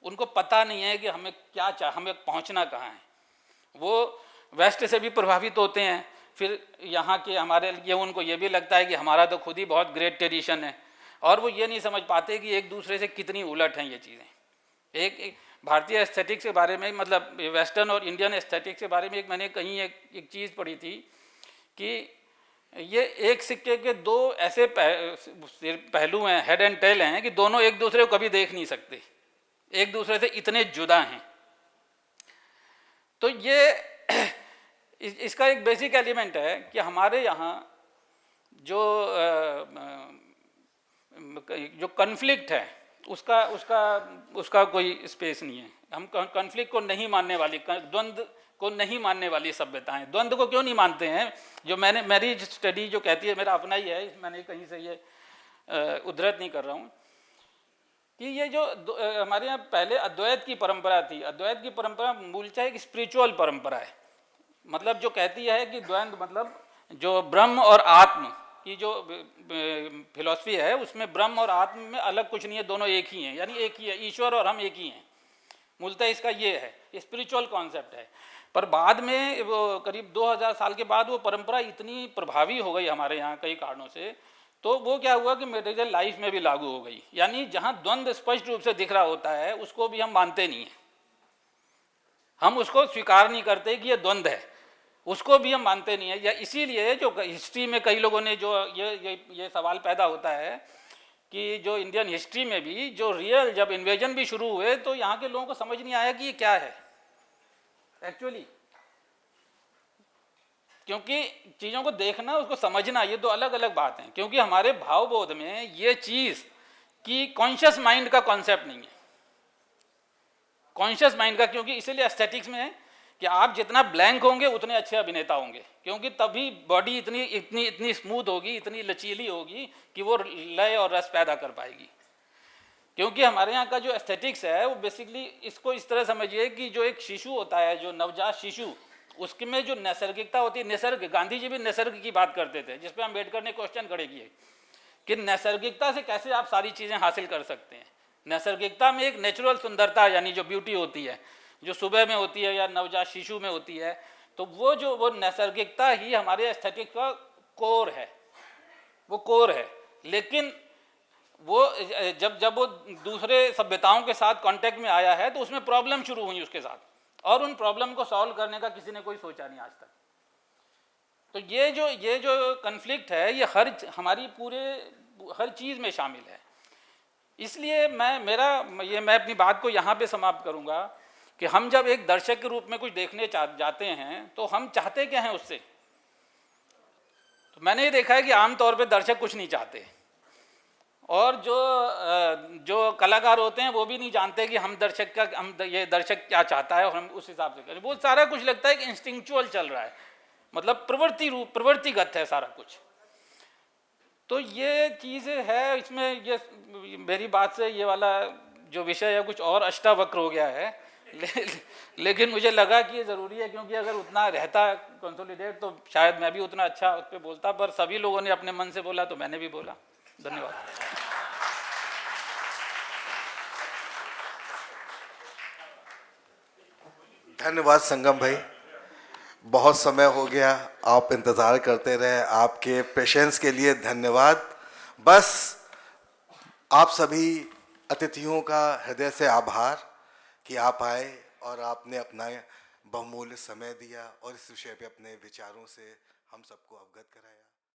उनको पता नहीं है कि हमें क्या हमें पहुँचना कहाँ है। वो वेस्ट से भी प्रभावित होते हैं, फिर यहाँ के हमारे लिए उनको ये भी लगता है कि हमारा तो खुद ही बहुत ग्रेट ट्रेडिशन है, और वो ये नहीं समझ पाते कि एक दूसरे से कितनी उलट हैं ये चीज़ें। एक भारतीय एस्थेटिक्स के बारे में, मतलब वेस्टर्न और इंडियन एस्थेटिक्स के बारे में मैंने कहीं एक चीज़ पढ़ी थी कि ये एक सिक्के के दो ऐसे पहलू हैं, हेड एंड टेल हैं, कि दोनों एक दूसरे को कभी देख नहीं सकते, एक दूसरे से इतने जुदा हैं। तो ये इसका एक बेसिक एलिमेंट है कि हमारे यहाँ जो कन्फ्लिक्ट है उसका कोई स्पेस नहीं है। हम कन्फ्लिक्ट को नहीं मानने वाली, द्वंद्व को नहीं मानने वाली सभ्यता है। द्वंद्व को क्यों नहीं मानते हैं? जो मेरी स्टडी जो कहती है, मेरा अपना ही है, मैंने कहीं से ये उद्धृत नहीं कर रहा हूँ, कि ये जो हमारे यहाँ पहले अद्वैत की परंपरा थी, अद्वैत की परंपरा मूलतः एक स्पिरिचुअल परंपरा है। मतलब जो कहती है कि द्वंद्व मतलब जो ब्रह्म और आत्म की जो फिलॉसफी है, उसमें ब्रह्म और आत्म में अलग कुछ नहीं है, दोनों एक ही हैं, यानी एक ही है, ईश्वर और हम एक ही हैं। मूलतः इसका ये है, स्पिरिचुअल कॉन्सेप्ट है। पर बाद में वो करीब 2000 साल के बाद वो परंपरा इतनी प्रभावी हो गई हमारे यहाँ कई कारणों से, तो वो क्या हुआ कि मटेरियल लाइफ में भी लागू हो गई। यानी जहाँ द्वंद्व स्पष्ट रूप से दिख रहा होता है उसको भी हम मानते नहीं हैं, हम उसको स्वीकार नहीं करते कि ये द्वंद्व है, उसको भी हम मानते नहीं है। या इसीलिए जो हिस्ट्री में कई लोगों ने जो ये सवाल पैदा होता है कि जो इंडियन हिस्ट्री में भी जो रियल जब इन्वेजन भी शुरू हुए तो यहाँ के लोगों को समझ नहीं आया कि ये क्या है एक्चुअली, क्योंकि चीज़ों को देखना उसको समझना ये दो अलग अलग बात हैं। क्योंकि हमारे भावबोध में ये चीज़ की कॉन्शियस माइंड का कॉन्सेप्ट नहीं है, कॉन्शियस माइंड का, क्योंकि इसीलिए एस्थेटिक्स में है कि आप जितना ब्लैंक होंगे उतने अच्छे अभिनेता होंगे, क्योंकि तभी बॉडी इतनी स्मूथ होगी, इतनी लचीली होगी कि वो लय और रस पैदा कर पाएगी। क्योंकि हमारे यहाँ का जो एस्थेटिक्स है वो बेसिकली इसको इस तरह समझिए कि जो एक शिशु होता है, जो नवजात शिशु, उसके में जो नैसर्गिकता होती है, निसर्ग, गांधी जी भी निसर्ग की बात करते थे, जिस पर अम्बेडकर ने क्वेश्चन खड़े किए कि नैसर्गिकता से कैसे आप सारी चीज़ें हासिल कर सकते हैं। नैसर्गिकता में एक नेचुरल सुंदरता यानी जो ब्यूटी होती है, जो सुबह में होती है या नवजात शिशु में होती है, तो वो नैसर्गिकता ही हमारे एस्थेटिक का कोर है, वो कोर है। लेकिन वो जब वो दूसरे सभ्यताओं के साथ कांटेक्ट में आया है तो उसमें प्रॉब्लम शुरू हुई उसके साथ, और उन प्रॉब्लम को सॉल्व करने का किसी ने कोई सोचा नहीं आज तक। तो ये जो कन्फ्लिक्ट है ये हमारी हर चीज़ में शामिल है। इसलिए मैं अपनी बात को यहाँ पे समाप्त करूँगा कि हम जब एक दर्शक के रूप में कुछ देखने जाते हैं तो हम चाहते क्या हैं उससे। तो मैंने ये देखा है कि आमतौर पे दर्शक कुछ नहीं चाहते, और जो कलाकार होते हैं वो भी नहीं जानते कि ये दर्शक क्या चाहता है और हम उस हिसाब से करें। वो सारा कुछ लगता है कि इंस्टिंक्चुअल चल रहा है, मतलब प्रवृत्तिगत है सारा कुछ। तो ये चीज़ है इसमें, ये मेरी बात से ये वाला जो विषय है कुछ और अष्टावक्र हो गया है, लेकिन मुझे लगा कि ये ज़रूरी है, क्योंकि अगर उतना रहता कंसोलिडेट तो शायद मैं भी उतना अच्छा उस पर बोलता, पर सभी लोगों ने अपने मन से बोला तो मैंने भी बोला। धन्यवाद। धन्यवाद संगम भाई, बहुत समय हो गया, आप इंतज़ार करते रहे, आपके पेशेंस के लिए धन्यवाद। बस आप सभी अतिथियों का हृदय से आभार कि आप आए और आपने अपना बहुमूल्य समय दिया और इस विषय पे अपने विचारों से हम सबको अवगत कराया।